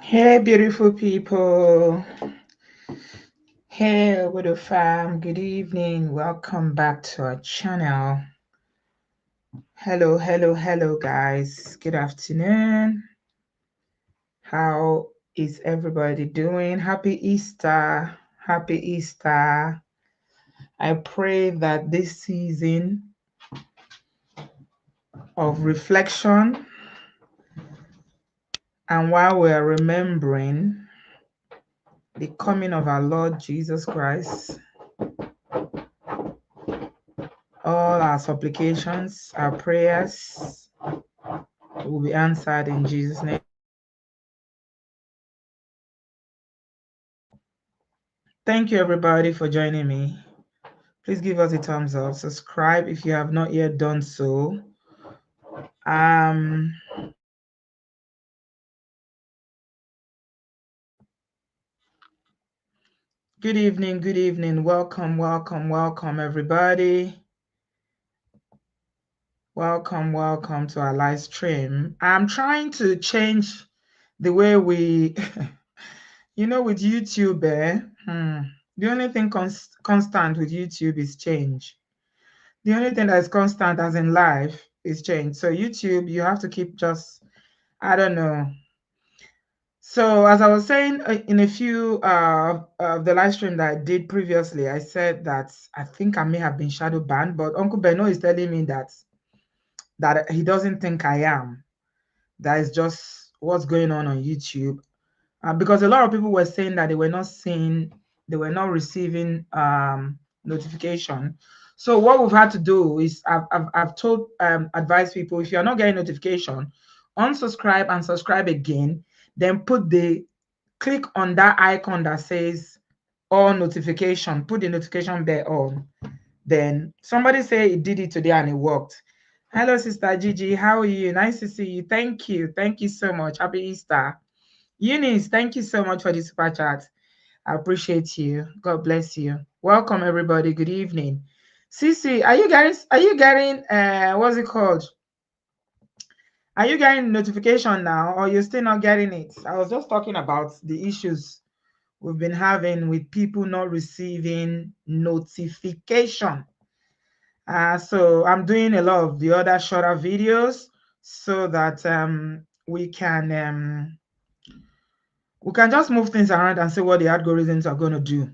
Hey, beautiful people. Hey, Obodo fam. Good evening. Welcome back to our channel. Hello, guys. Good afternoon. How is everybody doing? Happy Easter. Happy Easter. I pray that this season of reflection and while we're remembering the coming of our Lord Jesus Christ, all our supplications, our prayers will be answered in Jesus' name. Thank you, everybody, for joining me. Please give us a thumbs up. Subscribe if you have not yet done so. Good evening. Welcome, everybody. Welcome to our live stream. I'm trying to change the way we, with YouTube, the only thing constant with YouTube is change. The only thing that's constant as in life is change. So YouTube, you have to keep just, I don't know. So as I was saying in a few of the live stream that I did previously, I said that I think I may have been shadow banned, but Uncle Beno is telling me that he doesn't think I am. That is just what's going on YouTube. Because a lot of people were saying that they were not receiving notification. So what we've had to do is I've told advise people, if you're not getting notification, unsubscribe and subscribe again, then click on that icon that says all notification, put the notification bell on. Then somebody say it did it today and it worked. Hello, Sister Gigi, how are you? Nice to see you. Thank you so much. Happy Easter. Eunice, thank you so much for the super chat. I appreciate you. God bless you. Welcome, everybody. Good evening. Cece, are you getting what's it called? Are you getting notification now, or you're still not getting it? I was just talking about the issues we've been having with people not receiving notification. So I'm doing a lot of the other shorter videos so that we can just move things around and see what the algorithms are going to do.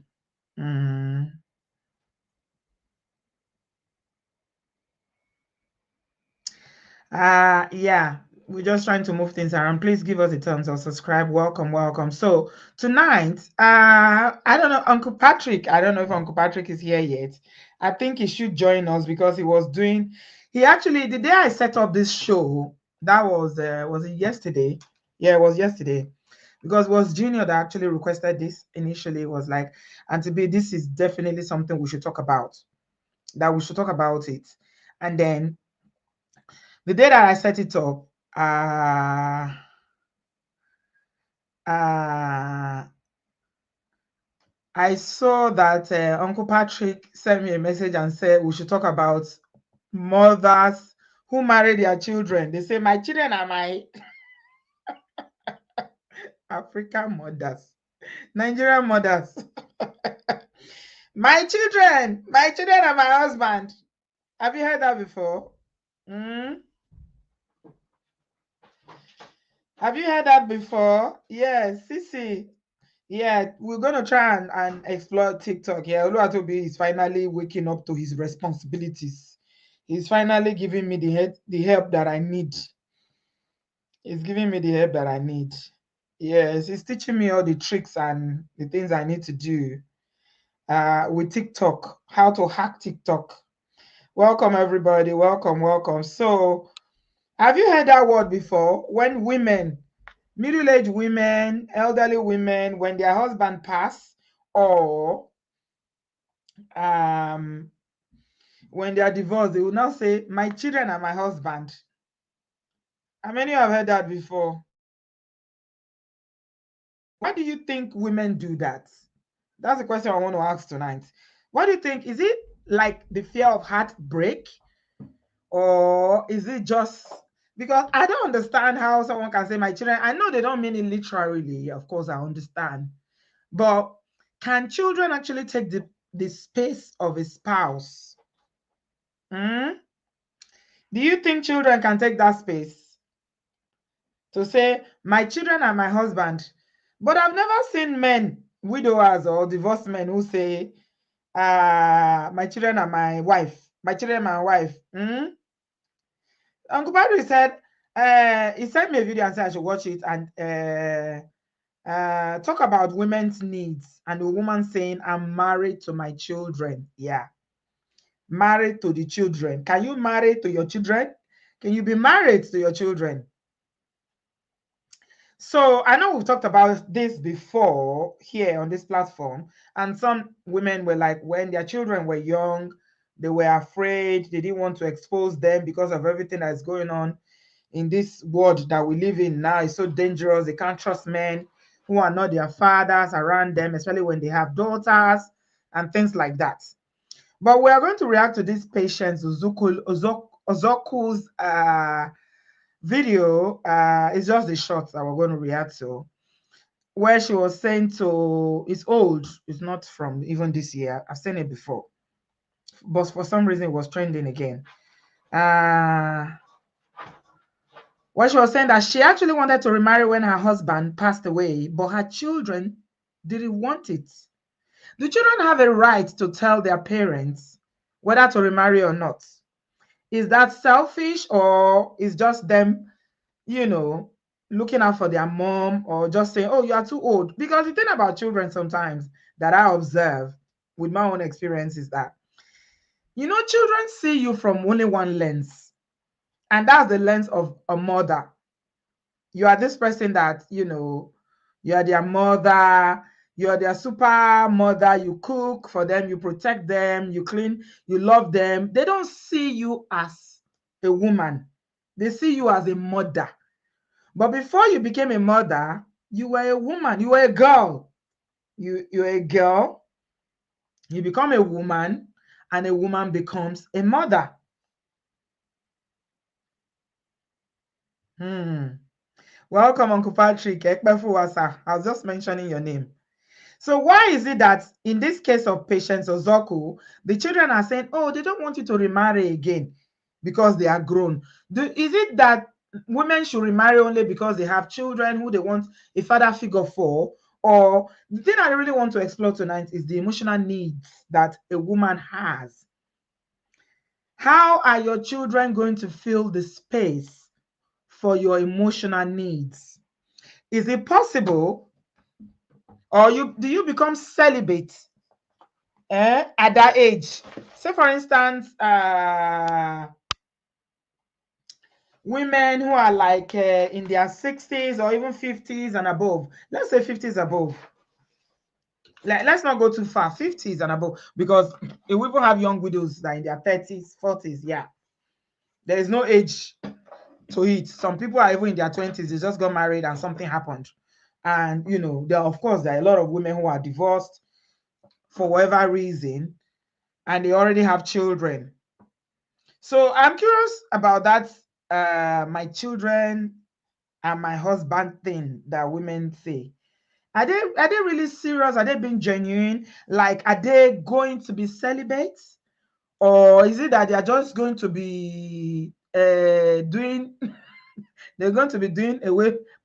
Yeah, we're just trying to move things around. Please give us a thumbs up, subscribe. Welcome. So tonight, I don't know, Uncle Patrick. I don't know if Uncle Patrick is here yet. I think he should join us because he actually, the day I set up this show, that was it yesterday? Yeah, it was yesterday. Because it was Junior that actually requested this initially. It was like, Auntie B, this is definitely something we should talk about. That we should talk about it. And then the day that I set it up, I saw that Uncle Patrick sent me a message and said we should talk about mothers who marry their children. They say, my children are my African mothers, Nigerian mothers. my children are my husband. Have you heard that before? Have you heard that before? Yes, Sisi. Yeah, we're gonna try and explore TikTok. Yeah, Oluwatobi is finally waking up to his responsibilities. He's finally giving me the help that I need. He's giving me the help that I need. Yes, he's teaching me all the tricks and the things I need to do with TikTok, how to hack TikTok. Welcome, everybody. Welcome. So, have you heard that word before? When middle-aged women, elderly women, when their husband pass, or when they are divorced, they will now say, my children are my husband. How many have heard that before? Why do you think women do that? That's the question I want to ask tonight. What do you think? Is it like the fear of heartbreak? Or is it just Because I don't understand how someone can say my children. I know they don't mean it literally. Of course, I understand. But can children actually take the space of a spouse? Hmm? Do you think children can take that space to say, my children are my husband? But I've never seen men, widowers or divorced men who say, my children are my wife. My children are my wife. Hmm? Uncle Padre said, he sent me a video and said I should watch it and talk about women's needs and a woman saying, I'm married to my children. Yeah. Married to the children. Can you marry to your children? Can you be married to your children? So I know we've talked about this before here on this platform, and some women were like, when their children were young, they were afraid, they didn't want to expose them because of everything that's going on in this world that we live in now. It's so dangerous. They can't trust men who are not their fathers around them, especially when they have daughters and things like that. But we are going to react to this Patience Ozokwo's video. It's just the short that we're going to react to, where she was saying to, it's old, it's not from even this year. I've seen it before, but for some reason it was trending again. Where she was saying that she actually wanted to remarry when her husband passed away, but her children didn't want it. Do children have a right to tell their parents whether to remarry or not? Is that selfish, or is just them, looking out for their mom, or just saying, oh, you are too old? Because the thing about children sometimes that I observe with my own experience is that, children see you from only one lens, and that's the lens of a mother. You are this person that, you are their mother, you are their super mother, you cook for them, you protect them, you clean, you love them. They don't see you as a woman, they see you as a mother. But before you became a mother, you were a woman, you were a girl. You're a girl, you become a woman, and a woman becomes a mother. Welcome, Uncle Patrick. I was just mentioning your name. So why is it that in this case of Patience Ozokwo, the children are saying, oh, they don't want you to remarry again because they are grown? Is it that women should remarry only because they have children who they want a father figure for? Or the thing I really want to explore tonight is the emotional needs that a woman has. How are your children going to fill the space for your emotional needs? Is it possible, or do you become celibate at that age? Say, for instance, women who are like in their 60s or even 50s and above. Let's say 50s above. Let's not go too far. 50s and above, because we even have young widows that in their 30s, 40s. Yeah, there is no age to it. Some people are even in their 20s. They just got married and something happened. And there are a lot of women who are divorced for whatever reason, and they already have children. So I'm curious about that, my children and my husband thing that women say. Are they really serious? Are they being genuine? Like, are they going to be celibate? Or is it that they are just going to be doing they're going to be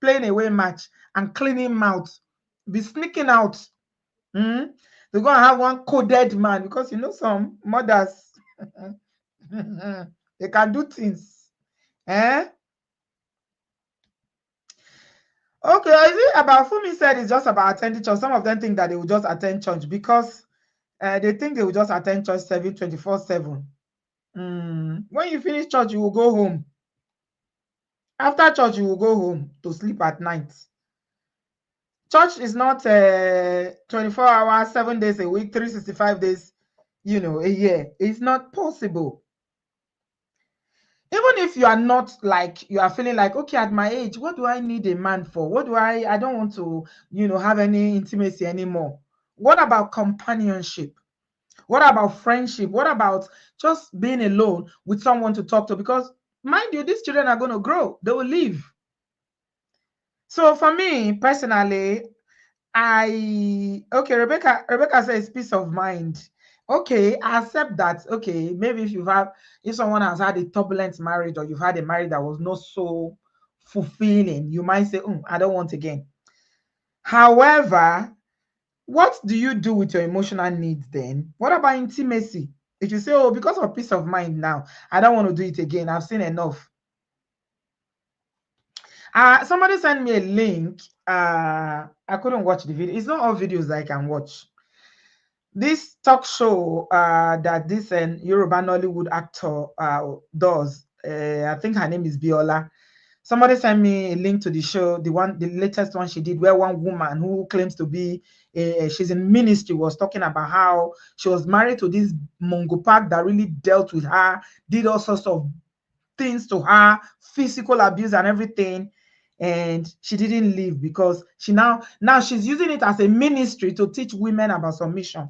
playing away match and cleaning mouth, be sneaking out? They're going to have one coded man, because some mothers they can do things. Okay, is it about Fumi said it's just about attending church? Some of them think that they will just attend church because they think they will just attend church 24/7. When you finish church, you will go home. After church, you will go home to sleep at night. Church is not 24 hours, 7 days a week, 365 days, a year. It's not possible. Even if you are not like, you are feeling like, okay, at my age, what do I need a man for? I don't want to, have any intimacy anymore. What about companionship? What about friendship? What about just being alone with someone to talk to? Because mind you, these children are going to grow. They will live. So for me personally, Rebecca says peace of mind. Okay, I accept that. Okay, maybe if someone has had a turbulent marriage, or you've had a marriage that was not so fulfilling, you might say, I don't want again. However, what do you do with your emotional needs then? What about intimacy? If you say, oh, because of peace of mind now, I don't want to do it again, I've seen enough. Somebody sent me a link. I couldn't watch the video. It's not all videos I can watch. This talk show that this Yoruba Nollywood actor does, I think her name is Biola. Somebody sent me a link to the show, the latest one she did, where one woman who claims to be she's in ministry was talking about how she was married to this Mongo Park that really dealt with her, did all sorts of things to her, physical abuse and everything, and she didn't leave because she now she's using it as a ministry to teach women about submission.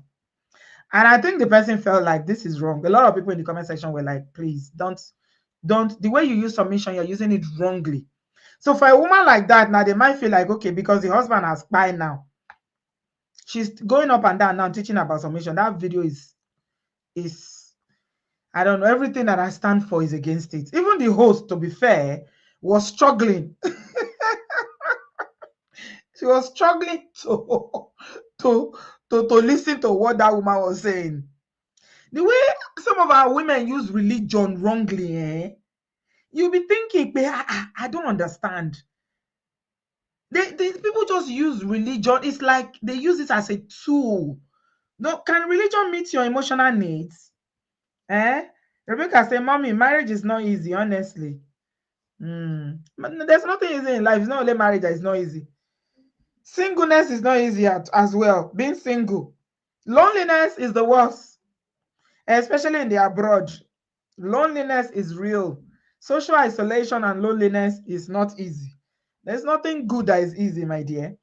And I think the person felt like this is wrong. A lot of people in the comment section were like, please don't, the way you use submission, you're using it wrongly. So for a woman like that, now they might feel like, okay, because the husband has spied now, she's going up and down now teaching about submission. That video is I don't know, everything that I stand for is against it. Even the host, to be fair, was struggling. She was struggling to listen to what that woman was saying. The way some of our women use religion wrongly, you'll be thinking, I don't understand. People just use religion. It's like they use it as a tool. No, can religion meet your emotional needs? Rebecca say, Mommy, marriage is not easy, honestly. There's nothing easy in life. It's not only marriage that is not easy. Singleness is not easy as well. Being single. Loneliness is the worst, especially in the abroad. Loneliness is real. Social isolation and loneliness is not easy. There's nothing good that is easy, my dear.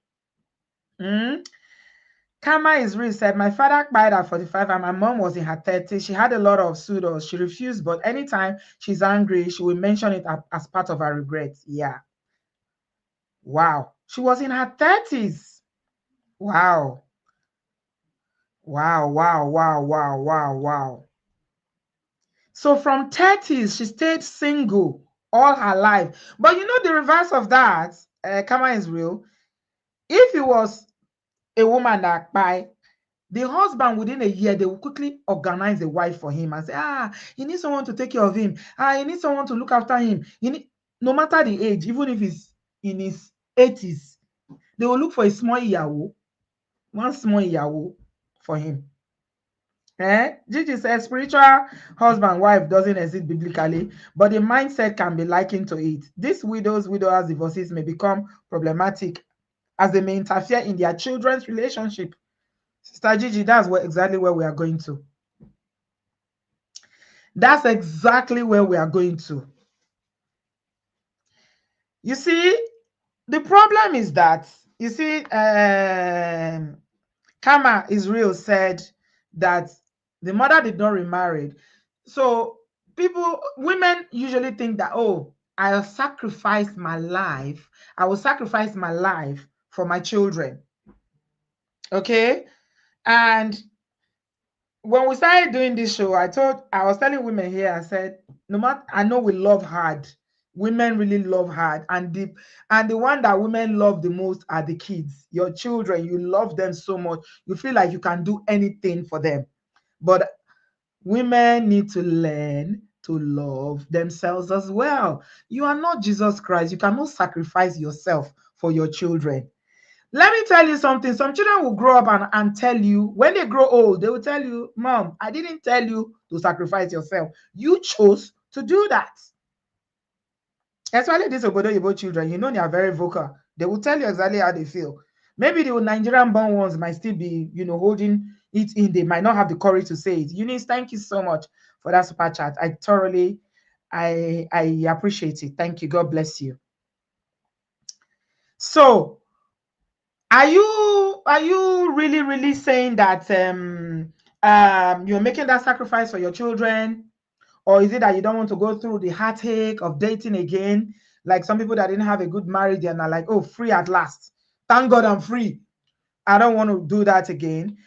Karma is real said, my father died at 45 and my mom was in her 30s. She had a lot of pseudos. She refused, but anytime she's angry, she will mention it as part of her regrets. Yeah. Wow. She was in her 30s. Wow. Wow, wow, wow, wow, wow, wow. So from 30s, she stayed single all her life. But you know the reverse of that, karma is real. If it was a woman that by the husband within a year, they will quickly organize a wife for him and say, he needs someone to take care of him. He needs someone to look after him. No matter the age, even if he's in his 80s, they will look for a small iyawo, one small iyawo for him. Gigi says spiritual husband wife doesn't exist biblically, but the mindset can be likened to it. These widowers, divorces may become problematic as they may interfere in their children's relationship. Sister Gigi, that's exactly where we are going to. That's exactly where we are going to. You see, the problem is that, you see, Karma Israel said that the mother did not remarry. So women usually think that, oh, I'll sacrifice my life. I will sacrifice my life for my children. Okay? And when we started doing this show, I was telling women here, I said, no matter, I know we love hard. Women really love hard. And the one that women love the most are the kids, your children. You love them so much. You feel like you can do anything for them. But women need to learn to love themselves as well. You are not Jesus Christ. You cannot sacrifice yourself for your children. Let me tell you something. Some children will grow up and tell you, when they grow old, they will tell you, Mom, I didn't tell you to sacrifice yourself. You chose to do that. Especially these obodooyinbo children, you know they are very vocal. They will tell you exactly how they feel. Maybe the Nigerian born ones might still be, holding it in. They might not have the courage to say it. Eunice, thank you so much for that super chat. I appreciate it. Thank you. God bless you. So, are you really saying that you're making that sacrifice for your children, Or is it that you don't want to go through the heartache of dating again? Like some people that didn't have a good marriage and are like, oh, free at last. Thank God I'm free. I don't want to do that again.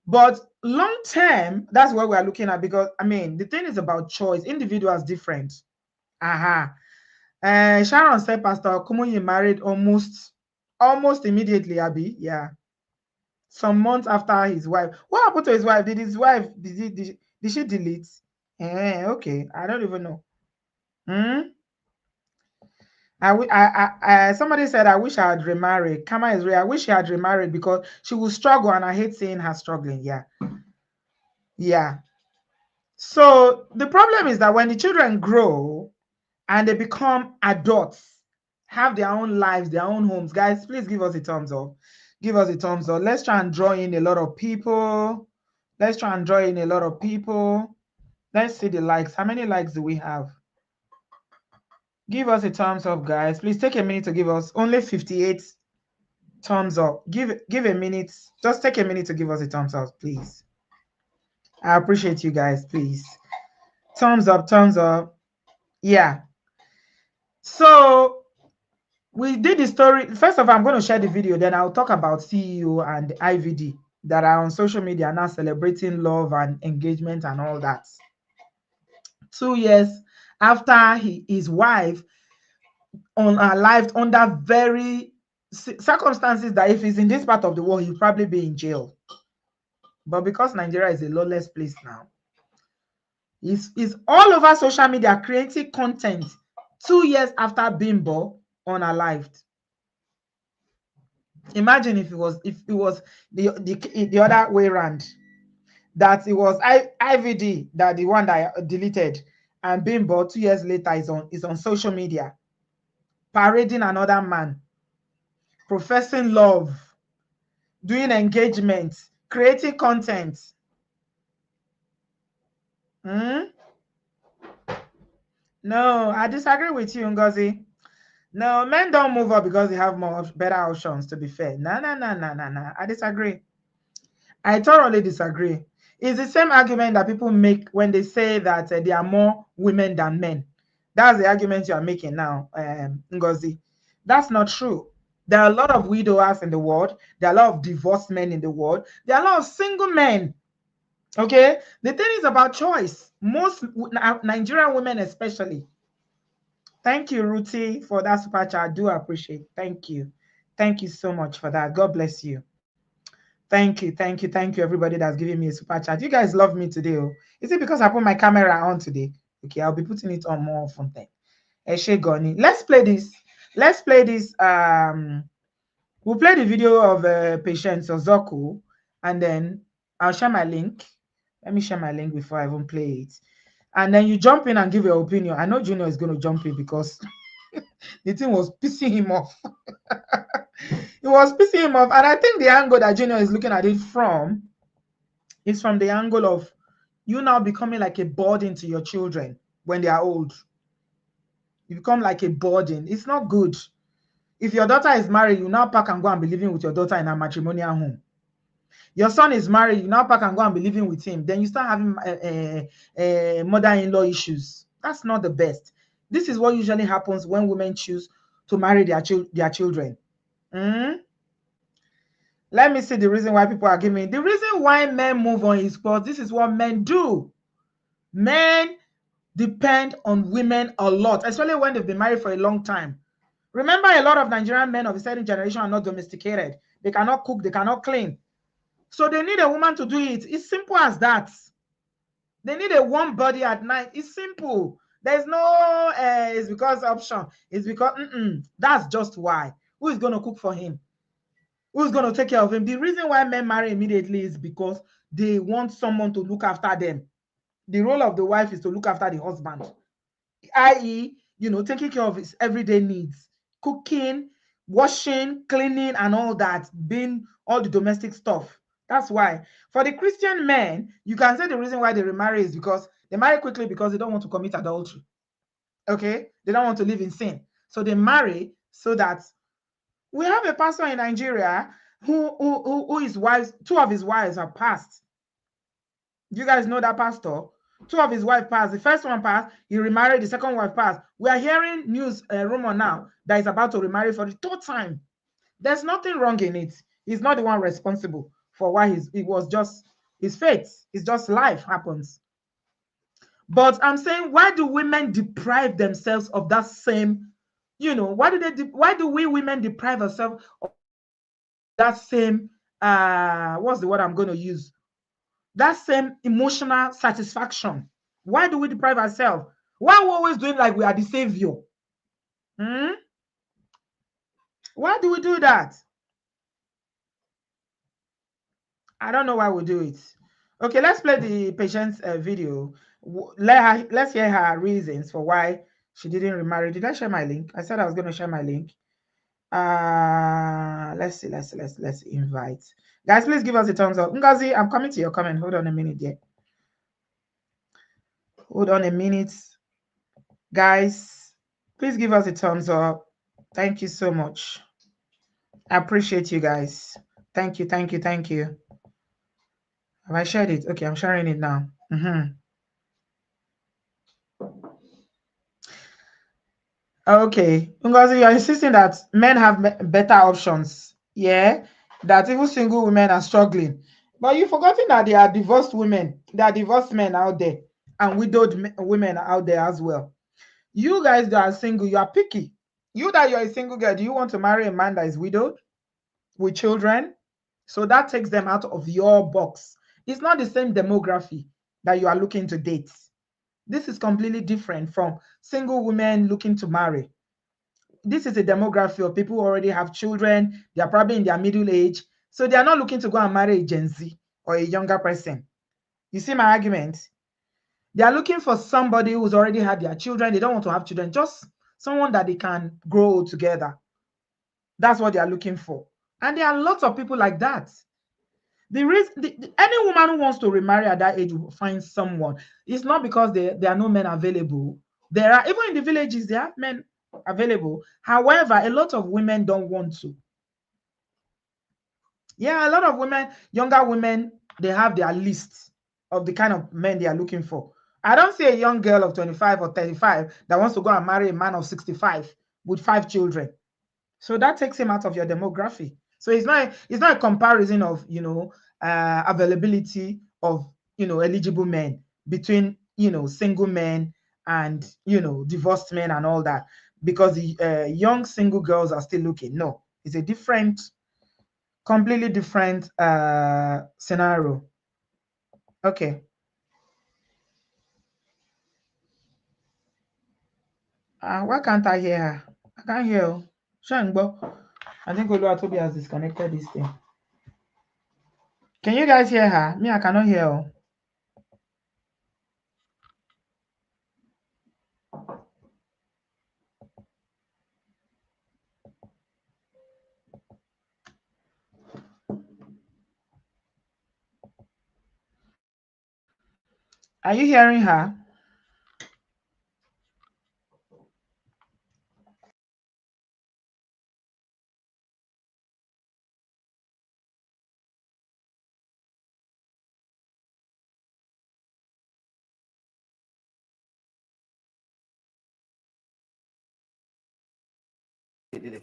But long term, that's what we're looking at, because I mean, the thing is about choice. Individuals different. Aha. Sharon said Pastor Kumuyi married almost immediately, Abby. Yeah. Some months after his wife. What happened to his wife? Did his wife did she delete? Okay. I don't even know. Hmm? Somebody said, I wish I had remarried. Kama is real. I wish she had remarried because she will struggle, and I hate seeing her struggling. Yeah. Yeah. So the problem is that when the children grow and they become adults, have their own lives, their own homes, guys, please give us a thumbs up. Give us a thumbs up. Let's try and draw in a lot of people. Let's try and draw in a lot of people. Let's see the likes. How many likes do we have? Give us a thumbs up, guys. Please take a minute to give us only 58 thumbs up. Give a minute. Just take a minute to give us a thumbs up, please. I appreciate you guys, please. Thumbs up, thumbs up. Yeah. So we did the story. First of all, I'm going to share the video. Then I'll talk about CEO and IVD that are on social media now celebrating love and engagement and all that. 2 years after his wife unalived under very circumstances that if he's in this part of the world, he'll probably be in jail. But because Nigeria is a lawless place now, he's all over social media creating content 2 years after Bimbo unalived. Imagine if it was the other way around, that it was IVD that the one that I deleted, and Bimbo 2 years later is on social media parading another man, professing love, doing engagement, creating content. No, I disagree with you, Ngozi. No, men don't move up because they have better options, to be fair. No. I disagree. I thoroughly disagree. It's the same argument that people make when they say that there are more women than men. That's the argument you are making now, Ngozi. That's not true. There are a lot of widowers in the world. There are a lot of divorced men in the world. There are a lot of single men. Okay? The thing is about choice. Most Nigerian women especially. Thank you, Ruthie, for that super chat. I do appreciate. Thank you. Thank you so much for that. God bless you. Thank you, everybody that's giving me a super chat. You guys love me today. Oh. Is it because I put my camera on today? Okay, I'll be putting it on more often then. Eshe Goni. Let's play this. We'll play the video of Patience Ozokwo, and then I'll share my link. Let me share my link before I even play it. And then you jump in and give your opinion. I know Junior is going to jump in because the thing was pissing him off. It was pissing him off. And I think the angle that Junior is looking at it from is from the angle of you now becoming like a burden to your children when they are old. You become like a burden. It's not good. If your daughter is married, you now pack and go and be living with your daughter in a matrimonial home. Your son is married, you now pack and go and be living with him. Then you start having mother-in-law issues. That's not the best. This is what usually happens when women choose to marry their children. Let me see the reason why people are giving. The reason why men move on is because this is what men do. Men depend on women a lot, especially when they've been married for a long time. Remember, a lot of Nigerian men of a certain generation are not domesticated. They cannot cook, they cannot clean. So they need a woman to do it. It's simple as that. They need a warm body at night. It's simple. There's no, it's because option. It's because, that's just why. Who is going to cook for him? Who's going to take care of him? The reason why men marry immediately is because they want someone to look after them. The role of the wife is to look after the husband, i.e., taking care of his everyday needs, cooking, washing, cleaning, and all that, being all the domestic stuff. That's why. For the Christian men, you can say the reason why they remarry is because they marry quickly because they don't want to commit adultery. Okay? They don't want to live in sin. So they marry so that we have a pastor in Nigeria who his wives, two of his wives are passed. You guys know that pastor? Two of his wife passed. The first one passed. He remarried. The second wife passed. We are hearing news rumor now that he's about to remarry for the third time. There's nothing wrong in it. He's not the one responsible for why it was just his fate. It's just life happens. But I'm saying, why do women deprive themselves of that same, why do we women deprive ourselves of that same, what's the word I'm going to use? That same emotional satisfaction. Why do we deprive ourselves? Why are we always doing like we are the savior? Why do we do that? I don't know why we do it. Okay, let's play the patient's video. Let's hear her reasons for why she didn't remarry. Did I share my link? I said I was going to share my link. Let's see. Let's invite. Guys, please give us a thumbs up. Ngozi, I'm coming to your comment. Hold on a minute there. Hold on a minute. Guys, please give us a thumbs up. Thank you so much. I appreciate you guys. Thank you. Have I shared it? Okay, I'm sharing it now. Okay, Ngozi, you are insisting that men have better options. Yeah, that even single women are struggling. But you've forgotten that there are divorced women, there are divorced men out there, and widowed women out there as well. You guys that are single, you are picky. You that you're a single girl, do you want to marry a man that is widowed with children? So that takes them out of your box. It's not the same demography that you are looking to date. This is completely different from single women looking to marry. This is a demography of people who already have children. They are probably in their middle age. So they are not looking to go and marry a Gen Z or a younger person. You see my argument? They are looking for somebody who's already had their children. They don't want to have children, just someone that they can grow together. That's what they are looking for. And there are lots of people like that. The reason any woman who wants to remarry at that age will find someone. It's not because there are no men available. There are, even in the villages, there are men available. However, a lot of women don't want to. Yeah, a lot of women, younger women, they have their list of the kind of men they are looking for. I don't see a young girl of 25 or 35 that wants to go and marry a man of 65 with 5 children. So that takes him out of your demography. So it's not a comparison of availability of eligible men between single men and divorced men and all that, because the young single girls are still looking. No, it's a different, completely different scenario. Okay. Why can't I hear her? I can't hear her. Shangbo. I think Oluwatobi has disconnected this thing. Can you guys hear her? Me, I cannot hear her. Are you hearing her?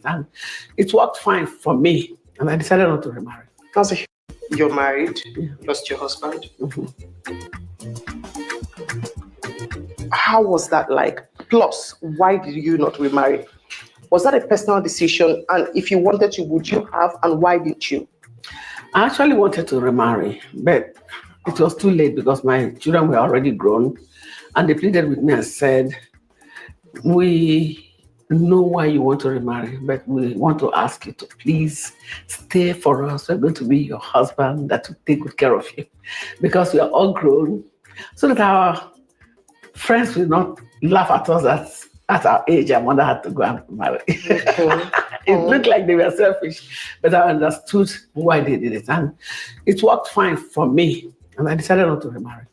And it worked fine for me, and I decided not to remarry. You're married, lost your husband. How was that like? Plus, why did you not remarry? Was that a personal decision? And if you wanted to, would you have? And why did you? I actually wanted to remarry, but it was too late because my children were already grown, and they pleaded with me and said, "We know why you want to remarry, but we want to ask you to please stay for us. We're going to be your husband that will take good care of you, because we are all grown, so that our friends will not laugh at us at our age. Our mother had to go and marry." It looked like they were selfish, but I understood why they did it, and it worked fine for me, and I decided not to remarry.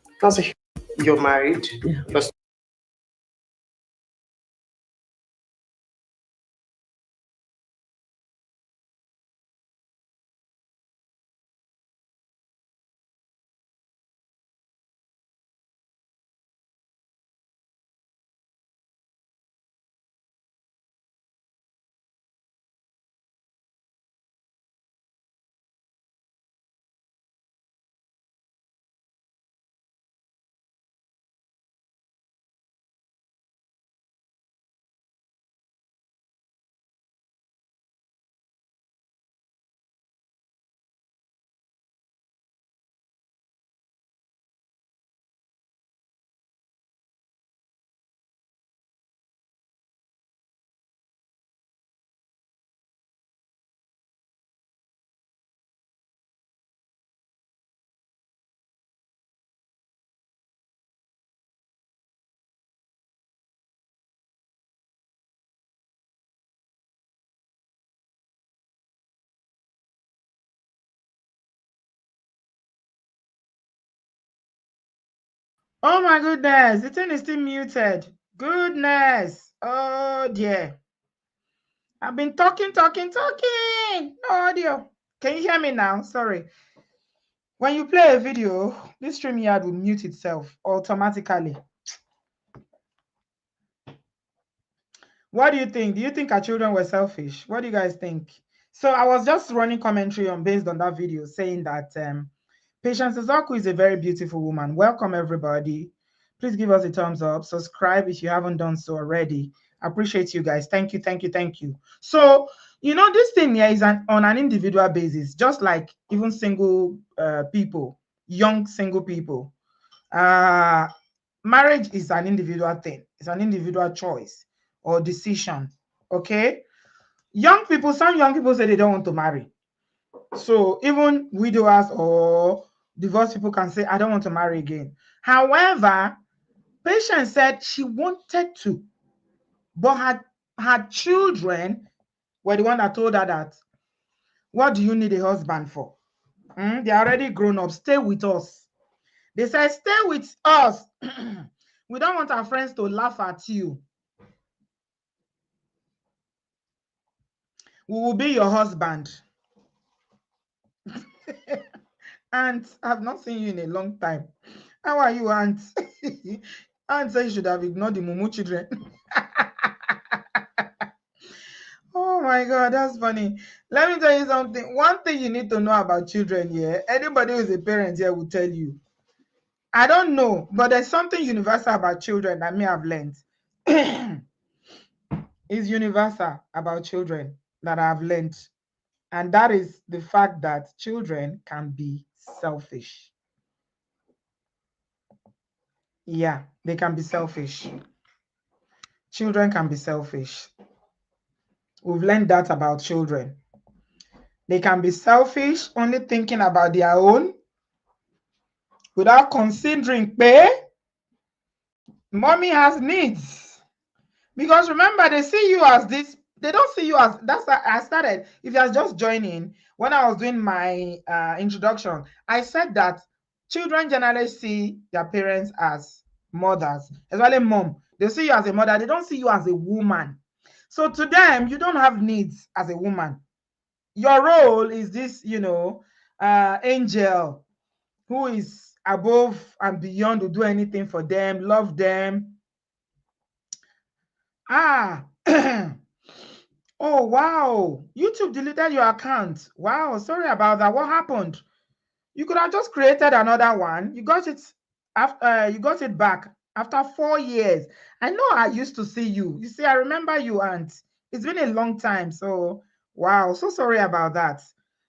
You're married, lost Oh my goodness, the thing is still muted. Goodness. Oh dear. I've been talking. No audio. Can you hear me now? Sorry. When you play a video, this StreamYard will mute itself automatically. What do you think? Do you think our children were selfish? What do you guys think? So I was just running commentary on based on that video saying that Patience Ozokwo is a very beautiful woman. Welcome everybody. Please give us a thumbs up. Subscribe if you haven't done so already. I appreciate you guys. Thank you. So, this thing here is on an individual basis, just like even single people, young single people. Marriage is an individual thing. It's an individual choice or decision. Okay? Some young people say they don't want to marry. So even widowers or divorced people can say, I don't want to marry again. However, Patience said she wanted to, but her children were the one that told her that, what do you need a husband for? They're already grown up. Stay with us. They said, stay with us. We don't want our friends to laugh at you. We will be your husband. Aunt, I've not seen you in a long time. How are you, Aunt? Aunt said you should have ignored the Mumu children. Oh my God, that's funny. Let me tell you something. One thing you need to know about children here, anybody who is a parent here will tell you. I don't know, but there's something universal about children that me have learned. It's universal about children that I've learned. And that is the fact that children can be selfish. Yeah, they can be selfish. Children can be selfish. We've learned that about children. They can be selfish, only thinking about their own, without considering pay. Mommy has needs. Because remember, they see you as this, they don't see you as, that's how I started. If you are just joining, when I was doing my introduction, I said that children generally see their parents as mothers, especially mom. They see you as a mother, they don't see you as a woman. So to them, you don't have needs as a woman. Your role is this, angel who is above and beyond to do anything for them, love them. Ah, oh wow, YouTube deleted your account. Wow, sorry about that. What happened? You could have just created another one. You got it after you got it back after 4 years. I know I used to see you. You see, I remember you, Aunt. It's been a long time. So wow, so sorry about that.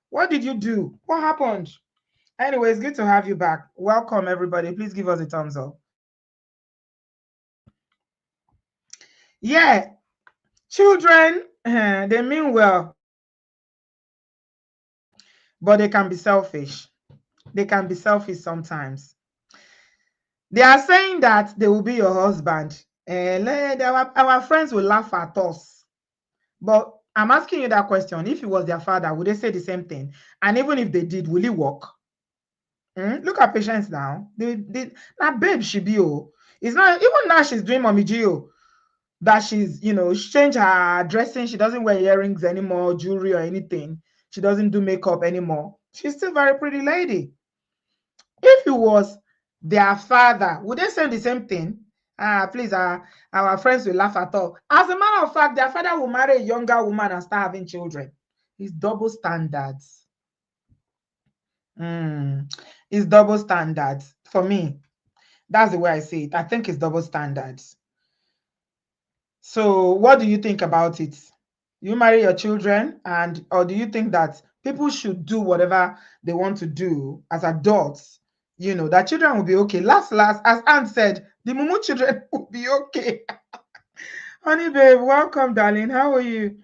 What did you do? What happened? Anyways, good to have you back. Welcome, everybody. Please give us a thumbs up. Yeah, children, they mean well, but they can be selfish. They can be selfish sometimes. They are saying that they will be your husband. Our friends will laugh at us. But I'm asking you that question. If it was their father, would they say the same thing? And even if they did, will it work? Look at Patience now. That babe she be, oh. It's not even now she's doing mommy Gio. That she's, she changed her dressing. She doesn't wear earrings anymore, jewelry or anything. She doesn't do makeup anymore. She's still a very pretty lady. If it was their father, would they say the same thing? Please, our friends will laugh at all. As a matter of fact, their father will marry a younger woman and start having children. It's double standards. It's double standards for me. That's the way I see it. I think it's double standards. So what do you think about it? You marry your children, or do you think that people should do whatever they want to do as adults? That children will be okay. Last, as Aunt said, the Mumu children will be okay. Honey babe, welcome, darling. How are you?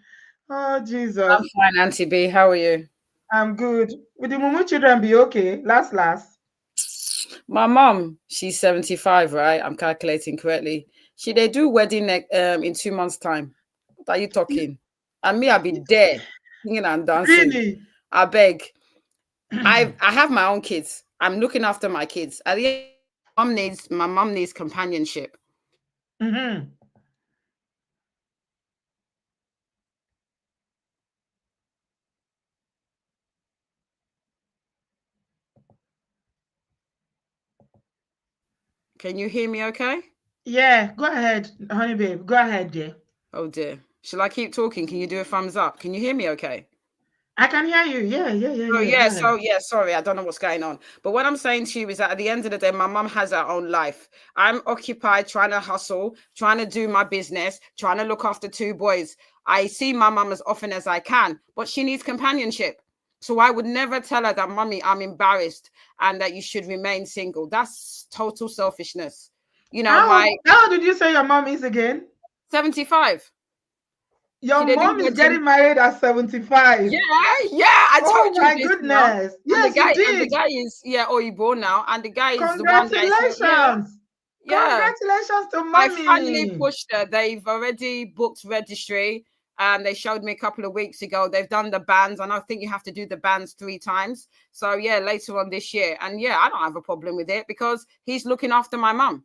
Oh, Jesus. I'm fine, Auntie B. How are you? I'm good. Will the Mumu children be okay? Last. My mom, she's 75, right? I'm calculating correctly. They do wedding in 2 months' time. What are you talking? And me, I'll be there singing and dancing. Really? I beg. I have my own kids. I'm looking after my kids. At the my mom needs companionship. Mm-hmm. Can you hear me okay? Yeah, go ahead, honey babe. Go ahead, dear. Oh dear. Shall I keep talking? Can you do a thumbs up? Can you hear me okay? I can hear you. Yeah, yeah, yeah, Oh yeah. Go yeah, ahead. so yeah, sorry, I don't know what's going on. But what I'm saying to you is that at the end of the day, my mum has her own life. I'm occupied trying to hustle, trying to do my business, trying to look after two boys. I see my mum as often as I can, but she needs companionship. So I would never tell her that, Mummy, I'm embarrassed and that you should remain single. That's total selfishness. You know, my How did you say your mom is again? 75. Your She they do mom is wedding. getting married at 75. Yeah, yeah, I Oh told you my this now. goodness. Yes, you And the did. guy is Oyibo now, and the guy is the one that is yeah, Congratulations. yeah. Congratulations to I finally mommy. pushed her. They've already booked registry. They showed me a couple of weeks ago. They've done the bands, and I think you have to do the bands 3 times. So yeah, later on this year. And yeah, I don't have a problem with it because he's looking after my mum.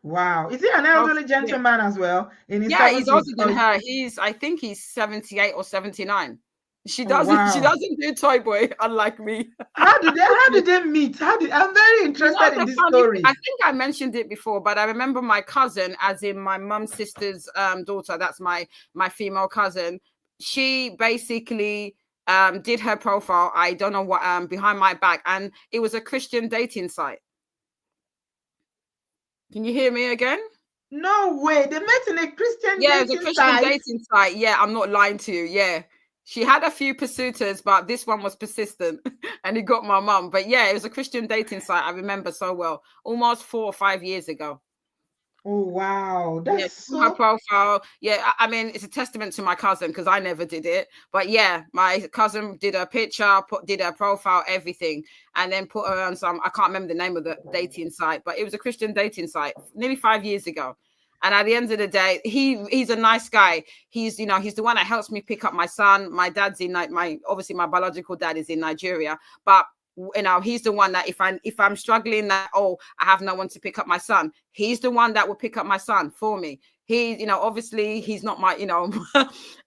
Wow. Is he an elderly Yeah. gentleman as well? In his Yeah, he's older 70s? than her. I think he's 78 or 79. She Oh doesn't she wow. doesn't do toy boy, unlike me. How did they meet? I'm very interested in The this funny thing, I story. think I mentioned it before, but I remember my cousin, as in my mum's sister's daughter, that's my female cousin. She basically did her profile, I don't know what, behind my back, and it was a Christian dating site. Can you hear me again? No way. They met in a Christian Yeah, it was a dating Christian site. dating site. Yeah, I'm not lying to you. Yeah. She had a few pursuitors, but this one was persistent and he got my mum. But yeah, it was a Christian dating site. I remember so well. Almost 4 or 5 years ago. Oh wow. Yeah, That's she put her so profile. Yeah, I mean, it's a testament to my cousin because I never did it. But yeah, my cousin did her picture, did her profile, everything, and then put her on some. I can't remember the name of the dating site, but it was a Christian dating site nearly 5 years ago. And at the end of the day, he's a nice guy. He's he's the one that helps me pick up my son. My dad's in my obviously my biological dad is in Nigeria, but he's the one that if I'm struggling that I have no one to pick up my son, he's the one that will pick up my son for me. He obviously he's not my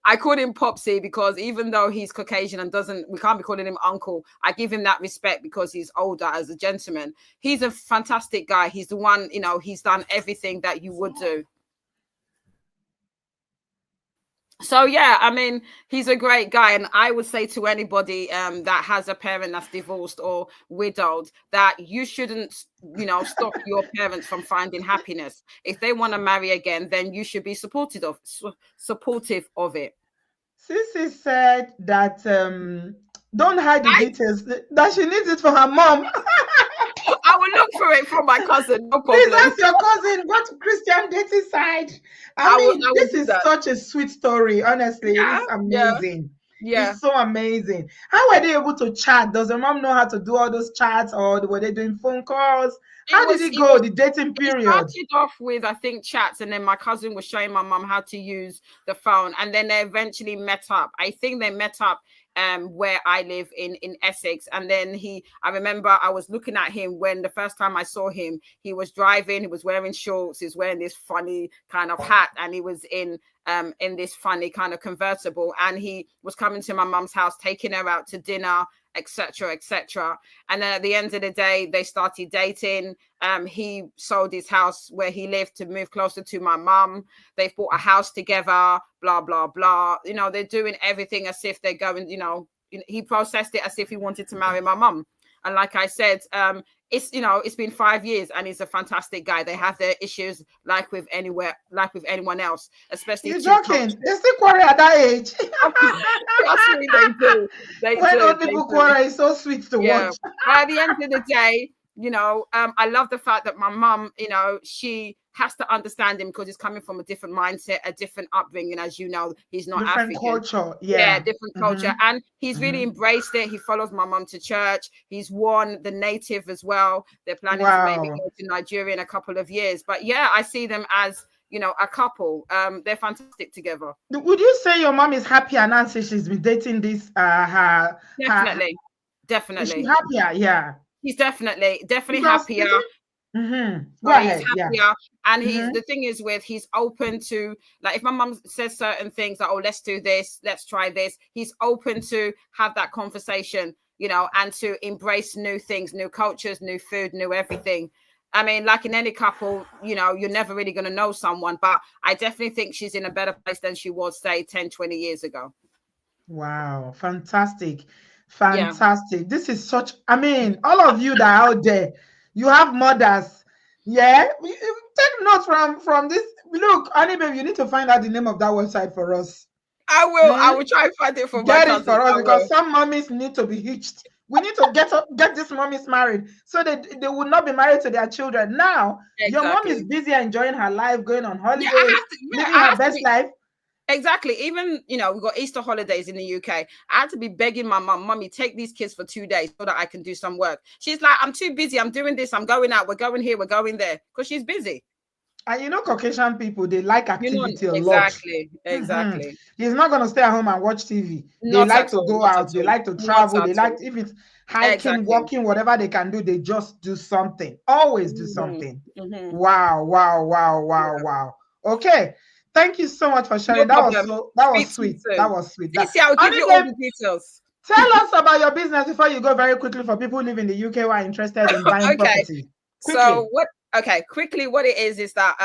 I call him Popsy because even though he's Caucasian and we can't be calling him uncle, I give him that respect because he's older as a gentleman. He's a fantastic guy. He's the one, he's done everything that you would do. So yeah, I mean, he's a great guy, and I would say to anybody that has a parent that's divorced or widowed that you shouldn't, stop your parents from finding happiness. If they want to marry again, then you should be supportive of it. Sissy said that don't hide the details that she needs it for her mom. I will look for it from my cousin. No Please problem. ask your cousin, go to Christian dating side. I mean, this is such a sweet story. Honestly, it is amazing. Yeah. It's so amazing. How were they able to chat? Does your mom know how to do all those chats, or were they doing phone calls? How did it go, the dating period? It started off with, I think, chats, and then my cousin was showing my mom how to use the phone, and then they eventually met up. I think they met up where I live in Essex, and then I remember I was looking at him when the first time I saw him. He was driving, he was wearing shorts, he's wearing this funny kind of hat, and he was in this funny kind of convertible, and he was coming to my mum's house, taking her out to dinner, etc., etc. And then at the end of the day, they started dating. He sold his house where he lived to move closer to my mum. They've bought a house together, blah, blah, blah. They're doing everything as if they're going, he processed it as if he wanted to marry my mum. And like I said, it's been 5 years, and he's a fantastic guy. They have their issues like with anyone else, especially. You're joking. They still quarrel at that age. They do. When old people quarrel, it's so sweet to watch. At the end of the day, I love the fact that my mum, she has to understand him because he's coming from a different mindset, a different upbringing. As you know, he's not different African. Culture, yeah, different culture, and he's really embraced it. He follows my mum to church. He's won the native as well. They're planning to maybe go to Nigeria in a couple of years. But yeah, I see them as a couple. They're fantastic together. Would you say your mom is happier now since she's been dating this? Definitely. Is she happier? Yeah. He's definitely Because happier. Go So he's ahead. Yeah. happier, and Mm-hmm. the thing is he's open to, like, if my mum says certain things like, oh, let's do this, let's try this, he's open to have that conversation, and to embrace new things, new cultures, new food, new everything. I mean, like in any couple, you're never really going to know someone, but I definitely think she's in a better place than she was, say, 10, 20 years ago. Wow, fantastic. Yeah. Fantastic. This is such, I mean, all of you that are out there, you have mothers. Yeah. Take notes from this. Look, Honey Babe, you need to find out the name of that website for us. I will try and find it for my Get it cousins. for us I because will. some mummies need to be hitched. We need to get these mummies married so that they will not be married to their children. Now, your mom is Exactly. busy enjoying her life, going on Yeah, holidays, living I her have to best be. life. Exactly. Even, we've got Easter holidays in the UK. I had to be begging my mum, Mummy, take these kids for 2 days so that I can do some work. She's like, I'm too busy. I'm doing this. I'm going out. We're going here. We're going there. Because she's busy. And Caucasian people, they like activity a lot. Exactly. Exactly. He's not going to stay at home and watch TV. They Not like at to all. go Not out. at They all. like to Not travel. at They like, all. if it's hiking, Exactly. walking, whatever they can do, they just do something. Always do something. Wow, wow, wow, wow, wow. Okay. Thank you so much for sharing. No problem. That was Speak to you sweet. That soon. was sweet. Cece, I'll give Honey you all Babe, the details. tell us about your business before you go, very quickly, for people who live in the UK who are interested in buying Okay. property. Quickly. So quickly, what it is that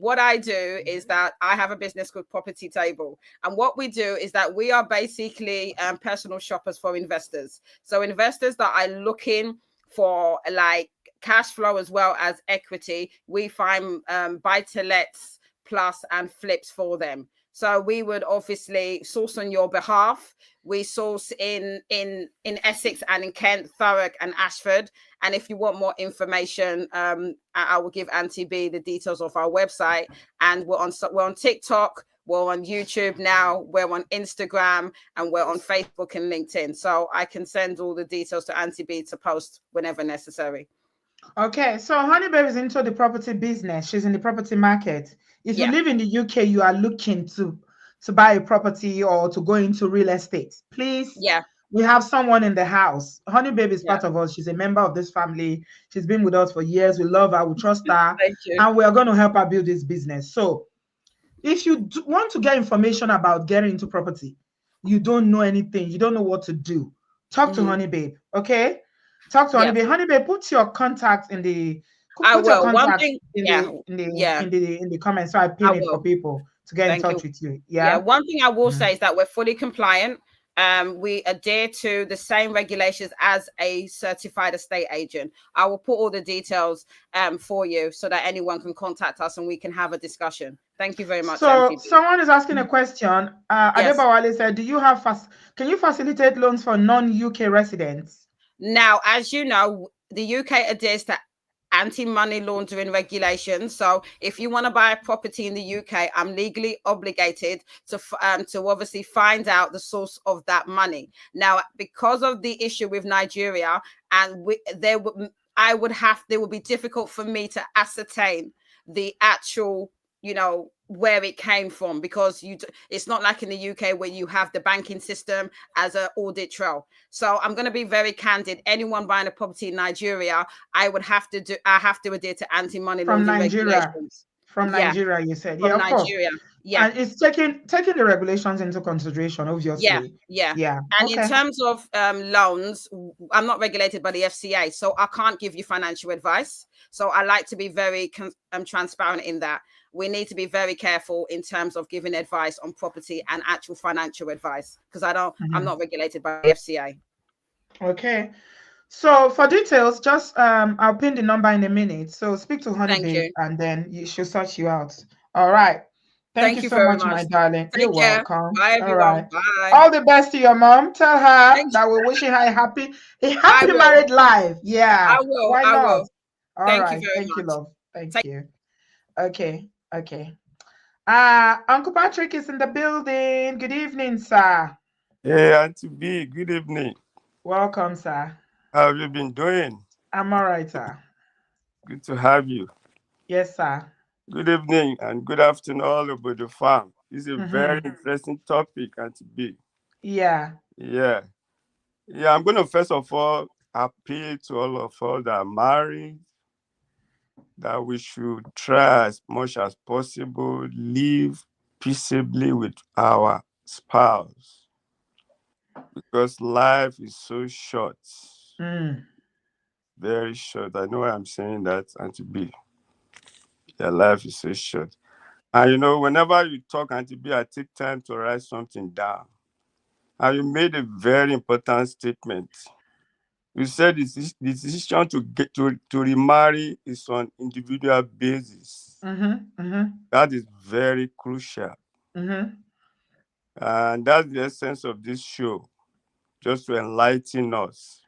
what I do is that I have a business called Property Table, and what we do is that we are basically personal shoppers for investors. So investors that are looking for like cash flow as well as equity, we find buy to lets plus and flips for them. So we would obviously source on your behalf. We source in Essex and in Kent, Thurrock and Ashford. And if you want more information, I will give Auntie B the details of our website. And we're on TikTok, we're on YouTube now, we're on Instagram, and we're on Facebook and LinkedIn. So I can send all the details to Auntie B to post whenever necessary. Okay, so Honey Babe is into the property business. She's in the property market. If you live in the UK, you are looking to buy a property or to go into real estate, please. We have someone in the house. Honey Babe is part of us. She's a member of this family. She's been with us for years. We love her. We trust her. Thank you. And we are going to help her build this business. So if you want to get information about getting into property, you don't know anything, you don't know what to do, talk to Honey Babe, okay? Talk to Honey Babe. Honey Babe, put your contact in the in the comments, so I pin it for people to get in touch with you. Yeah. One thing I will say is that we're fully compliant. We adhere to the same regulations as a certified estate agent. I will put all the details for you so that anyone can contact us and we can have a discussion. Thank you very much. So someone is asking a question. Adebawale said, can you facilitate loans for non-UK residents? Now, as you know, the UK adheres to anti-money laundering regulations. So if you want to buy a property in the UK, I'm legally obligated to obviously find out the source of that money. Now, because of the issue with Nigeria, and there would be difficult for me to ascertain the actual, where it came from, because it's not like in the UK where you have the banking system as an audit trail. So I'm going to be very candid. Anyone buying a property in Nigeria, I have to adhere to anti-money laundering regulations. From Nigeria, you said. From Nigeria. Course. Yeah. And it's taking the regulations into consideration, obviously. Yeah. And in terms of loans, I'm not regulated by the FCA, so I can't give you financial advice. So I like to be very transparent in that. We need to be very careful in terms of giving advice on property and actual financial advice, because I'm not regulated by the FCA. Okay. So for details, just I'll pin the number in a minute. So speak to Honey Babe and then she'll sort you out. All right. Thank you so much, my darling. You're welcome. Bye, everyone. All right. Bye. All the best to your mom. Tell her that we're wishing her a happy married life. Yeah. I will. Why not? All Thank right. you very Thank much. you, love. Thank you. Okay. Uncle Patrick is in the building. Good evening, sir. Hey, Auntie B. Good evening. Welcome, sir. How have you been doing? I'm all right, sir. Good to have you. Yes, sir. Good evening and good afternoon all over the farm. This is a very interesting topic, Auntie B. Yeah. I'm going to first of all appeal to all of us that are married that we should try as much as possible live peaceably with our spouse because life is so short, Mm. very short. I know why I'm saying that, Auntie B. Your life is so short. And whenever you talk, Auntie B, I take time to write something down. And you made a very important statement. You said the decision to get to remarry is on individual basis. Mm-hmm. Mm-hmm. That is very crucial. Mm-hmm. And that's the essence of this show, just to enlighten us.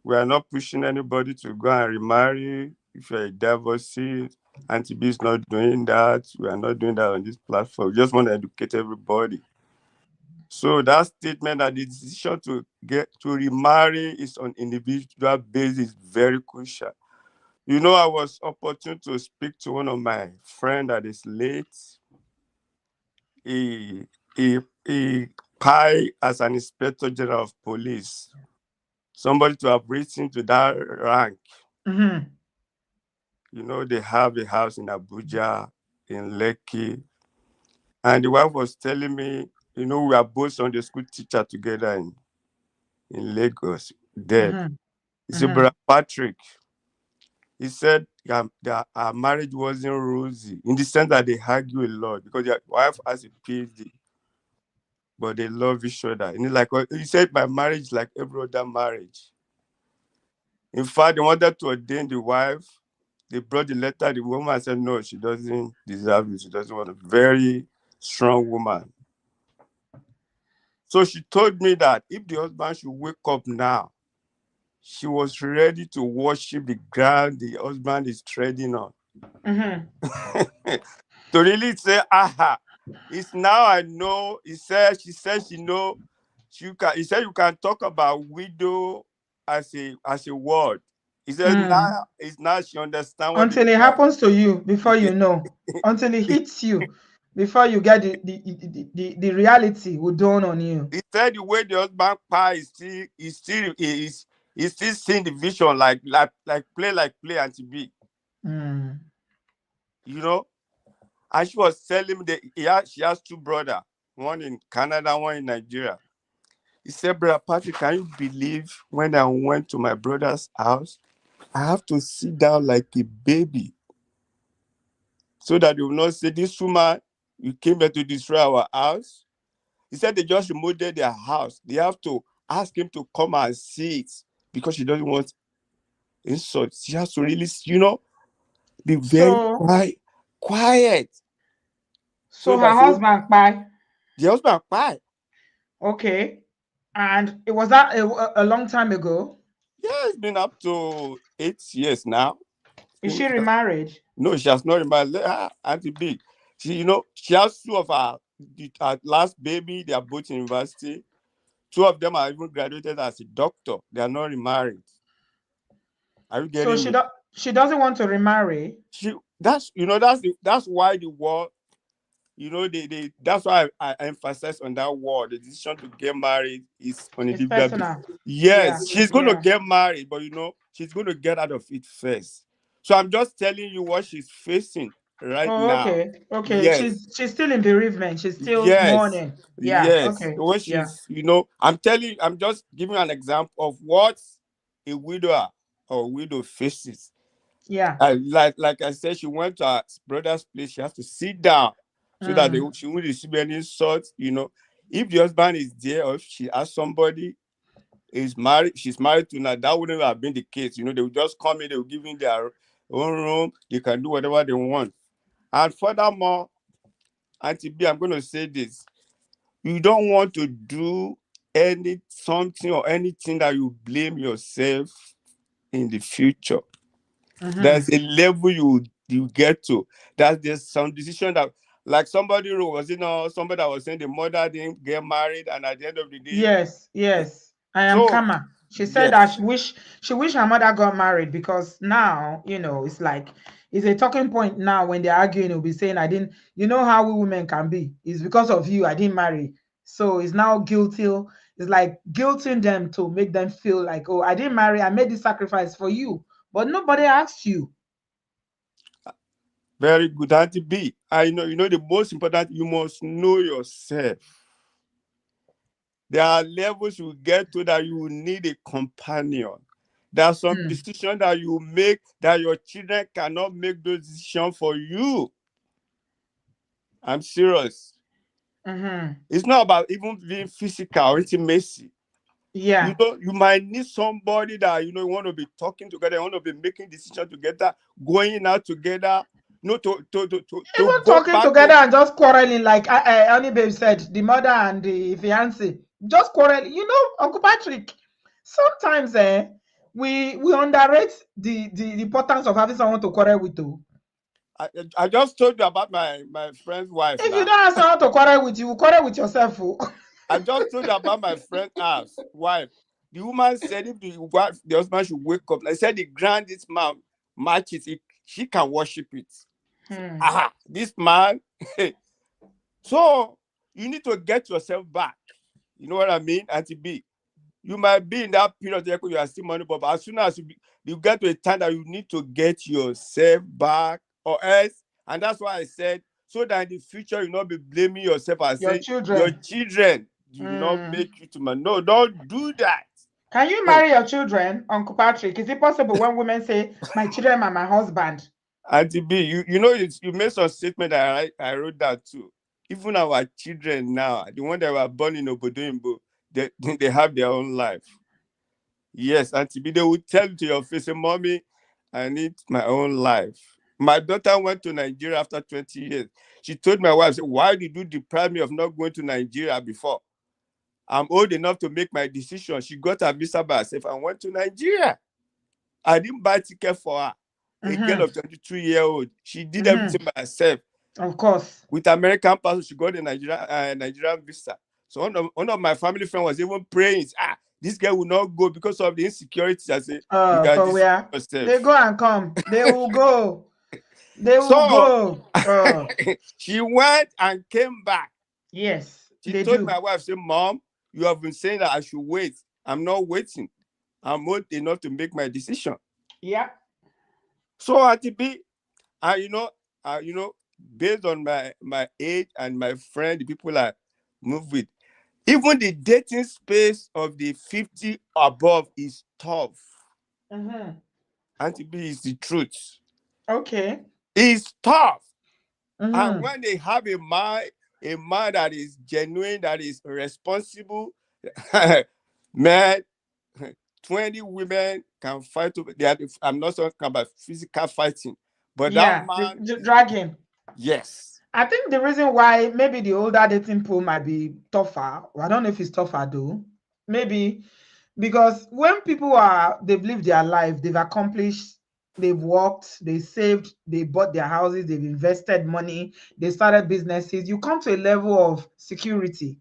We are not pushing anybody to go and remarry. If you're a divorcee, Auntie B is not doing that. We are not doing that on this platform. We just want to educate everybody. So that statement that the decision to get to remarry is on individual basis is very crucial. I was opportune to speak to one of my friend that is late. He pie as an inspector general of police. Somebody to have risen to that rank. Mm-hmm. They have a house in Abuja, in Lekki. And the wife was telling me, we are both Sunday school teacher together in Lagos. Then Mm-hmm. he said, Mm-hmm. Brother Patrick, he said that our marriage wasn't rosy in the sense that they argue a lot because your wife has a PhD, but they love each other. And he said, my marriage is like every other marriage. In fact, they wanted to ordain the wife. They brought the letter. The woman said, no, she doesn't deserve it. She doesn't want a very strong woman. So she told me that if the husband should wake up now, she was ready to worship the ground the husband is treading on. Mm-hmm. To really say, aha, it's now I know. She said she know. He said you can talk about widow as a word. He said Mm. now it's now she understand what it Until it happens to you before means. you know. Until it hits you before you get the reality will dawn on you. He said the way the husband pie is still seeing the vision like play and to be, Mm. you know. And she was telling me that she has two brothers, one in Canada, one in Nigeria. He said, Brother Patrick, can you believe when I went to my brother's house, I have to sit down like a baby so that they will not say, this woman, you came here to destroy our house. He said they just remodeled their house. They have to ask him to come and see it because she doesn't want insult. She has to really, be very So quiet. Quiet. So so that her she won't, husband bye. the husband quiet. Okay. And it was that a long time ago. Yeah, it's been up to 8 years now. Is she remarried? No, she has not remembered. Let her Auntie B. She has two of her last baby. They are both in university. Two of them are even graduated as a doctor. They are not remarried. Are you So getting me? she doesn't want to remarry. That's why the war. That's why I emphasize on that word. The decision to get married is on It's individual basis. personal. Yeah. Yes, she's going to Yeah. get married, but she's going to get out of it first. So I'm just telling you what she's facing right Oh, now. okay. Okay. Yes, She's still in bereavement. She's still yes, mourning. Yeah. yes. Okay. When Yeah. I'm just giving you an example of what a widower or widow faces. Yeah. Like I said, she went to her brother's place. She has to sit down so that Mm. she won't receive any insult. If the husband is there or if she has somebody is married, she's married to now, that wouldn't have been the case. They would just come in, they will give in their own room, they can do whatever they want. And furthermore, Auntie B, I'm going to say this. You don't want to do something or anything that you blame yourself in the future. Mm-hmm. There's a level you get to. There's some decision that, like somebody wrote, somebody that was saying the mother didn't get married, and at the end of the day, Yes, yes. I am so Kama. She said that yes, she wish her mother got married because now, it's like it's a talking point now when they're arguing, it'll be saying I didn't, how we women can be. It's because of you, I didn't marry. So it's now guilty. It's like guilting them to make them feel like, oh, I didn't marry, I made this sacrifice for you. But nobody asked you. Very good, Auntie B. You know the most important, you must know yourself. There are levels you get to that you will need a companion. There are some Mm. decisions that you make that your children cannot make those decisions for you. I'm serious. Mm-hmm. It's not about even being physical or intimacy. You Yeah. know, you might need somebody that you want to be talking together, you want to be making decisions together, going out together, to Even go talking back together to. and just quarreling, like Annie Babe said, the mother and the fiance just quarreling. You know, Uncle Patrick, sometimes we underrate the importance of having someone to quarrel with. Too. I just told you about my friend's wife If you now. don't have someone to quarrel with, you will quarrel with yourself. Oh. I just told you about my friend's house wife. The woman said if the husband should wake up, I said the ground this man matches it, she can worship it. Hmm. Aha, this man. So you need to get yourself back. You know what I mean, Auntie B? You might be in that period where you are still money, but as soon as you get to a time that you need to get yourself back, or else, and that's why I said, so that in the future you not be blaming yourself and Your saying your children. children do not Hmm. make you to man. No, don't do that. Can you marry your children, Uncle Patrick? Is it possible when women say, my children are my husband? Auntie B, you know you made some statement that I wrote that too. Even our children now, the one that were born in obodooyinbo, they have their own life. Yes, Auntie B, they will tell you to your face, say, Mommy, I need my own life. My daughter went to Nigeria after 20 years. She told my wife, why did you deprive me of not going to Nigeria before? I'm old enough to make my decision. She got her visa by herself and went to Nigeria. I didn't buy ticket for her. A girl Mm-hmm. of 22-year-old. She did Mm-hmm. everything by herself. Of course. With American passport, she got a Nigerian visa. So one of my family friends was even praying, this girl will not go because of the insecurity. I say, you are For deceiving where? yourself. They go and come. They will go. They will So go. she went and came back. Yes, She they told do. my wife, say, Mom, you have been saying that I should wait. I'm not waiting. I'm old enough to make my decision. Yeah. So Auntie B, and based on my age and my friend, the people I move with, even the dating space of the 50 above is tough. Mm-hmm. Auntie B is the truth. Okay. It's tough. And Mm-hmm. when they have a man that is genuine, that is responsible, man, 20 women can fight over. I'm not talking about physical fighting, but that Yeah, man, dragging. yes. I think the reason why maybe the older dating pool might be tougher, well, I don't know if it's tougher though. Maybe because when people they've lived their life, they've accomplished, they've worked, they saved, they bought their houses, they've invested money, they started businesses, you come to a level of security.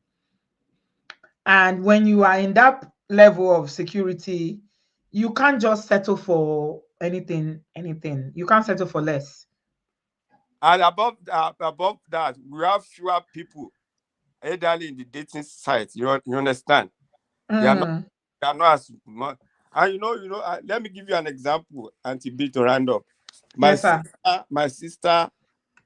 And when you are in that level of security, you can't just settle for anything. You can't settle for less. And above that, we have fewer people elderly in the dating site. You understand? They are not Mm, they are not as much. And let me give you an example, Auntie B, to round up. My yes, sir. sister,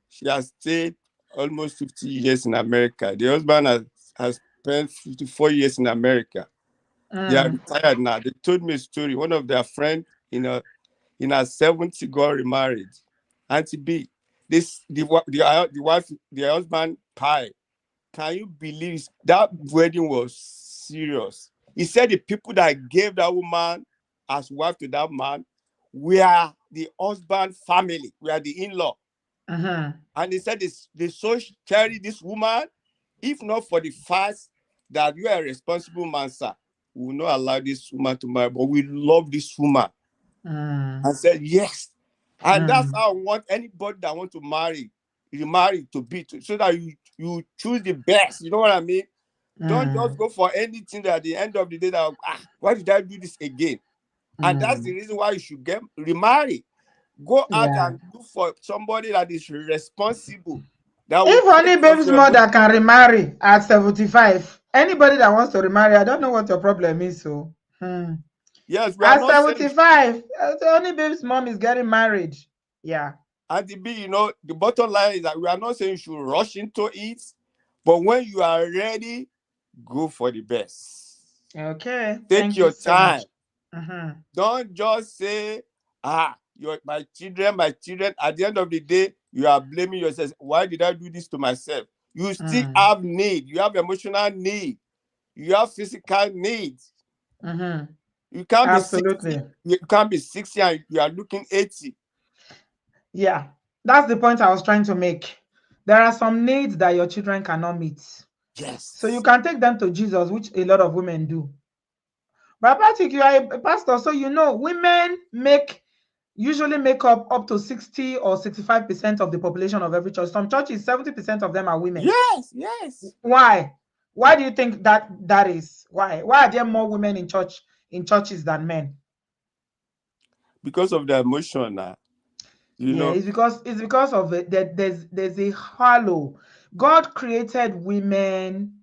she has stayed almost 50 years in America. The husband has spent 54 years in America. They are Mm, retired now. They told me a story. One of their friends in her 70 got remarried. Auntie B, the wife, the husband pie. Can you believe that wedding was serious? He said the people that gave that woman as wife to that man were the husband family, were the in-law. mm-hmm, And he said they so carry this woman, if not for the fact that you are a responsible man, sir, we will not allow this woman to marry, but we love this woman. mm, And said, yes. And that's mm, how I want anybody that want to marry, you marry to be, so that you choose the best. You know what I mean? Don't just mm, go for anything that at the end of the day that, why did I do this again? And that's the mm. reason why you should get remarry. Go out Yeah. and look for somebody that is responsible, that will If take Honey care of Babe's your little. mother can remarry at 75, anybody that wants to remarry, I don't know what your problem is. So, Yes, we are at not saying 75, Honey Babe's mom is getting married. Yeah. Auntie B, you know, the bottom line is that we are not saying you should rush into it, but when you are ready, go for the best. Okay. Take Thank you your so much. time. Mm-hmm. Don't just say, you're my children, my children. At the end of the day, you are blaming yourself. Why did I do this to myself? You still Mm. have need. You have emotional need. You have physical needs. Mm-hmm. You can't be 60. Absolutely. You can't be 60 and you are looking 80. Yeah. That's the point I was trying to make. There are some needs that your children cannot meet. So you Yes. can take them to Jesus, which a lot of women do. But Patrick, you are a pastor, so you know women usually make up to 60 or 65% of the population of every church. Some churches, 70% of them are women. Yes, yes. Why? Why do you think that is? Why? Why are there more women in churches than men? Because of the emotion now. You Yeah, know. it's because of it that there's a hollow. God created women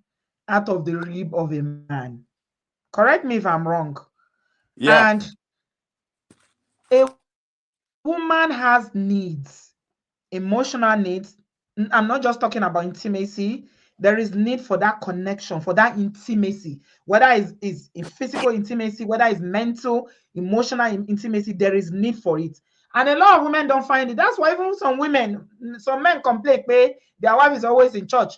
out of the rib of a man. Correct me if I'm wrong. Yeah. And a woman has needs, emotional needs. I'm not just talking about intimacy. There is need for that connection, for that intimacy, whether it's in physical intimacy, whether it's mental, emotional intimacy. There is need for it, and a lot of women don't find it. That's why even some men complain, "Hey, their wife is always in church.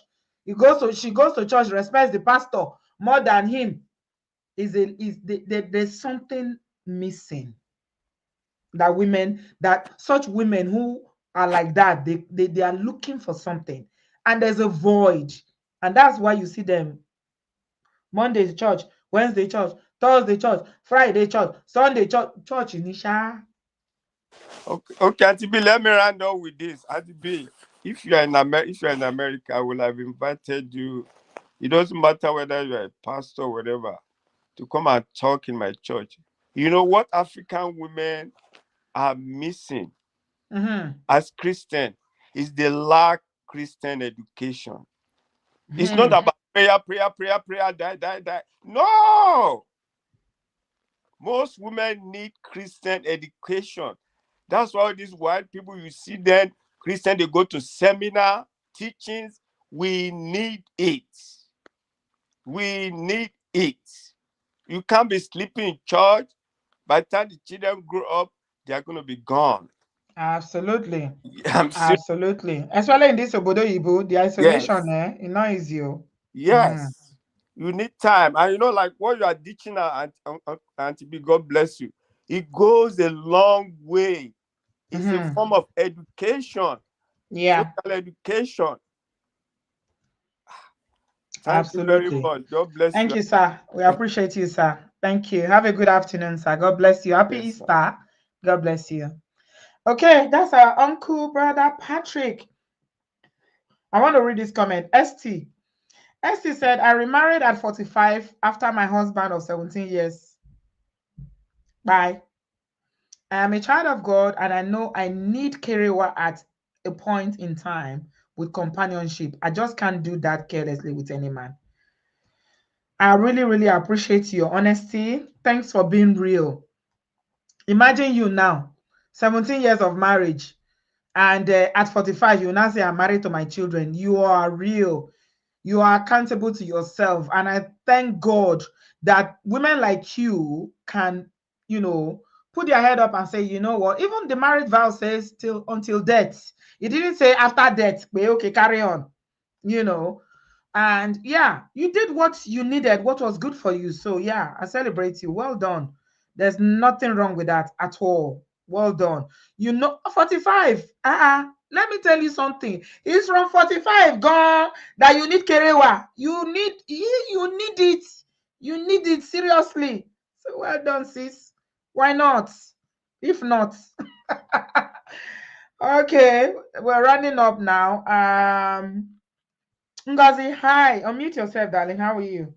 She goes to church, respects the pastor more than him." There's something missing. That such women who are like that, they are looking for something, and there's a void, and that's why you see them Monday church, Wednesday church, Thursday church, Friday church, Sunday church initial. Okay, Auntie B, let me round up with this. Auntie B, if you are in America, I will have invited you. It doesn't matter whether you are a pastor or whatever, to come and talk in my church. You know what African women are missing Mm-hmm. as Christian is the lack Christian education. It's not Mm-hmm. about prayer, die, die, die. No! Most women need Christian education. That's why these white people, you see them, Christian, they go to seminar, teachings. We need it. We need it. You can't be sleeping in church. By the time the children grow up, they are going to be gone. Absolutely. I'm serious. Absolutely. Especially in this obodoyibo, the isolation, Yes. it's not easy. Mm-hmm. Yes. You need time. And you know, like what you are teaching now, Auntie B, God bless you. It goes a long way. It's a Mm-hmm. form of education, Yeah, social education. Thank you very absolutely. much. God bless Thank you. you, sir. We appreciate you, sir. Thank you. Have a good afternoon, sir. God bless you. Happy Yes, sir. Easter. God bless you. Okay, that's our uncle, brother Patrick. I want to read this comment. ST said, I remarried at 45 after my husband of 17 years. Bye. I am a child of God and I know I need Kerewa at a point in time with companionship. I just can't do that carelessly with any man. I really, really appreciate your honesty. Thanks for being real. Imagine you now, 17 years of marriage, and at 45, you now say, I'm married to my children. You are real. You are accountable to yourself. And I thank God that women like you can, put their head up and say, you know what, even the marriage vow says till until death. It didn't say after death, but okay, carry on, you know. And yeah, you did what you needed, what was good for you. So yeah, I celebrate you. Well done. There's nothing wrong with that at all. Well done. 45. Let me tell you something. It's from 45 gone that you need Kerewa. You need it. You need it seriously. So well done, sis. Why not? If not. Okay, we're running up now. Ngozi, hi. Unmute yourself, darling. How are you?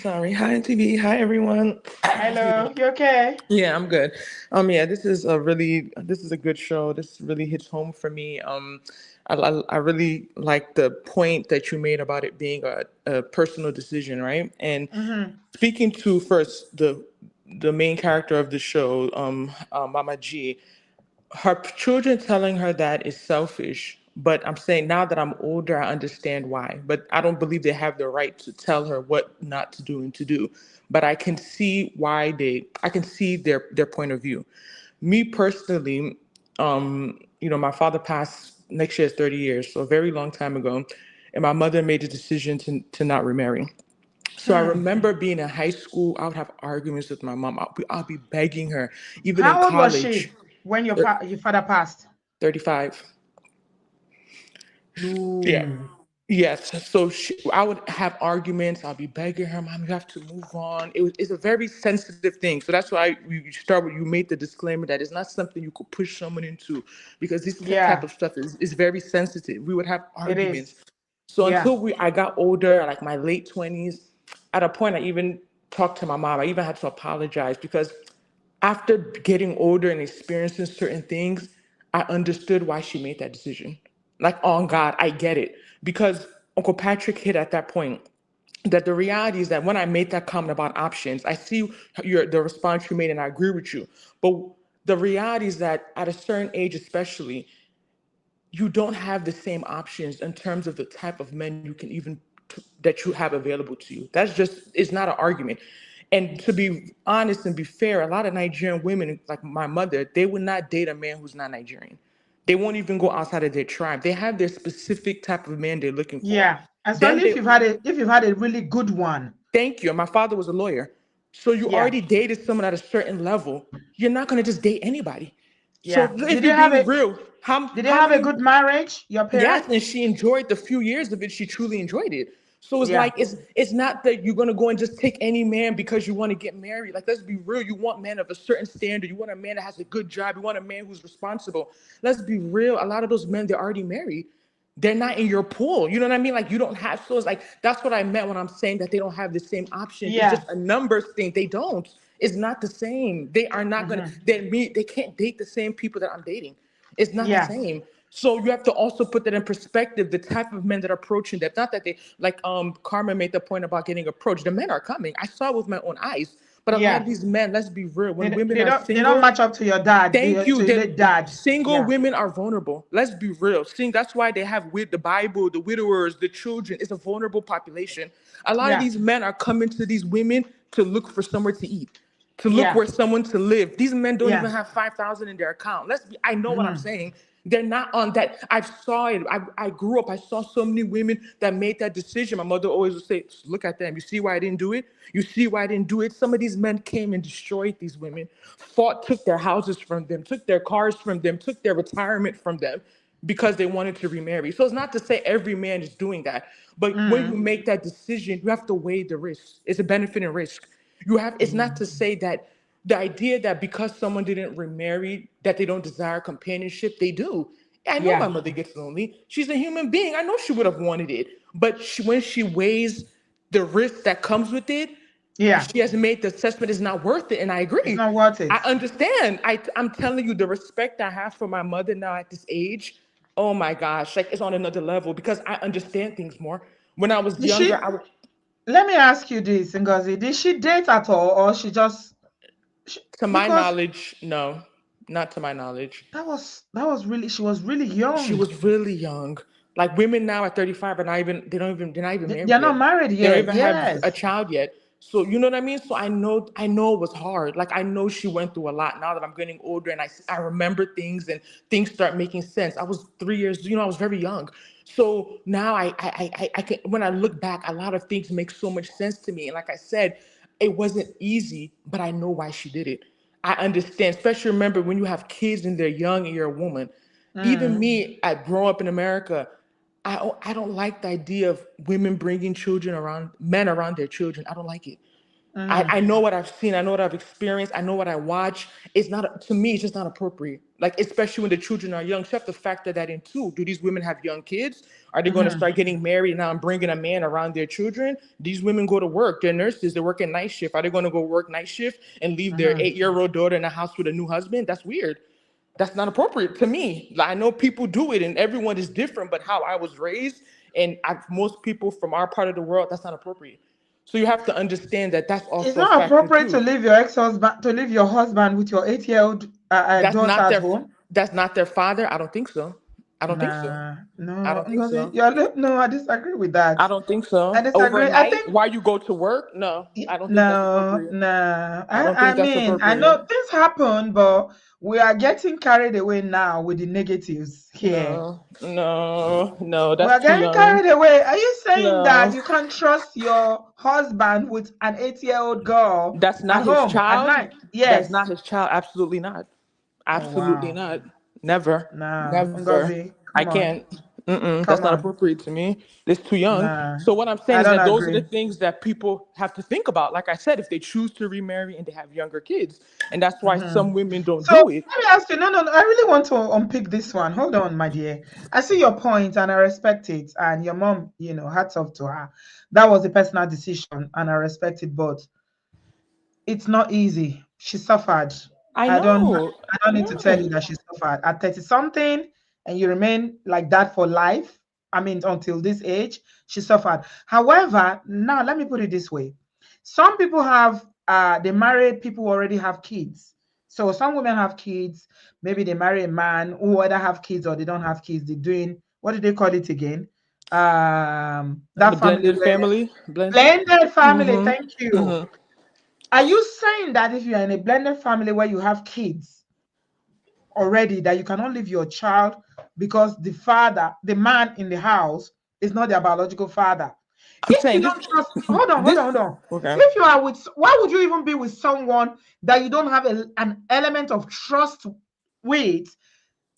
Sorry. Hi, TV. Hi, everyone. Excuse me. Hello. You okay? Yeah, I'm good. Yeah, this is a good show. This really hits home for me. I really like the point that you made about it being a personal decision, right? And Mm-hmm. speaking to first the main character of the show, Mama G. her children telling her that is selfish. But I'm saying now that I'm older, I understand why. But I don't believe they have the right to tell her what not to do and to do. But I can see why I can see their point of view. Me personally, my father passed next year is 30 years, so a very long time ago. And my mother made the decision to not remarry. So I Hmm. remember being in high school, I would have arguments with my mom. I'll be begging her, even in How old was college. she when thir- your father passed? 35. Yeah. Ooh. Yes. So I would have arguments. I'll be begging her, Mom, you have to move on. It's a very sensitive thing. So that's why you start with, you made the disclaimer that it's not something you could push someone into, because this type Yeah, of stuff is very sensitive. We would have it is. arguments. So Yeah. until I got older, like my late 20s, at a point I even talked to my mom. I even had to apologize because after getting older and experiencing certain things, I understood why she made that decision. Like, on God, I get it. Because Uncle Patrick hit at that point that the reality is that when I made that comment about options, I see the response you made, and I agree with you. But the reality is that at a certain age, especially, you don't have the same options in terms of the type of men you can even that you have available to you. That's just, it's not an argument. And to be honest and be fair, a lot of Nigerian women, like my mother, they would not date a man who's not Nigerian. They won't even go outside of their tribe. They have their specific type of man they're looking for. Yeah. Then Especially they if you've had a really good one. Thank you. And my father was a lawyer. So you Yeah. already dated someone at a certain level. You're not going to just date anybody. So Yeah. if you're being real, Did they how have a many? good marriage, your Yes, parents? and she enjoyed the few years of it. She truly enjoyed it. So it's Yeah. like it's not that you're gonna go and just take any man because you want to get married. Like, let's be real. You want men of a certain standard. You want a man that has a good job. You want a man who's responsible. Let's be real. A lot of those men, they're already married. They're not in your pool. You know what I mean? Like, you don't have, so it's like that's what I meant when I'm saying that they don't have the same options. It's Yeah. just a numbers thing. They don't. It's not the same. They are not gonna. Hmm. They can't date the same people that I'm dating. It's not the Yeah. same. So you have to also put that in perspective, the type of men that are approaching them. Not that they, like Carmen made the point about getting approached. The men are coming. I saw it with my own eyes. But a lot Yeah. of these men, let's be real, when women are They don't single, match up to your dad, thank you. to your That late dad. single Yeah. women are vulnerable. Let's be real. That's why they have with the Bible, the widowers, the children. It's a vulnerable population. A lot of Yeah. these men are coming to these women to look for somewhere to eat, to look Yeah. where someone to live. These men don't Yeah. even have 5,000 in their account. I know what I'm Hmm. saying. They're not on that. I saw it. I grew up. I saw so many women that made that decision. My mother always would say, "Look at them. You see why I didn't do it? You see why I didn't do it?" Some of these men came and destroyed these women, took their houses from them, took their cars from them, took their retirement from them because they wanted to remarry. So it's not to say every man is doing that, but when you Hmm. make that decision, you have to weigh the risk. It's a benefit and risk. It's not to say that the idea that because someone didn't remarry that they don't desire companionship. They do. I know Yeah. my mother gets lonely. She's a human being. I know she would have wanted it, but when she weighs the risk that comes with it, Yeah. she has made the assessment is not worth it. And I It's agree. not worth I it. understand. I'm telling you, the respect I have for my mother now at this age, oh my gosh, like, it's on another level because I understand things more. When I was Did younger, she Let me ask you this, Ngozi. Did she date at all, or she just to my because knowledge, no, not to my knowledge. that was really she was really She young. was really young. Like, women now at 35 are not even, they're not even married They're not yet. married They don't yet. even have a Yes. child yet. So you know what I mean? So I know it was hard. Like, I know she went through a lot. Now that I'm getting older and I remember things and things start making sense. I was 3 years, I was very young. So now I can, when I look back, a lot of things make so much sense to me. And like I said, it wasn't easy, but I know why she did it. I understand, especially remember when you have kids and they're young and you're a woman. Even Mm, me, I grow up in America. I don't like the idea of women bringing men around their children. I don't like it. I mm. know what I've seen. I know what I've experienced. I know what I watch. It's not, to me, it's just not appropriate. Like, especially when the children are young. So you have to factor that in too. Do these women have young kids? Are they going to Mhm. start getting married now and bringing a man around their children? These women go to work. They're nurses. They're working night shift. Are they going to go work night shift and leave their Mhm. 8-year-old daughter in the house with a new husband? That's weird. That's not appropriate to me. Like, I know people do it and everyone is different, but how I was raised and most people from our part of the world, that's not appropriate. So you have to understand that that's It's also a not factor appropriate to too. leave your ex-husband to leave your husband with your 8-year-old That's daughter not at their home. That's not their father? I don't think so. I don't think so. Nah, I no, don't think Ngozi, so. no, I disagree with that. I don't think I so. disagree. I Overnight, think while you go to work? No, I don't think that's no, appropriate. no. I don't I think that's mean, I know appropriate. things happen, but we are getting carried away now with the negatives here. No, no, no, We are that's too getting young. carried away. Are you saying that No, you can't trust your husband with an 8-year-old girl that's at not his home at child. night? That's Yes. not his child. Absolutely not. Oh Absolutely wow. not. Never. Nah, Never. Ngozi, I come on, can't. Mm-mm, that's come not on. appropriate to me. It's too young. Nah, So what I'm saying I is don't that those are the agree. things that people have to think about. Like I said, if they choose to remarry and they have younger kids, and that's why Mhm. some women don't So do it. let me ask you. No, no, no. I really want to unpick this one. Hold on, my dear. I see your point and I respect it. And your mom, hats off to her. That was a personal decision and I respect it. But it's not easy. She suffered. I I don't know. I don't need to tell Yeah. you that she suffered. At 30 something and you remain like that for life. I mean, until this age, she suffered. However, now let me put it this way. Some people have they marry people who already have kids. So some women have kids, maybe they marry a man who either have kids or they don't have kids. They're doing what do they call it again? The That family blended where family. Blended. blended family, thank Mm-hmm. you. Mm-hmm. Are you saying that if you're in a blended family where you have kids already, that you cannot leave your child because the father, the man in the house, is not their biological father? I'm If you saying this. don't trust, hold on, hold This. on, hold on. Okay. If you are with, why would you even be with someone that you don't have an element of trust with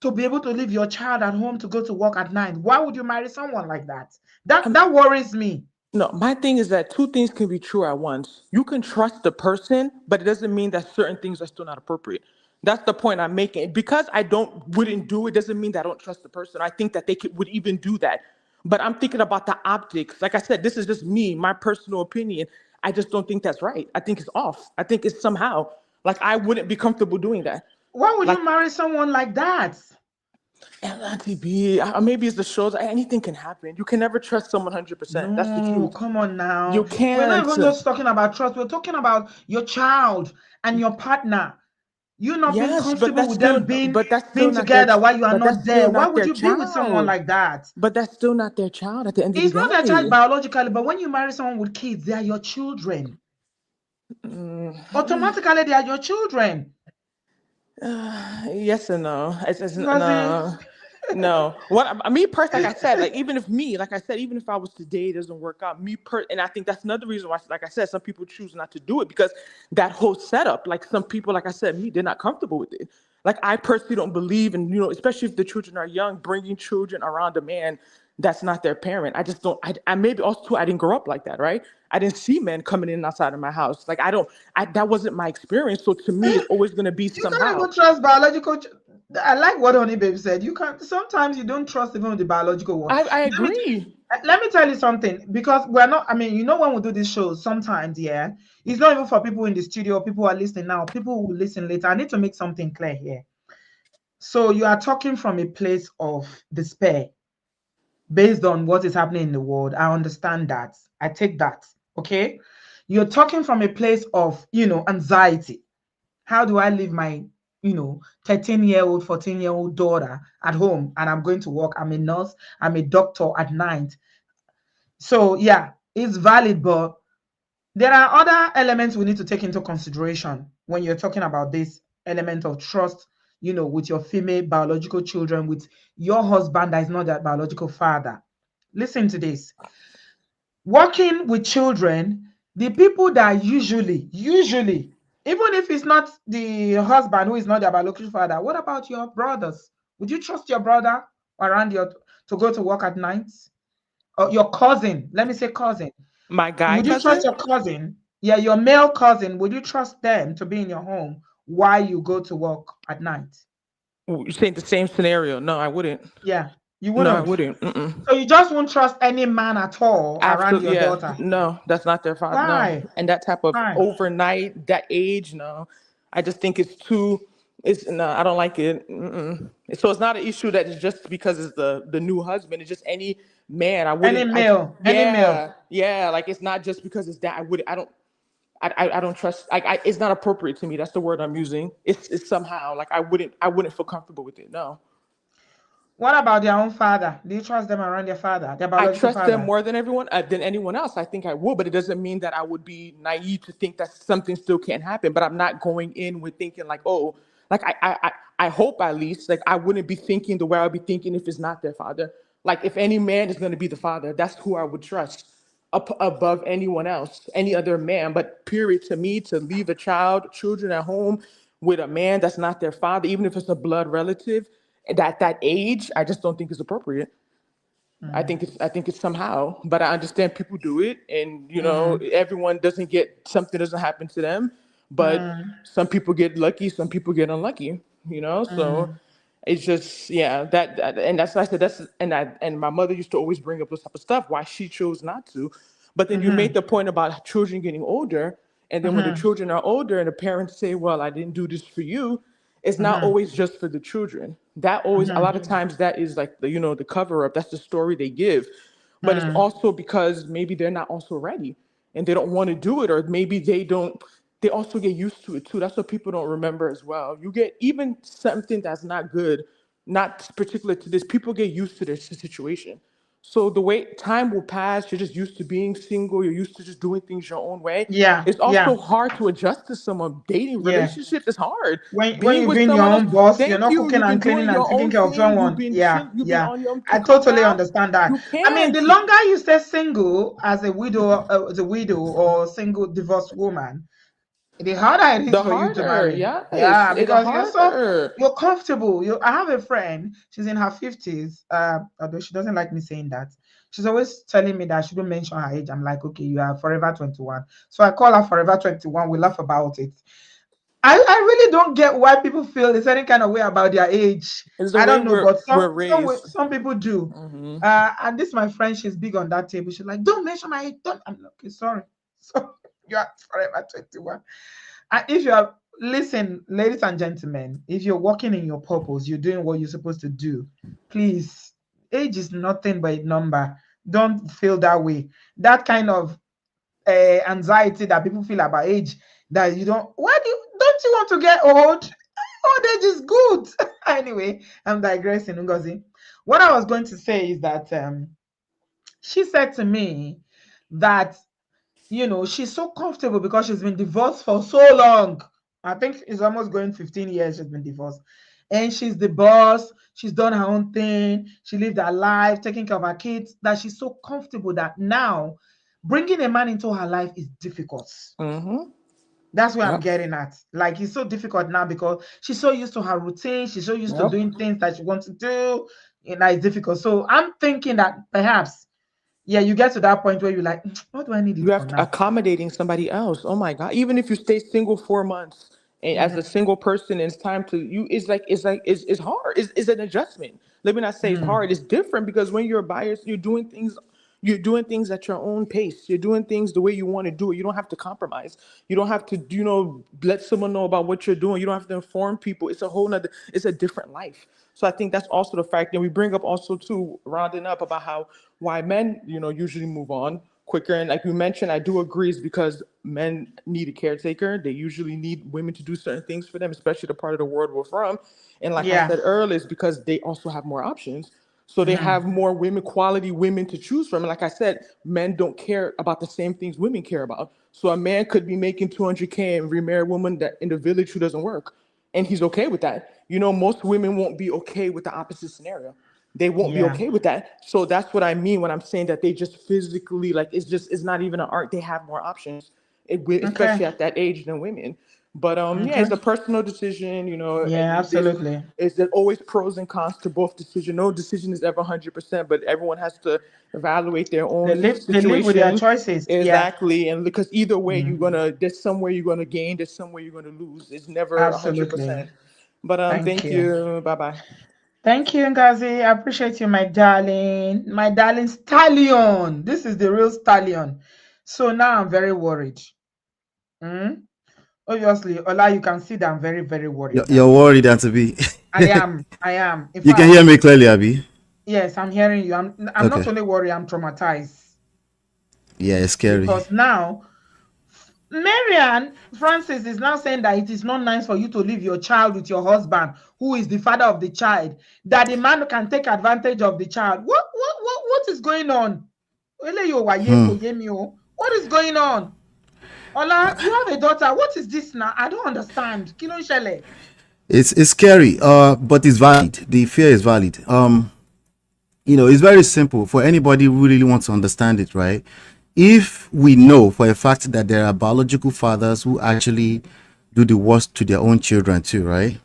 to be able to leave your child at home to go to work at night? Why would you marry someone like that? That worries me. No, my thing is that two things can be true at once. You can trust the person, but it doesn't mean that certain things are still not appropriate. That's the point I'm making. Because I don't wouldn't do it doesn't mean that I don't trust the person. I think that would even do that. But I'm thinking about the optics. Like I said, this is just me, my personal opinion. I just don't think that's right. I think it's off. I think it's somehow like I wouldn't be comfortable doing that. Why would Like you marry someone like that? LTB, maybe it's the shows. Anything can happen. You can never trust someone 100%. That's the No, truth. come on You now. We're not can't. even just talking about trust. We're talking about your child and your partner. You not being Yes, comfortable with them that's still being not their, together while you are but not that's still there. Why not would their you be with someone child. like that? But that's still not their child at the end of the It's not their child day. biologically, but when you marry someone with kids, they are your children. Mm, Automatically, they are your children. yes and no. It's Ngozi, no. No, me personally, like I said, like even if me, like I said, even if I was to date, it doesn't work out. And I think that's another reason why, like I said, some people choose not to do it because that whole setup, like some people, like I said, they're not comfortable with it. Like I personally don't believe in, especially if the children are young, bringing children around a man that's not their parent. I just don't. I maybe also too, I didn't grow up like that, right? I didn't see men coming in and outside of my house. Like I don't. That wasn't my experience. So to me, it's always gonna be you can't somehow. even trust biological. I like what Honey Babe said. You can't. Sometimes you don't trust even the biological one. I agree. Let me tell you something, because we're not, I mean, when we do these shows, sometimes, yeah, it's not even for people in the studio, people who are listening now, people who will listen later. I need to make something clear here. So you are talking from a place of despair based on what is happening in the world. I understand that. I take that. Okay. You're talking from a place of, anxiety. How do I leave my, 13-year-old, 14-year-old daughter at home and I'm going to work? I'm a nurse, I'm a doctor at night. So yeah, it's valid, but there are other elements we need to take into consideration when you're talking about this element of trust, with your female biological children, with your husband that is not that biological father. Listen to this. Working with children, the people that usually, even if it's not the husband who is not their biological father, what about your brothers? Would you trust your brother around to go to work at night? Or your cousin, let me say cousin. My guy Would you trust cousin. your cousin? Yeah, your male cousin, would you trust them to be in your home while you go to work at night? You saying the same scenario? No, I wouldn't. Yeah, you No, I wouldn't. wouldn't. Mm-mm. So you just won't trust any man at all around Absolutely, your yeah. daughter. No, that's not their fault. No, Why? and that type of Why? overnight, that age, no. I just think it's too. It's no, I don't like it. Mm-mm. So it's not an issue that is just because it's the new husband. It's just any man. I Any wouldn't. male, any male. Yeah, yeah. Like it's not just because it's that. I would. I don't. I don't trust. It's not appropriate to me. That's the word I'm using. It's somehow like I wouldn't feel comfortable with it. No. What about their own father? Do you trust them around their father, their I biological trust them father? more than anyone else. I think I would, but it doesn't mean that I would be naive to think that something still can't happen. But I'm not going in with thinking like, oh, like I hope at least like I wouldn't be thinking the way I would be thinking if it's not their father. Like if any man is going to be the father, that's who I would trust above anyone else, any other man. But period, to me, to leave children at home with a man that's not their father, even if it's a blood relative, at that age, I just don't think is appropriate. Mm, I think it's somehow, but I understand people do it, and mm, everyone doesn't get something doesn't happen to them, but mm, some people get lucky, some people get unlucky. So mm, it's just yeah and that's why I said and my mother used to always bring up this type of stuff why she chose not to, but then you made mhm, the point about children getting older, and then when the mhm, children are older and the parents say, well, I didn't do this for you, it's not mhm, always just for the children. That always a lot of mhm, times that is like the cover up. That's the story they give, but it's mm. also because maybe they're not also ready and they don't want to do it, or maybe they don't. They also get used to it too. That's what people don't remember as well. You get even something that's not good, not particular to this. People get used to their situation. So the way time will pass, you're just used to being single. You're used to just doing things your own way. Yeah, It's yeah, also hard to adjust to someone. Dating yeah. relationships is hard. When Being you've with been your someone else. own boss, you're Thank not you. cooking You've and been cleaning doing and your taking own care of thing. You've someone. been Yeah, chill. You've been yeah. on your to I come totally around. understand that. You I mean, the can't. longer you stay single as a widow or single divorced woman, the harder it is The for you to harder, marry. yes, Yeah, it's because harder. you're comfortable. I have a friend, she's in her 50s. Although she doesn't like me saying that. She's always telling me that I shouldn't mention her age. I'm like, okay, you are forever 21. So I call her forever 21. We laugh about it. I really don't get why people feel a certain kind of way about their age. It's the I way don't know, but we're some raised. some people do. Hmm. And this my friend, she's big on that table. She's like, don't mention my age. Don't. I'm like, okay, sorry. So you are forever 21. And if you are listen, ladies and gentlemen, if you're working in your purpose, you're doing what you're supposed to do. Please, age is nothing but a number. Don't feel that way. That kind of anxiety that people feel about age, that you don't you want to get old? Old age is good. Anyway, I'm digressing, Ngozi. What I was going to say is that she said to me that she's so comfortable because she's been divorced for so long. I think it's almost going 15 years she's been divorced. And she's the boss. She's done her own thing. She lived her life, taking care of her kids, that she's so comfortable that now bringing a man into her life is difficult. Hmm. That's where I'm Yep. getting at. Like, it's so difficult now because she's so used to her routine. She's so used to Yep. doing things that she wants to do. It's difficult. So I'm thinking that perhaps, yeah, you get to that point where you're like, what do I need You it have for to now? accommodating somebody else. Oh my God. Even if you stay single 4 months and as a Mhm, single person, it's time to you it's hard. It's an adjustment. Let me not say it's mhm. hard. It's different because when you're a buyer, you're doing things at your own pace. You're doing things the way you want to do it. You don't have to compromise. You don't have to, let someone know about what you're doing. You don't have to inform people. It's a different life. So I think that's also the fact. And we bring up also too, rounding up about how why men, usually move on quicker. And like you mentioned, I do agree is because men need a caretaker. They usually need women to do certain things for them, especially the part of the world we're from. And like I Yeah. said earlier, it's because they also have more options. So they have Mhm. more quality women to choose from. And like I said, men don't care about the same things women care about. So a man could be making 200K and remarry a woman that in the village who doesn't work. And he's okay with that. Most women won't be okay with the opposite scenario. They won't be Yeah. okay with that. So that's what I mean when I'm saying that they just physically, like, it's not even an art. They have more options, Okay. especially at that age than women. But yeah, Okay. it's a personal decision, Yeah, and absolutely. there's always pros and cons to both decision. No decision is ever 100%, but everyone has to evaluate their They own live with their situation choices. Yeah. exactly, and because either way Mhm. there's somewhere you're gonna gain, there's somewhere you're gonna lose. It's never a hundred Absolutely. percent. But Thank thank you. you. Bye bye. Thank you, Ngazi. I appreciate you, my darling. My darling stallion. This is the real stallion. So now I'm very worried. Mm? Obviously, Ola, you can see that I'm very, very worried You're now. worried and to be. I am. I am. In You can fact, hear me clearly, Abby. yes, I'm hearing you. I'm not Okay. only worried, I'm traumatized Yeah, it's scary. because now Marian Francis is now saying that it is not nice for you to leave your child with your husband, who is the father of the child, that the man can take advantage of the child. What is going on? What is going on? Ola, you have a daughter. What is this now? I don't understand. Kilo Shele. It's scary, but it's valid. The fear is valid. It's very simple for anybody who really wants to understand it, right? If we know for a fact that there are biological fathers who actually do the worst to their own children too, right?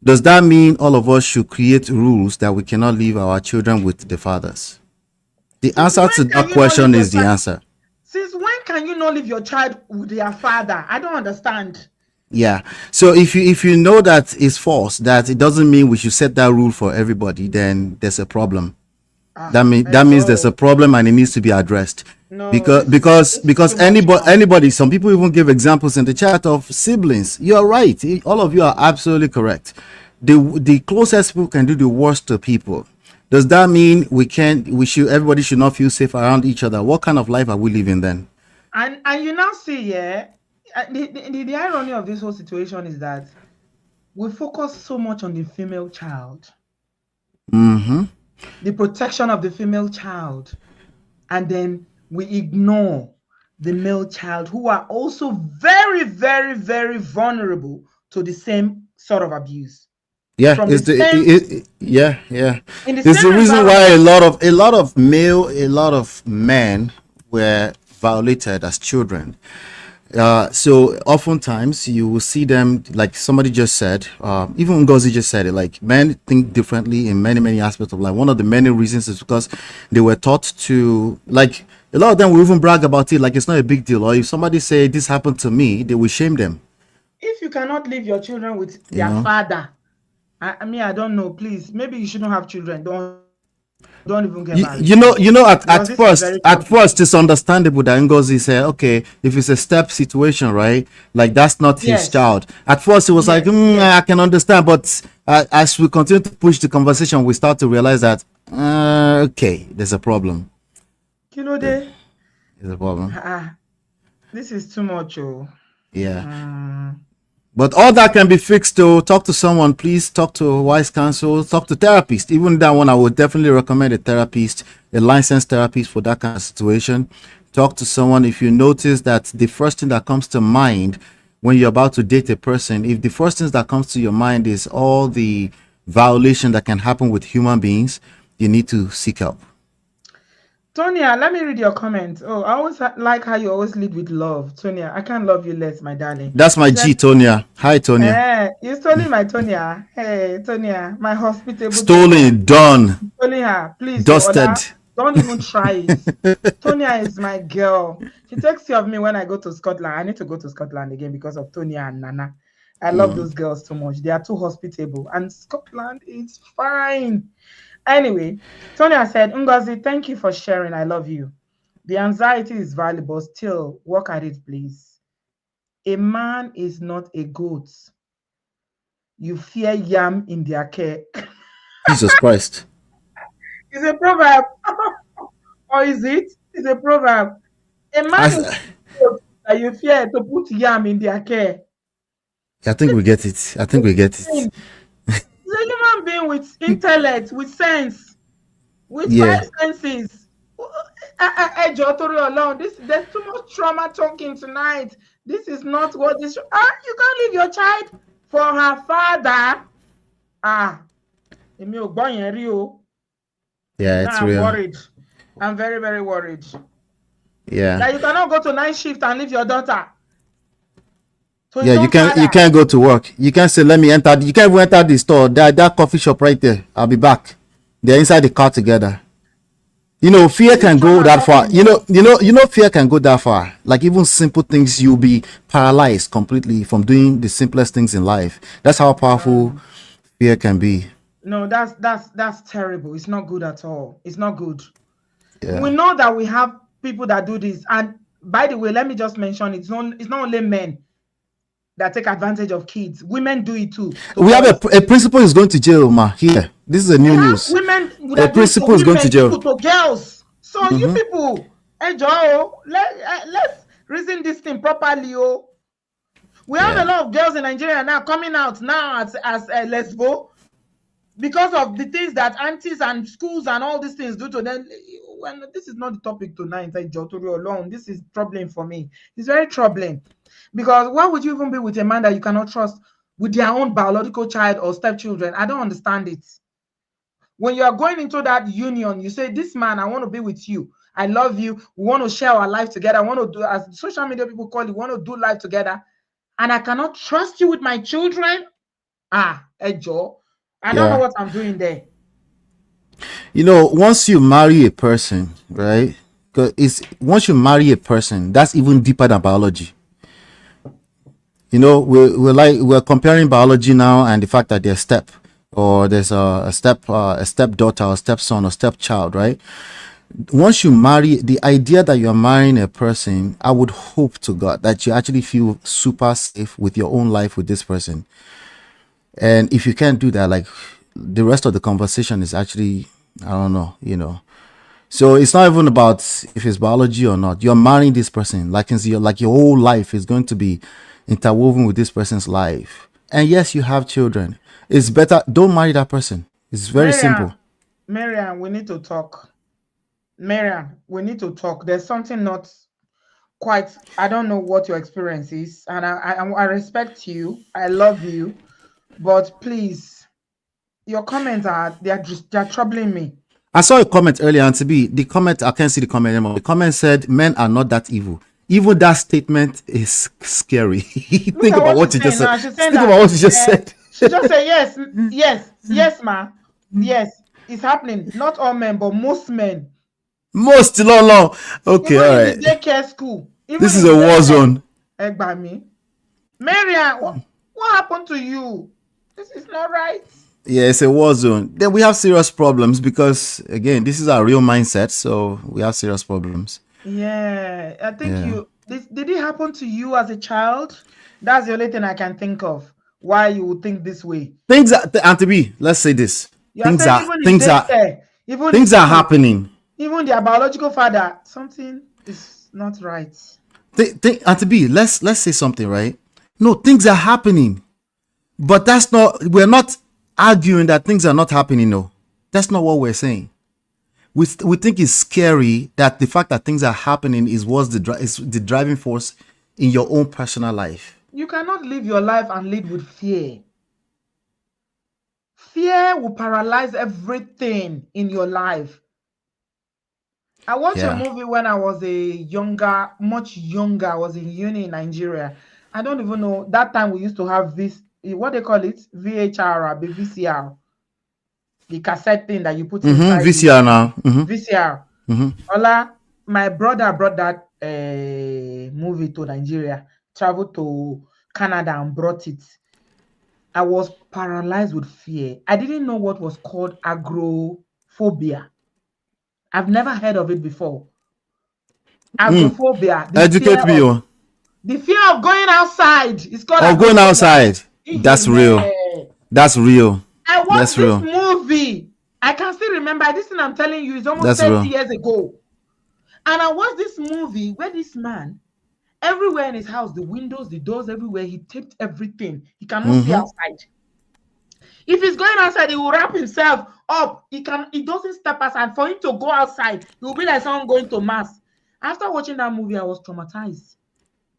Does that mean all of us should create rules that we cannot leave our children with the fathers? The answer to that question is the answer. Since when can you not leave your child with their father? I don't understand. Yeah. So if you know that it's false, that it doesn't mean we should set that rule for everybody, then there's a problem. That means there's a problem and it needs to be addressed. No, because anybody, some people even give examples in the chat of siblings. You're right. All of you are absolutely correct. The closest people can do the worst to people. Does that mean everybody should not feel safe around each other? What kind of life are we living then? And you now see, the irony of this whole situation is that we focus so much on the female child. Mm-hmm. The protection of the female child, and then we ignore the male child, who are also very, very, very vulnerable to the same sort of abuse. Yeah, it's the reason why a lot of men were violated as children. So oftentimes you will see them, like somebody just said, even Ngozi just said it, like men think differently in many, many aspects of life. One of the many reasons is because they were taught to, like, a lot of them will even brag about it like it's not a big deal. Or if somebody say this happened to me, they will shame them. If you cannot leave your children with their father, I don't know, please, maybe you shouldn't have children. Don't even get married. At first it's understandable that Ngozi said, okay, if it's a step situation, right, like that's not his child. At first it was I can understand, but as we continue to push the conversation, we start to realize that okay, there's a problem. There's a problem. This is too much. But all that can be fixed. To talk to someone, please talk to a wise counsel, talk to therapist. Even that one, I would definitely recommend a therapist, a licensed therapist for that kind of situation. Talk to someone. If you notice that the first thing that comes to mind when you're about to date a person, if the first thing that comes to your mind is all the violation that can happen with human beings, you need to seek help. Tonya, let me read your comment. Oh, I always like how you always lead with love. Tonya, I can't love you less, my darling. That's my G, Tonya. Hi, Tonya. You stole my Tonya. Hey, Tonya, my hospitable. Stolen, done. Stolen her. Please, dusted. Don't even try it. Tonya is my girl. She takes care of me when I go to Scotland. I need to go to Scotland again because of Tonya and Nana. I love those girls too much. They are too hospitable. And Scotland is fine. Anyway, Tonya said, Ngozi, thank you for sharing. I love you. The anxiety is valuable. Still, work at it, please. A man is not a goat. You fear yam in their care. Jesus Christ. It's a proverb. Or is it? It's a proverb. A man is that you fear to put yam in their care. I think we get it. He's a human being with intellect, with sense, with 5 senses. There's too much trauma talking tonight. This is not what this. You can't leave your child for her father. Yeah, it's I'm real. worried. I'm very, very worried. Yeah. Like you cannot go to night shift and leave your daughter. So you can't go to work. You can't say, let me enter. You can't even enter the store. That coffee shop right there. I'll be back. They're inside the car together. Fear can go that far. Fear can go that far. Like even simple things, you'll be paralyzed completely from doing the simplest things in life. That's how powerful fear can be. No, that's terrible. It's not good at all. It's not good. Yeah. We know that we have people that do this. And by the way, let me just mention it's not only men that take advantage of kids. Women do it too. We have a principal is going to jail, ma. Here, this is a new news. Women, a principal is going to jail. To girls. So you people, let's Reason this thing properly, oh. We have a lot of girls in Nigeria now coming out now as lesbo because of the things that aunties and schools and all these things do to them. Well, this is not the topic tonight, alone. This is troubling for me. It's very troubling. Because why would you even be with a man that you cannot trust with their own biological child or stepchildren? I don't understand it. When you are going into that union, you say, this man, I want to be with you. I love you. We want to share our life together. I want to do, as social media people call it, we want to do life together. And I cannot trust you with my children. Joe, I don't know what I'm doing there. You know, once you marry a person, right? Because once you marry a person, that's even deeper than biology. You know, we're comparing biology now and the fact that there's there's a stepdaughter or stepson or stepchild, right? Once you marry, the idea that you're marrying a person, I would hope to God that you actually feel super safe with your own life with this person. And if you can't do that, like, the rest of the conversation is actually, I don't know, you know. So it's not even about if it's biology or not. You're marrying this person, like your whole life is going to be interwoven with this person's life. And yes, you have children. It's better, don't marry that person. It's very simple. Marian, we need to talk. Marian, we need to talk. There's something not quite, I don't know what your experience is, and I respect you, I love you, but please, your comments they're troubling me. I saw a comment earlier, and the comment, I can't see the comment anymore. The comment said, men are not that evil. Even that statement is scary. Think about what you just said. Think about what you just said. She just said, yes, ma. Yes, it's happening. Not all men, but most men. Most, long. Okay, even all right. In the daycare school. This is a war zone. Marian, what happened to you? This is not right. Yeah, it's a war zone. Then we have serious problems because, again, this is our real mindset, so we have serious problems. Yeah, I think did it happen to you as a child? That's the only thing I can think of. Why you would think this way? Things are, Auntie B, let's say this. Things are happening. Even their biological father, something is not right. Auntie B, let's say something, right? No, things are happening. But we're not arguing that things are not happening, no. That's not what we're saying. We think it's scary that the fact that things are happening is the driving force in your own personal life. You cannot live your life and lead with fear. Fear will paralyze everything in your life. I watched a movie when I was much younger. I was in uni in Nigeria. I don't even know. That time we used to have this, what they call it, VHR or VCR. The cassette thing that you put inside. VCR now. VCR. Ola, my brother brought that movie to Nigeria, traveled to Canada and brought it. I was paralyzed with fear. I didn't know what was called agoraphobia. I've never heard of it before. Agoraphobia. Educate me. The fear of going outside. It's called going outside. That's real. That's real. I watched this movie. I can still remember. This thing I'm telling you is almost 30 years ago. And I watched this movie where this man, everywhere in his house, the windows, the doors, everywhere, he taped everything. He cannot see outside. If he's going outside, he will wrap himself up. He doesn't step outside. For him to go outside, he will be like someone going to mass. After watching that movie, I was traumatized.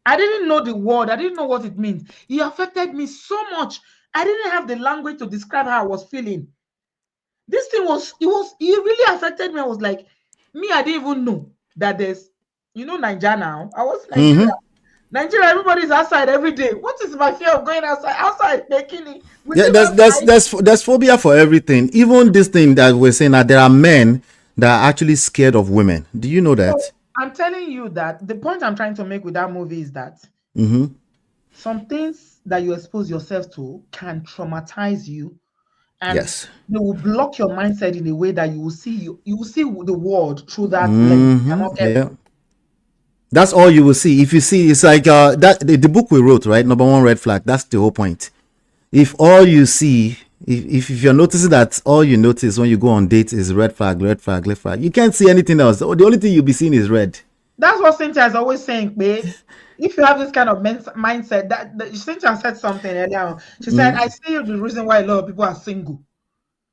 I didn't know the word. I didn't know what it means. It affected me so much. I didn't have the language to describe how I was feeling. This thing it really affected me. I was like, I didn't even know that there's, Nigeria now. I was Nigeria. Nigeria, everybody's outside every day. What is my fear of going outside making it? Yeah, there's phobia for everything. Even this thing that we're saying that there are men that are actually scared of women. Do you know that? So, I'm telling you that the point I'm trying to make with that movie is that some things that you expose yourself to can traumatize you, and they will block your mindset in a way that you will see the world through that lens. That's all you will see. If you see, it's like that the book we wrote, right? Number 1 red flag. That's the whole point. If all you see, if you're noticing that all you notice when you go on dates is red flag, you can't see anything else. The only thing you'll be seeing is red. That's what Cynthia is always saying, babe. If you have this kind of mindset, that Cynthia said something earlier on. She said, I see the reason why a lot of people are single.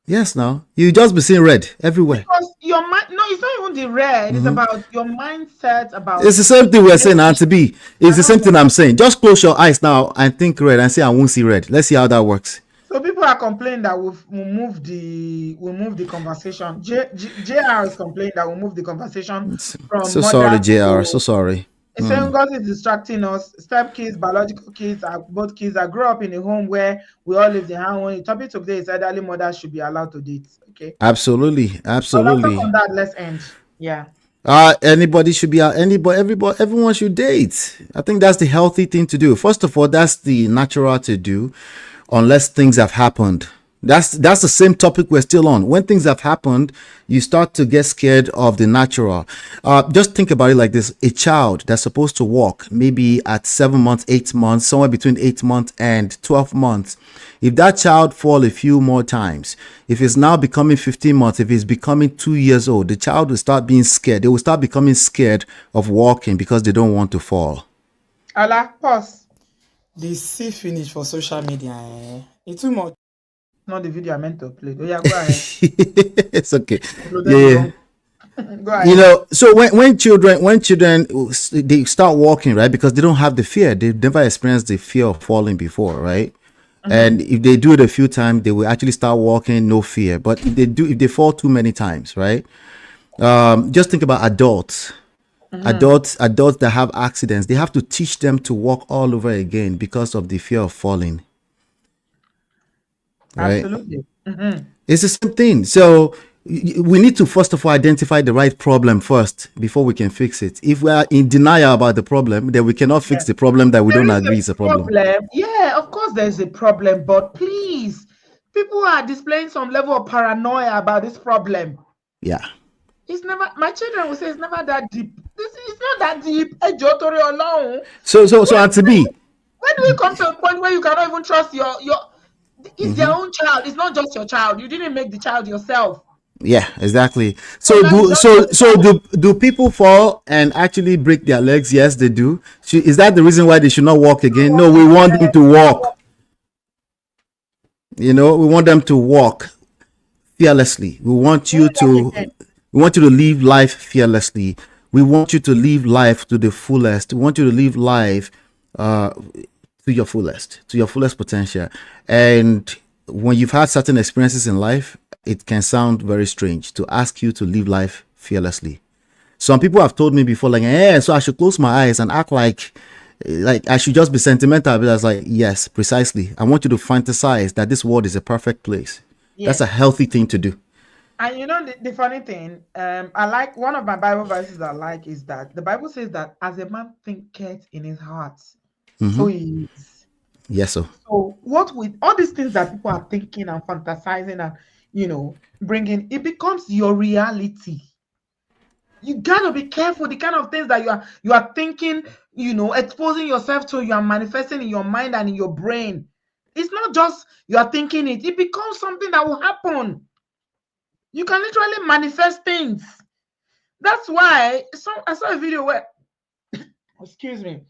Yes, now you just be seeing red everywhere. Because your mind, no, it's not even the red. It's about your mindset about It's the same thing we're saying, relationship. Auntie B. It's the same thing I'm saying. Just close your eyes now and think red and say I won't see red. Let's see how that works. So people are complaining that we'll move the conversation. JR is complaining that we'll move the conversation from So sorry, mother JR. to. So sorry. It's saying God is distracting us. Step kids, biological kids, are both kids that grew up in a home where we all lived in harmony. The topic today is elderly mothers should be allowed to date. Okay. Absolutely. So let's talk on Absolutely. that. Let's end. Yeah. Anybody should be out. Everybody, everyone should date. I think that's the healthy thing to do. First of all, that's the natural to do, unless things have happened. That's the same topic we're still on. When things have happened, you start to get scared of the natural. Just think about it like this: a child that's supposed to walk, maybe at 7 months, 8 months, somewhere between 8 months and 12 months. If that child fall a few more times, if it's now becoming 15 months, if it's becoming 2 years old, the child will start being scared. They will start becoming scared of walking because they don't want to fall. Allah, pause. They see finish for social media. It's too much. Not the video I meant to play. Oh, yeah, go ahead. It's okay. Uploaded Yeah. wrong. Go ahead. So when children they start walking, right, because they don't have the fear, they've never experienced the fear of falling before, right? And if they do it a few times, they will actually start walking, no fear. But if they fall too many times, right? Just think about adults. Adults that have accidents, they have to teach them to walk all over again because of the fear of falling, right? Absolutely. It's the same thing. So we need to first of all identify the right problem first before we can fix it. If we are in denial about the problem, then we cannot fix the problem that we There don't is agree is a problem. Yeah, of course there's a problem, but please, people are displaying some level of paranoia about this problem. Yeah. It's never, my children will say it's never that deep. This is not that deep. Ejotori alone. So Auntie B, When do we come to a point where you cannot even trust your it's their own child, it's not just your child. You didn't make the child yourself. yeah, exactly. So Do people fall and actually break their legs? Yes, they do. Is that the reason why they should not walk again? No, we want them to walk. We want them to walk fearlessly. We want you to live life fearlessly. We want you to live life to the fullest. We want you to live life to your fullest potential. And when you've had certain experiences in life, it can sound very strange to ask you to live life fearlessly. Some people have told me before, like, so I should close my eyes and act like I should just be sentimental. But I was like, yes, precisely. I want you to fantasize that this world is a perfect place. Yes. That's a healthy thing to do. And the funny thing, I like one of my Bible verses I like is that the Bible says that as a man thinketh in his heart, so he is. Yes, sir. So what with all these things that people are thinking and fantasizing and bringing, it becomes your reality. You gotta be careful the kind of things that you are thinking, exposing yourself to, you are manifesting in your mind and in your brain. It's not just you are thinking it becomes something that will happen. You can literally manifest things. That's why I saw a video where excuse me,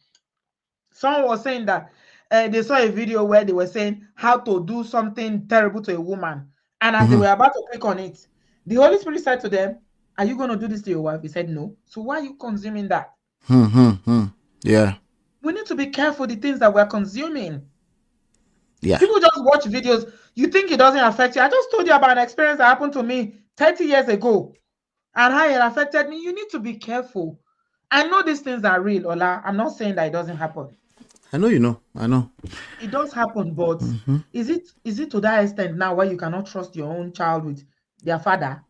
someone was saying that they saw a video where they were saying how to do something terrible to a woman, and as they were about to click on it, the Holy Spirit said to them, are you going to do this to your wife? He said no. So why are you consuming that? Yeah. We need to be careful the things that we're consuming. Yeah. People just watch videos. You think it doesn't affect you. I just told you about an experience that happened to me 30 years ago and how it affected me. You need to be careful. I know these things are real, Ola. I'm not saying that it doesn't happen. I know you know. I know. It does happen, but is it to that extent now where you cannot trust your own child with their father?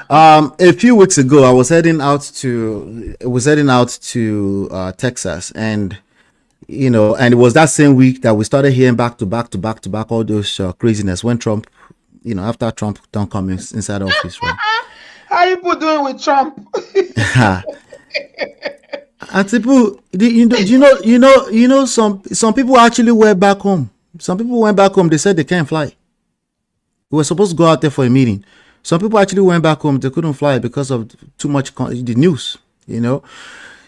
A few weeks ago, I was heading out to Texas, and and it was that same week that we started hearing back to back all those craziness when Trump, after Trump don't come inside office, right? How you people doing with Trump? And people, some people actually went back home. Some people went back home. They said they can't fly. We were supposed to go out there for a meeting. Some people actually went back home. They couldn't fly because of too much the news, you know.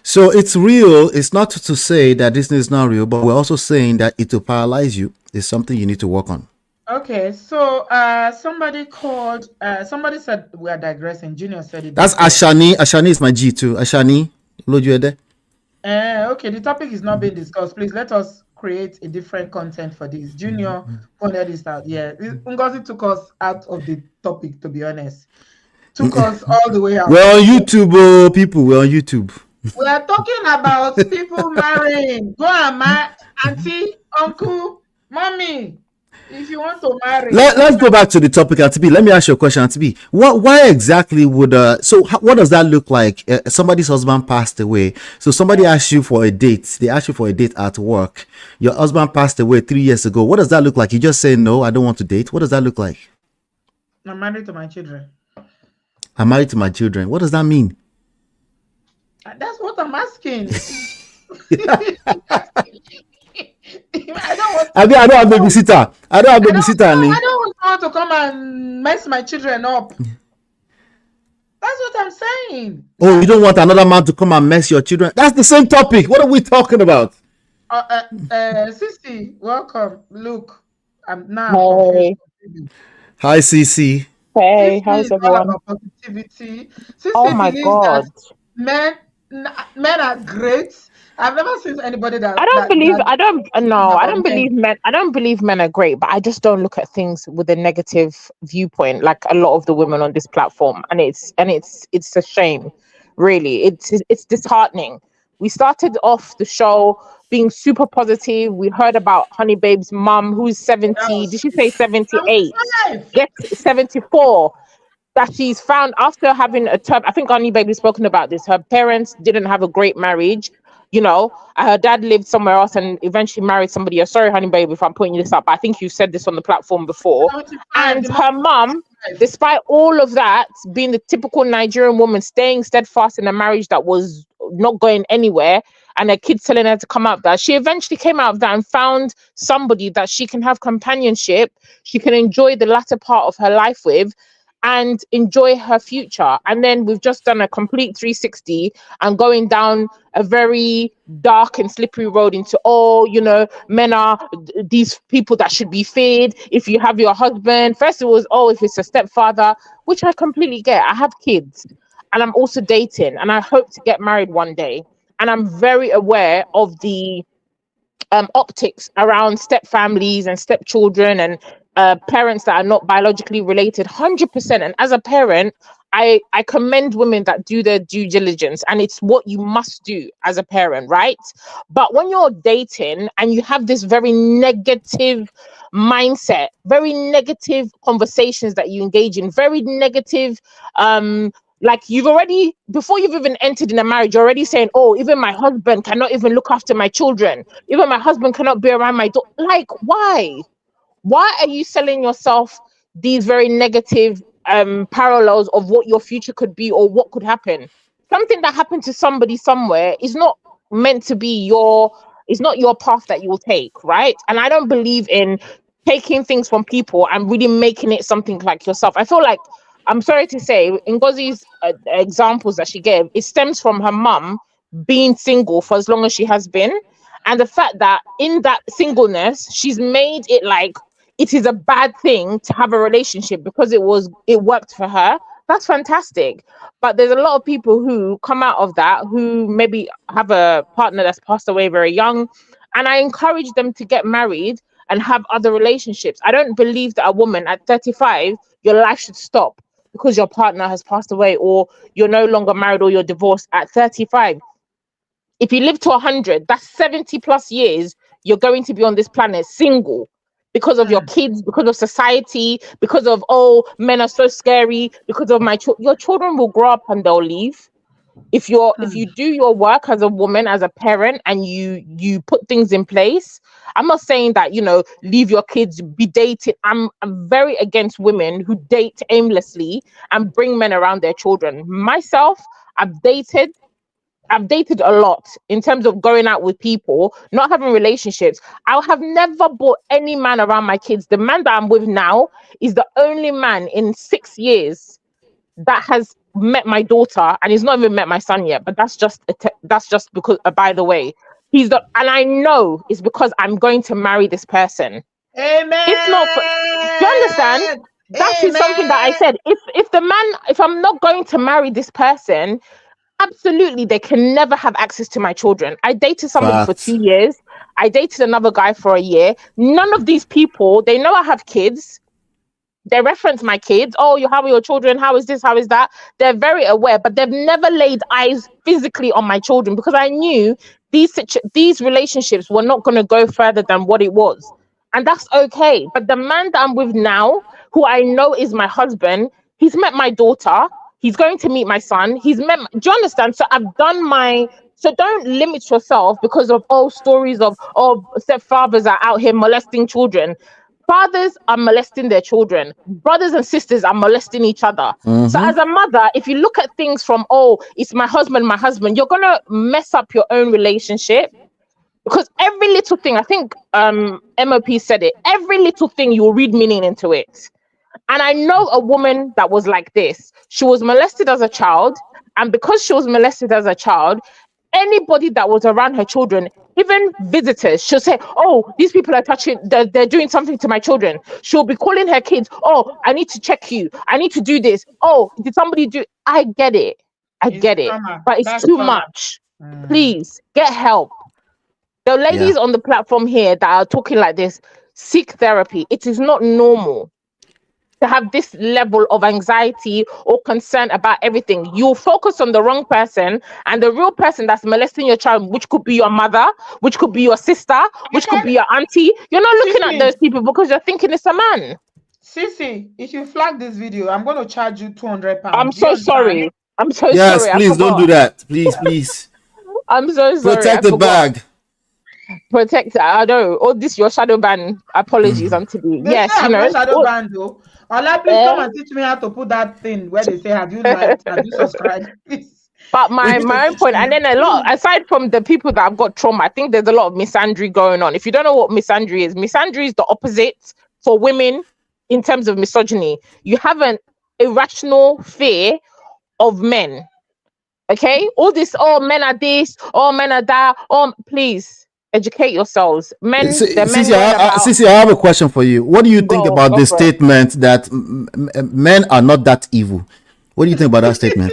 So it's real. It's not to say that this is not real, but we're also saying that it will paralyze you. It's something you need to work on. Okay, so somebody called, somebody said we are digressing. Junior said it. That's before. Ashani. Ashani is my G too. Ashani, load you there. Okay, the topic is not being discussed. Please let us create a different content for this. Junior pointed this out. Yeah, Ngozi took us out of the topic, to be honest. Took us all the way out. We're on YouTube, people. We're on YouTube. We are talking about people marrying. Go and marry, auntie, uncle, mommy. If you want to marry, Let's go back to the topic, Auntie B. Let me ask you a question, Auntie B. Why exactly would what does that look like? Somebody's husband passed away, so somebody asked you for a date. They asked you for a date at work. Your husband passed away 3 years ago. What does that look like? You just say no, I don't want to date. What does that look like? I'm married to my children. I'm married to my children. What does that mean? That's what I'm asking. I don't have babysitter. I don't have babysitter. I don't want to come and mess my children up. That's what I'm saying. Oh, you don't want another man to come and mess your children? That's the same topic. What are we talking about? Sissy, welcome. Look, I'm now. Hey. Hi, Sissy. Hey, how's everyone? Positivity. Sissy Oh my God. Men are great. I've never seen anybody that I don't believe men are great, but I just don't look at things with a negative viewpoint like a lot of the women on this platform, and it's a shame, really. It's disheartening. We started off the show being super positive. We heard about Honey Babe's mum, who's 70. Did she say 78? Yes, 74. That she's found after having I think Honey Babe has spoken about this. Her parents didn't have a great marriage. You know, her dad lived somewhere else and eventually married somebody else. Sorry, Honey Babe, if I'm putting this up. I think you said this on the platform before. And her mum, despite all of that, being the typical Nigerian woman, staying steadfast in a marriage that was not going anywhere, and her kids telling her to come out of that, she eventually came out of that and found somebody that she can have companionship, she can enjoy the latter part of her life with, and enjoy her future. And then we've just done a complete 360 and going down a very dark and slippery road into, men are these people that should be feared. If you have your husband, first it was, if it's a stepfather, which I completely get. I have kids and I'm also dating and I hope to get married one day. And I'm very aware of the optics around step families and stepchildren and parents that are not biologically related, 100%. And as a parent, I commend women that do their due diligence, and it's what you must do as a parent, right? But when you're dating and you have this very negative mindset, very negative conversations that you engage in, very negative like you've already, before you've even entered in a marriage, you're already saying, even my husband cannot even look after my children. Even my husband cannot be around my daughter. Like, why? Why are you selling yourself these very negative parallels of what your future could be or what could happen? Something that happened to somebody somewhere is not meant to be it's not your path that you will take, right? And I don't believe in taking things from people and really making it something like yourself. I feel like, I'm sorry to say, Ngozi's examples that she gave, it stems from her mum being single for as long as she has been. And the fact that in that singleness, she's made it like it is a bad thing to have a relationship because it worked for her. That's fantastic. But there's a lot of people who come out of that who maybe have a partner that's passed away very young. And I encourage them to get married and have other relationships. I don't believe that a woman at 35, your life should stop because your partner has passed away or you're no longer married or you're divorced at 35. If you live to 100, that's 70 plus years you're going to be on this planet single because of your kids, because of society, because of, men are so scary, because of your children will grow up and they'll leave. If you do your work as a woman, as a parent, and you put things in place, I'm not saying that, leave your kids, be dating. I'm very against women who date aimlessly and bring men around their children. Myself, I've dated I've dated a lot in terms of going out with people, not having relationships. I have never brought any man around my kids. The man that I'm with now is the only man in 6 years that has met my daughter, and he's not even met my son yet. But that's just because, by the way, and I know it's because I'm going to marry this person. Amen. If not, do you understand? That is something that I said. If I'm not going to marry this person, absolutely, they can never have access to my children. I dated somebody for 2 years. I dated another guy for a year. None of these people, they know I have kids. They reference my kids. Oh, how are your children? How is this? How is that? They're very aware, but they've never laid eyes physically on my children because I knew these relationships were not going to go further than what it was. And that's okay. But the man that I'm with now, who I know is my husband, he's met my daughter. He's going to meet my son. Do you understand? So I've done so don't limit yourself because of stories of stepfathers are out here molesting children. Fathers are molesting their children. Brothers and sisters are molesting each other. So as a mother, if you look at things from, it's my husband, you're going to mess up your own relationship. Because every little thing, I think MOP said it, every little thing you'll read meaning into it. And I know a woman that was like this. She was molested as a child. And because she was molested as a child, anybody that was around her children, even visitors, she'll say, these people are they're doing something to my children. She'll be calling her kids, I need to check you. I need to do this. Did somebody do? I get it. But it's too much. Please get help. The ladies on the platform here that are talking like this, seek therapy. It is not normal to have this level of anxiety or concern about everything. You'll focus on the wrong person, and the real person that's molesting your child, which could be your mother, which could be your sister, which could be your auntie. You're not looking at those people because you're thinking it's a man. Sissy, if you flag this video, I'm going to charge you £200. I'm so sorry. Sorry. Yes, please don't do that. Please. I'm so sorry. Protect the bag. Protect. I know. All this your shadow ban. Apologies, Auntie B. Yes, shadow ban though. Ola, please come and teach me how to put that thing where they say, have you liked, have you subscribed? Please. But my own point, and then a lot, aside from the people that have got trauma, I think there's a lot of misandry going on. If you don't know what misandry is the opposite for women in terms of misogyny. You have an irrational fear of men. Okay? All this, men are this, men are that. Please educate yourselves. Sissy, I have a question for you. What do you think about the statement that men are not that evil? What do you think about that statement?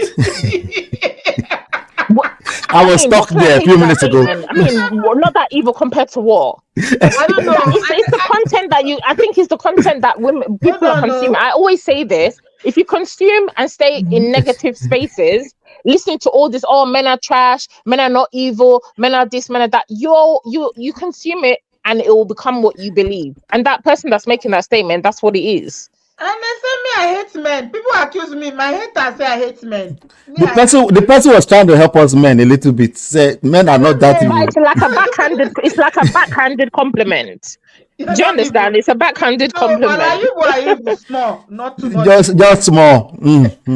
I was stuck there a few minutes ago. Not that evil compared to what? I don't know. It's the content that I think it's the content that people are consuming. I always say this: if you consume and stay in negative spaces, listening to all this, men are trash, men are not evil, men are this, men are that, you consume it and it will become what you believe. And that person that's making that statement, that's what it is. And they say I hate men. People accuse me. My haters say I hate men. The person was trying to help us men a little bit. Say men are not that evil. It's like a backhanded compliment. Do you understand? It's a backhanded compliment. Are evil small, not too much. Just small. Just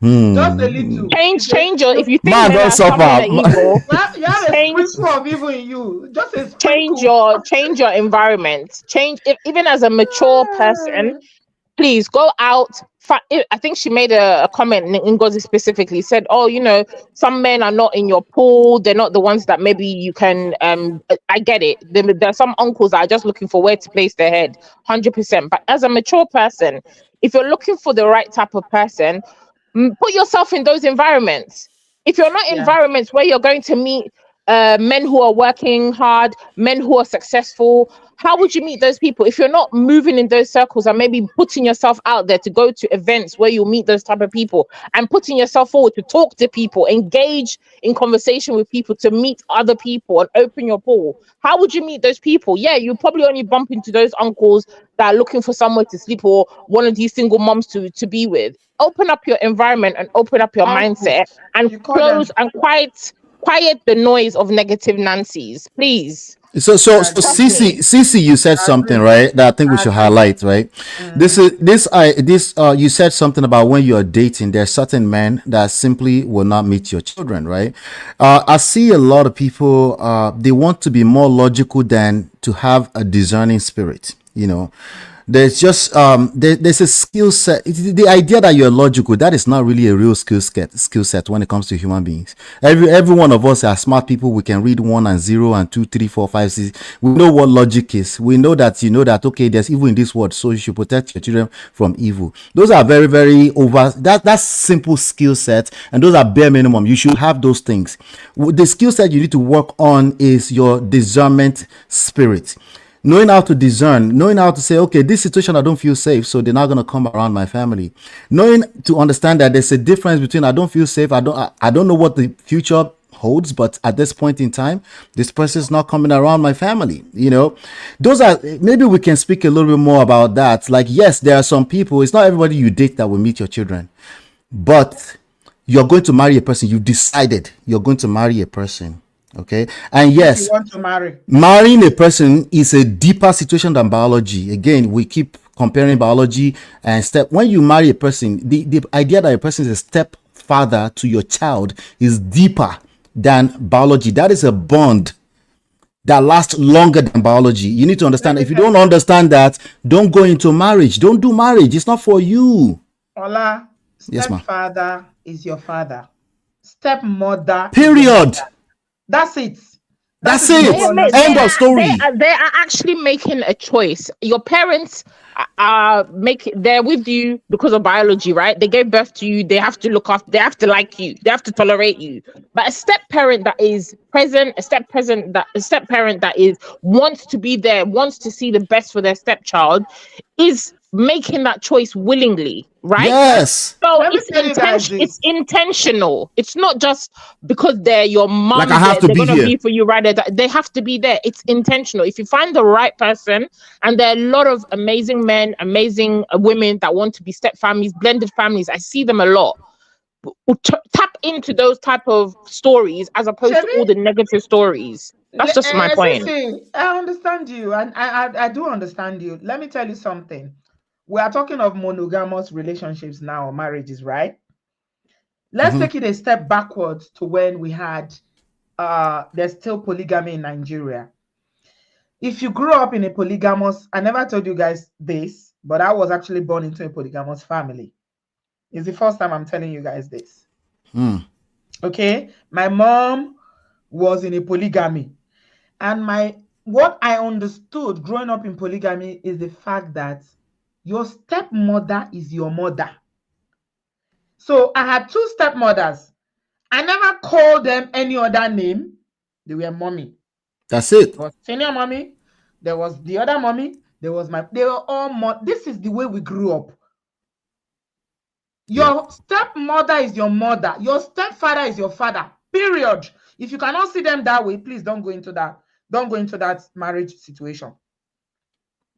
a little. Change your. If you think man don't suffer. Evil, you have a sprinkle of evil in you. Just a sprinkle. Change your environment. Even as a mature person. Please go out. I think she made a comment, Ngozi specifically said, some men are not in your pool. They're not the ones that maybe you can, I get it. There are some uncles that are just looking for where to place their head, 100%. But as a mature person, if you're looking for the right type of person, put yourself in those environments. If you're not in environments where you're going to meet men who are working hard, men who are successful, how would you meet those people if you're not moving in those circles and maybe putting yourself out there to go to events where you'll meet those type of people and putting yourself forward to talk to people, engage in conversation with people, to meet other people and open your pool? How would you meet those people? Yeah, you probably only bump into those uncles that are looking for somewhere to sleep or one of these single moms to be with. Open up your environment and open up your mindset and close and quiet the noise of negative Nancy's, please. I So agree. Cece, you said I something, agree. right? That I think we I should agree. highlight, right? This Mm. is this you said something about when you're dating, there's certain men that simply will not meet your children, right? I see a lot of people they want to be more logical than to have a discerning spirit, you know. There's just there's a skill set. The idea that you're logical, that is not really a real skill set when it comes to human beings. Every one of us are smart people. We can read 1 and 0 and 2 3 4 5 6. We know what logic is. We know that, you know that, okay, there's evil in this world, so you should protect your children from evil. Those are very, very over, that's simple skill set, and those are bare minimum. You should have those things. The skill set you need to work on is your discernment spirit, knowing how to discern, knowing how to say, okay, this situation I don't feel safe, so they're not going to come around my family. Knowing to understand that there's a difference between I don't feel safe, I don't know what the future holds, but at this point in time, this person's not coming around my family. You know, those are, maybe we can speak a little bit more about that. Like, yes, there are some people, it's not everybody you date that will meet your children, but you're going to marry a person, you've decided you're going to marry a person. Okay. And If you yes, want to marry. marrying a person is a deeper situation than biology. Again, we keep comparing biology and step. When you marry a person, the idea that a person is a stepfather to your child is deeper than biology. That is a bond that lasts longer than biology. You need to Let understand. me If you tell don't you, understand that, don't go into marriage. Don't do marriage. It's not for you. Ola, Yes, ma'am. stepfather is your father. Stepmother is your Period. mother. That's it. That That's is the way we it. understand End it. of story. They are actually making a choice. Your parents are making, they're with you because of biology, right? They gave birth to you. They have to look after. They have to like you. They have to tolerate you. But a step parent that is present, a step parent that is wants to be there, wants to see the best for their stepchild, is making that choice willingly, right? Let, Yes. So let me tell you guys it's this. intentional. It's not just because they're your Like, I mom, have to they're be gonna here. be for you right there. They have to be there. It's intentional. If you find the right person, and there are a lot of amazing men, amazing women that want to be step families, blended families. I see them a lot. Tap into those type of stories as opposed to Chevy, all the negative stories. That's just my point. Sissy, I understand you, and I do understand you. Let me tell you something. We are talking of monogamous relationships now, or marriages, right? Let's Mhm. take it a step backwards to when we had there's still polygamy in Nigeria. If you grew up in a polygamous, I never told you guys this, but I was actually born into a polygamous family. It's the first time I'm telling you guys this. Mm. Okay, my mom was in a polygamy, and what I understood growing up in polygamy is the fact that your stepmother is your mother. So I had two stepmothers. I never called them any other name. They were mommy. That's it. There was senior mommy. There was the other mommy. There was they were all this is the way we grew up. Yeah. Your stepmother is your mother. Your stepfather is your father. Period. If you cannot see them that way, please don't go into that. Don't go into that marriage situation.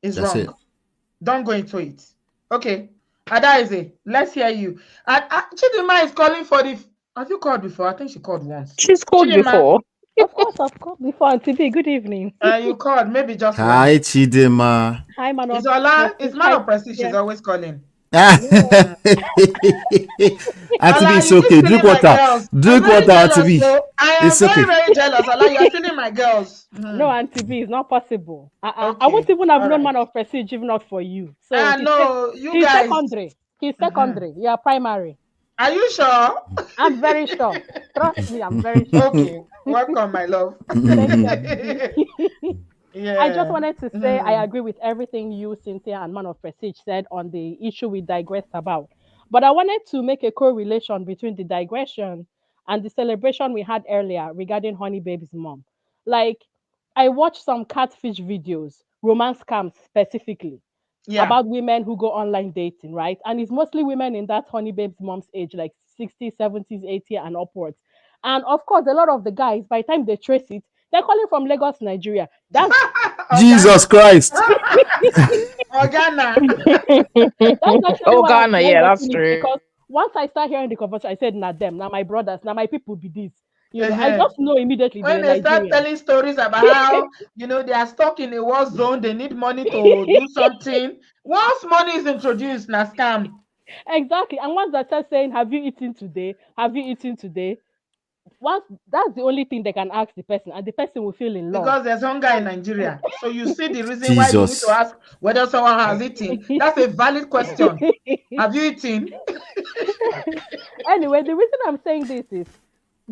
It's That's it. wrong. Don't go into it. Okay. Adaeze, let's hear you. And Chidima is calling for the. Have you called before? I think she called once. She's called Chidima, before. Of course, I've called before. And today, good evening. you called maybe just Hi, once. Chidema. Hi, man It's of Ola. It's prestige. man Hi, of prestige. She's yeah. always calling. Yeah. Mm. Auntie B, Ola, it's you keep okay. Drink stealing my water. girls. I'm Drink very water, Auntie jealous. B. So I am It's very, okay. very jealous. Ola, you are stealing my girls. No, Auntie B, it's not possible. I won't Okay. even have All known right. man of prestige if not for you. So No, you he's guys. secondary. He's Mhm. secondary. You are primary. Are you sure? I'm very sure. Trust me, I'm very sure. Okay. Welcome, my love. Thank you, Auntie B. I just Yeah. wanted to say I agree with everything you, Cynthia, and Man of Prestige said on the issue we digressed about. But I wanted to make a correlation between the digression and the celebration we had earlier regarding Honey Baby's mom. Like, I watched some catfish videos, romance scams specifically, Yeah. about women who go online dating, right? And it's mostly women in that Honey Babe's mom's age, like 60s, 70s, 80s, and upwards. And of course, a lot of the guys, by the time they trace it, they're calling from Lagos, Nigeria. That's Jesus Organa. Christ. Organa. that's actually Oh, why I Ghana, began yeah, that's watching it true. because once I start hearing the conversation, I said, "Nah, them, now my brothers, now my people be this." You know, I just know immediately when they're they start Nigerian. telling stories about how they are stuck in a war zone, they need money to do something. Once money is introduced, na scam. Exactly. And once they start saying, "Have you eaten today? Have you eaten today?" Once that's the only thing they can ask the person, and the person will feel in love. Because there's hunger in Nigeria. So you see the reason why you need to Jesus. ask whether someone has eaten. That's a valid question. Have you eaten? Anyway, the reason I'm saying this is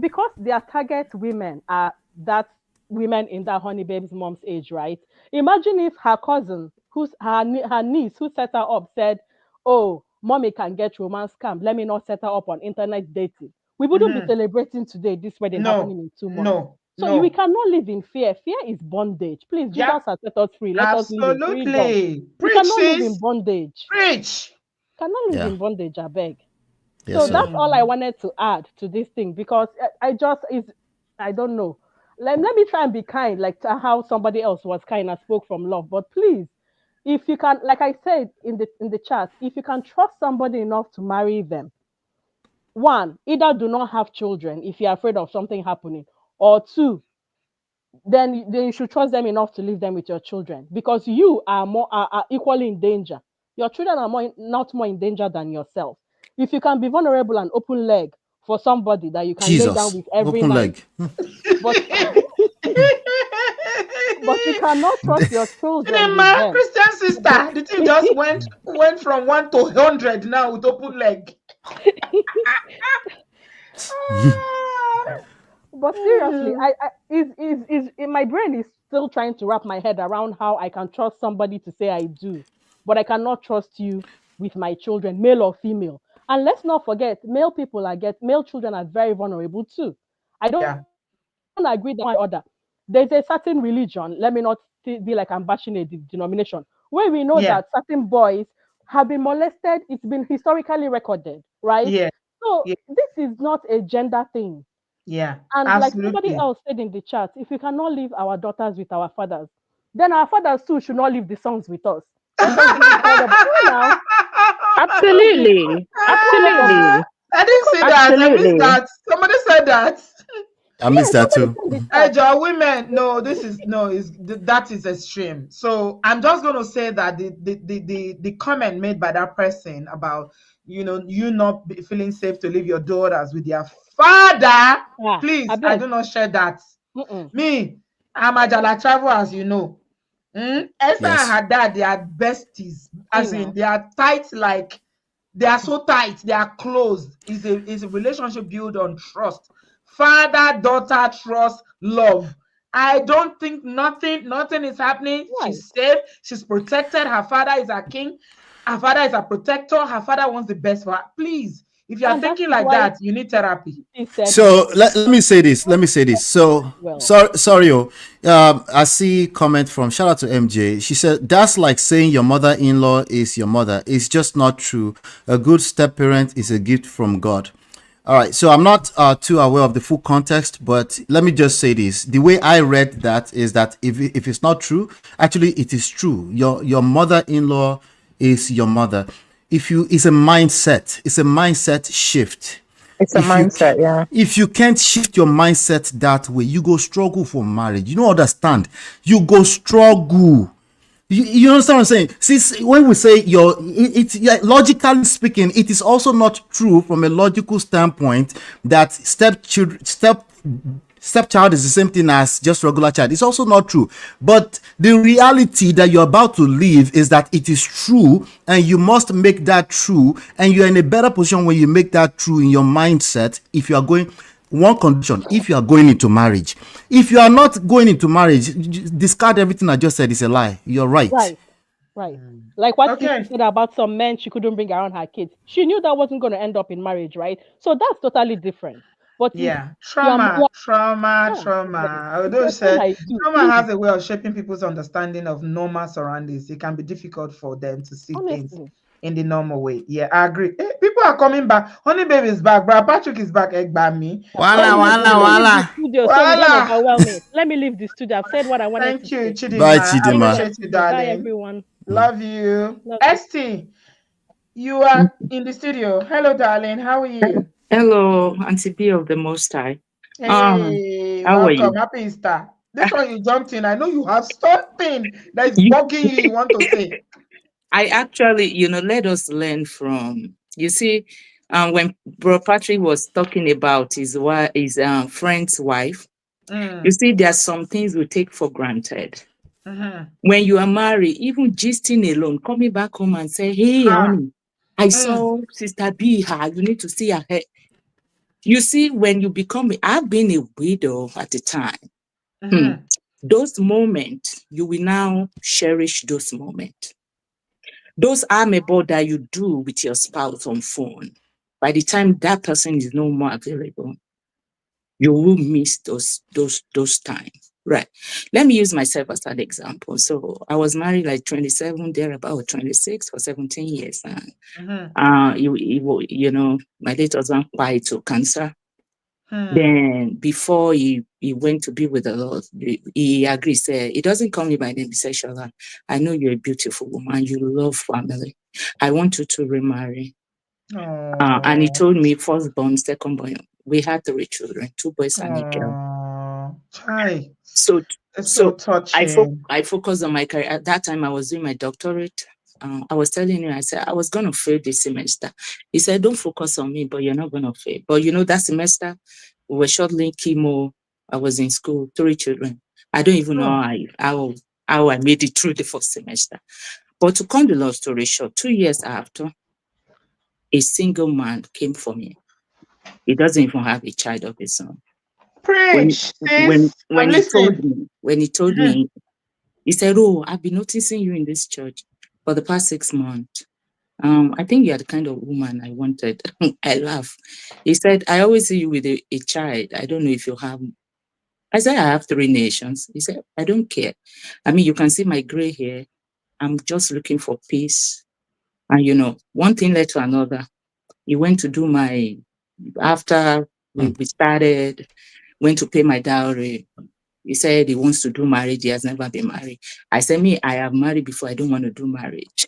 because their target women are that women in that honey babe's mom's age, right? Imagine if her cousin, her niece, who set her up, said, "Oh, mommy can get romance scam. Let me not set her up on internet dating." We wouldn't be Mhm. celebrating today this wedding happening No, in 2 months. no, So we no. cannot live in fear. Fear is bondage. Please, Yeah, Jesus has set us free. Let us live in freedom. absolutely. We Preach, cannot live in sis. bondage. Preach. Cannot live Yeah. in bondage, I beg. Yes, So sir. that's all I wanted to add to this thing because I just is I don't know. Let me try and be kind, like to how somebody else was kind and spoke from love. But please, if you can, like I said in the chat, if you can trust somebody enough to marry them, one, either do not have children if you're afraid of something happening, or two, then you should trust them enough to leave them with your children because you are equally in danger. Your children are not more in danger than yourself. If you can be vulnerable and open leg for somebody that you can lay down Jesus. with every Open night, leg. but but you cannot trust your children with Cinema, them. Christian sister, the thing just went from 1 to 100 now with open leg. Ah. But seriously, I is in my brain is still trying to wrap my head around how I can trust somebody to say I do, but I cannot trust you with my children, male or female. And let's not forget, male children are very vulnerable too. I don't Yeah, agree that one other. There's a certain religion. Let me not be like I'm bashing a denomination where we know yeah, that certain boys have been molested. It's been historically recorded, right? yeah, So yeah, this is not a gender thing. yeah, And like somebody absolutely. else said in the chat, if we cannot leave our daughters with our fathers, then our fathers too should not leave the sons with us. Let us be vulnerable. You know, let us be Absolutely. vulnerable Absolutely. I didn't because see that. I missed Absolutely. that. Somebody said that. I yeah, missed that somebody too. said in the Hey, chat. Joe, women, no, that is extreme. So I'm just going to say that the comment made by that person about you not feeling safe to leave your daughters with their father, I please, I beg. do not share that. Mm-mm. Me, I'm a Jala travel, as you know. Esther and Yes. her dad, they are besties, See as in now. they are tight, like they are so tight, they are closed. Is a relationship built on trust, father daughter trust, love. I don't think nothing is happening. Right. She's safe, she's protected. Her father is a king, her father is a protector, her father wants the best for her. Please, if you are And that thinking is like why that, you need therapy. he said So well. let me say this. Let me say this. So Well. sorry. I see comment from shout out to MJ. She said that's like saying your mother-in-law is your mother. It's just not true. A good step parent is a gift from God. All right. So I'm not too aware of the full context, but let me just say this. The way I read that is that if it's not true, actually it is true. Your mother-in-law is your mother. If you it's a mindset. It's a mindset shift. It's a if you mindset, yeah. if you can't shift your mindset that way, you go struggle for marriage. You don't understand. You go struggle. You understand what I'm saying? Since when we say it's yeah, logically speaking, it is also not true from a logical standpoint that stepchild is the same thing as just regular child. It's also not true. But the reality that you're about to live is that it is true, and you must make that true. And you're in a better position when you make that true in your mindset. If you are going, one condition, if you are going into marriage. If you are not going into marriage, discard everything I just said. Is a lie. You're right. Right. Right. Like what Sissy Okay. said about some men she couldn't bring around her kids. She knew that wasn't going to end up in marriage, right? So that's totally different. But if Yeah, you're, trauma, trauma, yeah, but trauma. if Although you're saying said I do, trauma please, has a way of shaping people's understanding of normal surroundings. It can be difficult for them to see things honestly, in the normal way. Yeah, I agree. People are coming back. Honey baby is back. Brad Patrick is back. Me. let Wala, me wala, let me leave the wala. studio so we don't Voila. overwhelm it. Let me leave the studio. I've said what I wanted to Thank you, say. Bye, Chidima. Thank you, Chidima. Appreciate you, Auntie. Bye, darling. everyone. Love you. Love you. Esty, you are in the studio. Hello, darling. How are you? Hello, Auntie B of the Most High. Hey, How are welcome. you? Happy Easter. This one you jumped in. I know you have something that is You, bugging you want to say. I actually, let us learn from. You see, when Bro Patrick was talking about his friend's wife, you Mm, see, there are some things we take for granted. mm-hmm. When you are married, even gisting alone, coming back home and say, "Hey, Ah, honey, I mm, saw Sister B. Her, you need to see her." You see, when you become, I've been a widow at the time. Hmm. mm-hmm. Those moments, you will now cherish those moments. Those amebo that you do with your spouse on phone, by the time that person is no more available, you will miss those times. Right. Let me use myself as an example. So I was married like 27, there about 26 for 17 years. And Mm-hmm. my late husband died to cancer. Hmm. Then before he went to be with the Lord, he agreed, said, it doesn't call me by name, he said, Shola, I know you're a beautiful woman, you love family. I want you to remarry. And he Oh, told me, firstborn, secondborn. We had 3 children, 2 boys and a girl. oh, chai. So It's so so touching. I focused on my career. At that time, I was doing my doctorate. I was telling him, I said, I was going to fail this semester. He said, don't focus on me, but you're not going to fail. But that semester, we were shortly chemo. I was in school, 3 children. I don't even know Oh, how I made it through the first semester. But to cut the long story short, 2 years after, a single man came for me. He doesn't even have a child of his own. When preach, when sis. I'm when he told listening. me, when he told Mhm. me, he said, "Oh, I've been noticing you in this church for the past 6 months. I think you're the kind of woman I wanted." I laugh. He said, "I always see you with a child. I don't know if you have." I said, "I have 3 nations." He said, "I don't care. I mean, you can see my gray hair. I'm just looking for peace." And one thing led to another. He went to do after we started, went to pay my dowry. He said he wants to do marriage. He has never been married. I said, me, I have married before. I don't want to do marriage.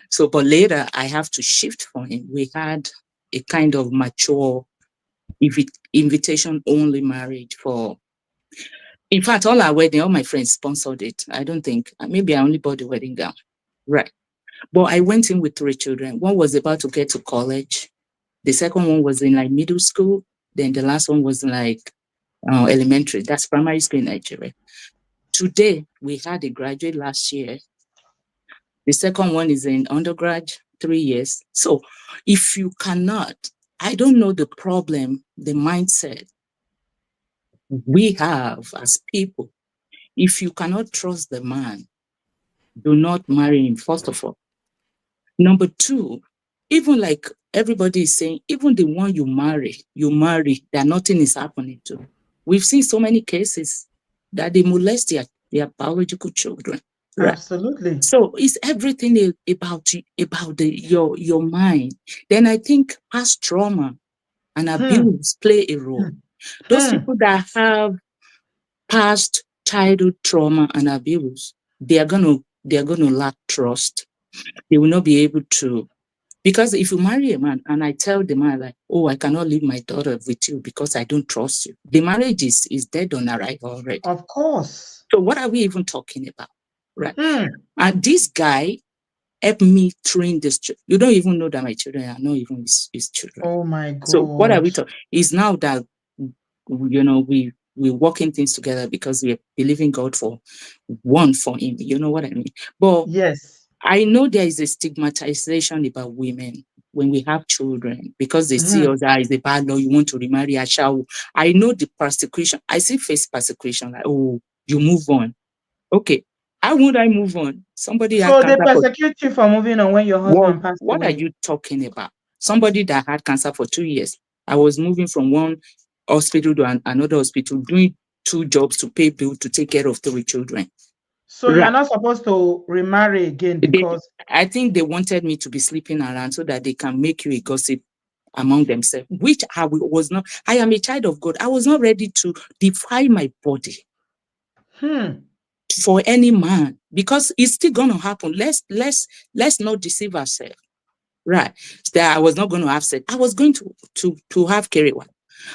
So, but later I have to shift for him. We had a kind of mature invitation only marriage in fact, all our wedding, all my friends sponsored it. I don't think, maybe I only bought the wedding gown. Right. But I went in with 3 children. One was about to get to college. The second one was in like middle school. Then the last one was like elementary. That's primary school in Nigeria. Today, we had a graduate last year. The second one is in undergrad, 3 years. So if you cannot, I don't know the problem, the mindset we have as people. If you cannot trust the man, do not marry him, first of all. Number 2, even like everybody is saying, even the one you marry, that nothing is happening to. We've seen so many cases that they molest their biological children. Right. Absolutely. So it's everything about your mind. Then I think past trauma and Hmm. abuse play a role. Hmm. Those Hmm. people that have past childhood trauma and abuse, they're gonna lack trust. They will not be able to, because if you marry a man and I tell the man like, oh, I cannot leave my daughter with you because I don't trust you, the marriage is dead on arrival already. Of course. So what are we even talking about? Right. Hmm. And this guy help me train this. You don't even know that my children are not even his children. Oh my So what are we gosh. talking? Is now that we're working things together because we're believing God for one for him. You know what I mean? But Yes. I know there is a stigmatization about women when we have children because they see Mhm. us as a bad law. You want to remarry a child. I know the persecution. I see face persecution like, oh, you move on. Okay. How would I move on? Somebody had So they cancer for persecute you for moving on when your husband passed what are away. you talking about? Somebody that had cancer for 2 years. I was moving from one hospital to another hospital, doing 2 jobs to pay bill to take care of 3 children. So you're Right. not supposed to remarry again because I think they wanted me to be sleeping around so that they can make you a gossip among themselves, which I was not. I am a child of God. I was not ready to defile my body for any man because it's still gonna happen. Let's not deceive ourselves. Right. That I was not going to have sex. I was going to have carry one.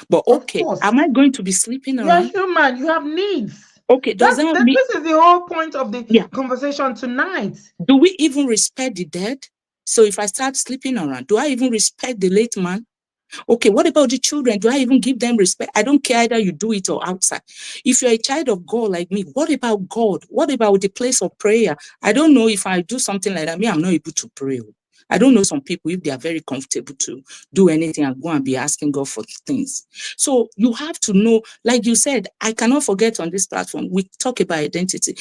But Of okay, course. am I going to be sleeping You're around? human. You have needs. Okay, does that mean, This is the whole point of the yeah, conversation tonight. do we even respect the dead? So if I start sleeping around, do I even respect the late man? Okay, what about the children? Do I even give them respect? I don't care either you do it or outside. If you're a child of God like me, what about God? What about the place of prayer? I don't know if I do something like that. Me, I'm not able to pray. I don't know some people, if they are very comfortable to do anything and go and be asking God for things. So you have to know, like you said, I cannot forget on this platform, we talk about identity.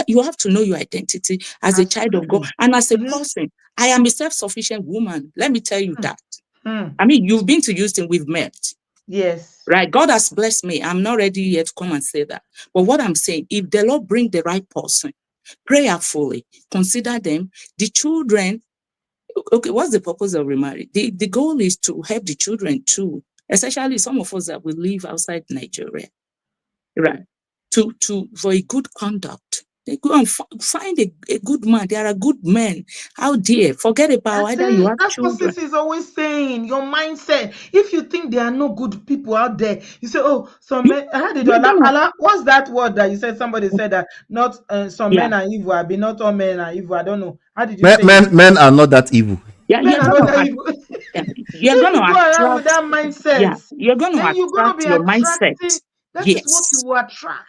You have to know your identity as a child of God. Absolutely. And as a person, I am a self-sufficient woman. Let me tell you that. Hmm. I mean, you've been to Houston, we've met. Yes. Right? God has blessed me. I'm not ready yet to come and say that. But what I'm saying, if the Lord bring the right person, prayerfully, consider them. The children, okay, what's the purpose of remarriage? The goal is to help the children too, especially some of us that will live outside Nigeria, right? For a good conduct. They go and find a good man. There are good men out there. Forget about That's whether you it. have That's what children. Sis is always saying. Your mindset. If you think there are no good people out there, you say, "Oh, some men." How did you You're gonna, what's that word that you said? Somebody said that not some yeah, men are evil. I be not all men are evil. I don't know. How did you Men, say it? men are not that evil. yeah, Men you're are not gonna that evil. yeah, you're If going you to go around with attract, that yeah, mindset, you're going to then you're gonna attract be your attracting. mindset. That is what you Yes, will attract.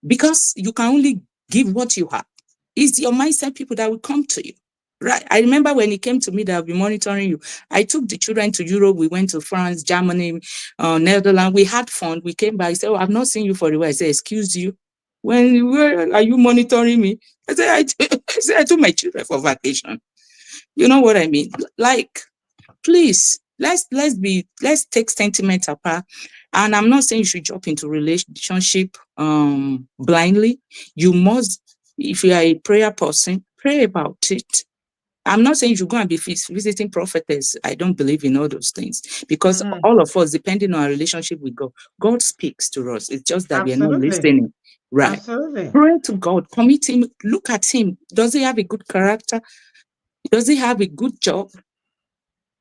because you can only give what you have. It's your mindset people that will come to you. Right. I remember when it came to me that I'll be monitoring you. I took the children to Europe. We went to France, Germany, Netherlands. We had fun. We came back. I said, "Oh, I've not seen you for a while." I said, "Excuse you. Where are you monitoring me?" I said, I took my children for vacation. You know what I mean? Like, please, let's take sentiment apart. And I'm not saying you should jump into relationship blindly. You must, if you are a prayer person, pray about it. I'm not saying you should go and be visiting prophetess. I don't believe in all those things, because Mhm. all of us, depending on our relationship with God, God speaks to us. It's just that we are not Absolutely. listening. Right. Absolutely. Pray to God, commit him, look at him. Does he have a good character? Does he have a good job?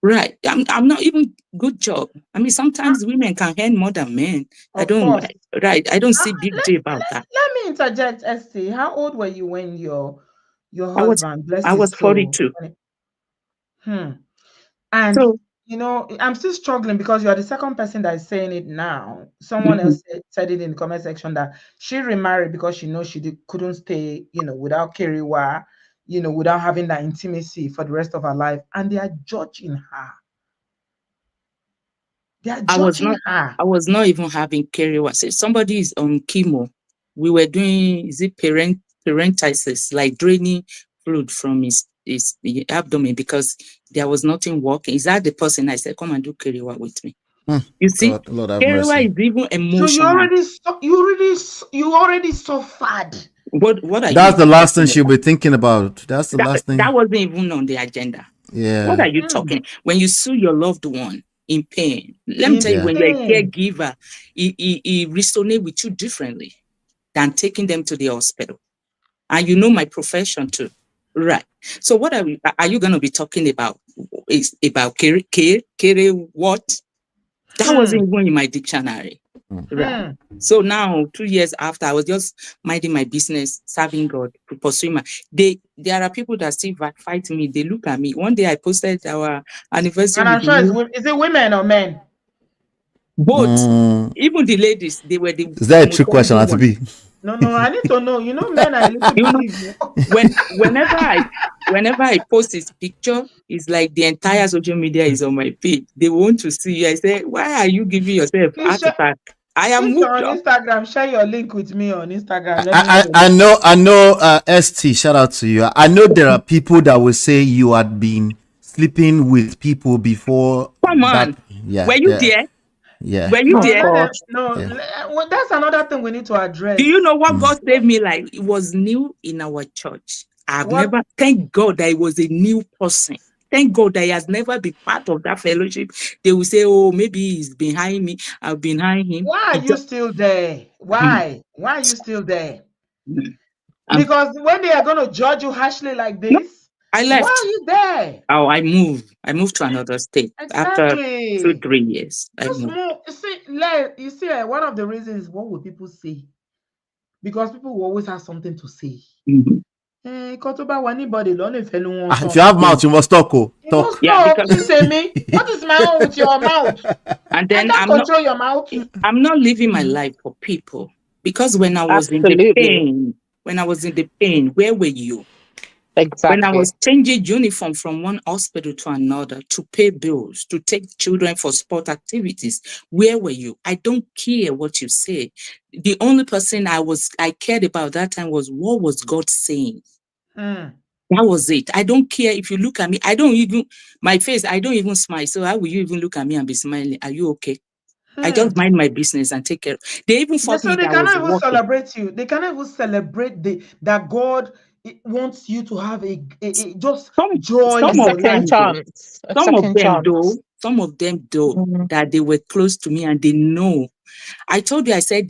Right. I'm not even good job. I mean, sometimes women can earn more than men. I Of don't, course. right. I don't Uh, see big let, deal about that. let me interject, ST. How old were you when your I was, husband, bless I his was soul? 42. And So, I'm still struggling because you are the second person that is saying it now. Someone mhm, else said it in the comment section that she remarried because she knows she couldn't stay, without Keriwa, without having that intimacy for the rest of her life. And they are judging her. They are I was judging not, her. I was not even having carrier. Say somebody is on chemo. We were doing, is it parenthesis, like draining fluid from his abdomen because there was nothing working. Is that the person? I said, come and do carrier with me. Hmm. You see, God, Lord have carrier mercy. is even So emotional. you already suffered. What are That's you the last thing talking she'll about? be thinking about. That's the last That thing. wasn't even on the agenda. What Yeah. are you talking? When you sue your loved one in pain, let me In tell you, Yeah. when you're a pain. caregiver, it resonates with you differently than taking them to the hospital. And you know my profession too. Right. So what are you going to be talking about? Is about care what? That Hmm. wasn't even in my dictionary. Hmm. Right. Hmm. So now, 2 years after, I was just minding my business, serving God, pursuing my. There are people that still fight me. They look at me. One day I posted our anniversary And with I'm sure you. is it women or men? Both, Mm. even the ladies, they were the Is that a most trick question, angry to one. be? No, I need to know. Men are a little You bit know, evil. whenever I post his picture, it's like the entire social media is on my page. They want to see you. I say, why are you giving yourself Please heart share, attack? I am since you're moved on up. Instagram, share your link with me on Instagram. Let me know I, the I, I link. know, ST, shout out to you. I know there are people that will say you had been sleeping with people before Come that. on. Yeah, Were you yeah, there? yeah, Were you Oh there? Let them God. no. yeah. Well, that's another thing we need to Do address. you know what Mm. God saved me like? It was new in our church. I've What? never, thank God that it was a new person. Thank God that he has never been part of that fellowship. They will say, oh, maybe he's behind me. I've been behind him. Why are He you just, still there? mm, Why? Why are you still there? mm. Because when they are going to judge you harshly like No, this, I why left. are you there? Oh, I moved. I moved to another state after two, Exactly. 3 years. I Just moved. move. See, you see, one of the reasons is what will people say? Because people will always have something to say. Mhm. Anybody, If you have mouth, you must talk. Oh, you must talk. Yeah, talk. because You say me. What is my own with your mouth? and I then can't control your mouth. I'm not living my life for people, because when I was in the Absolutely. pain, where were you? When I Exactly. was changing uniform from one hospital to another, to pay bills, to take children for sport activities, where were you? I don't care what you say. The only person I cared about that time was, what was God saying? Hmm. That was it. I don't care if you look at me. I don't even smile. So how will you even look at me and be smiling? Are you okay? I Hmm. just mind my business and take care. They even thought So me they that I was cannot even working. celebrate you. They cannot even celebrate that God wants you to have a just Some joy A some in of your them second life. though, chance. A second chance. some of them though, Mm. that they were close to me and they know. I told you, I said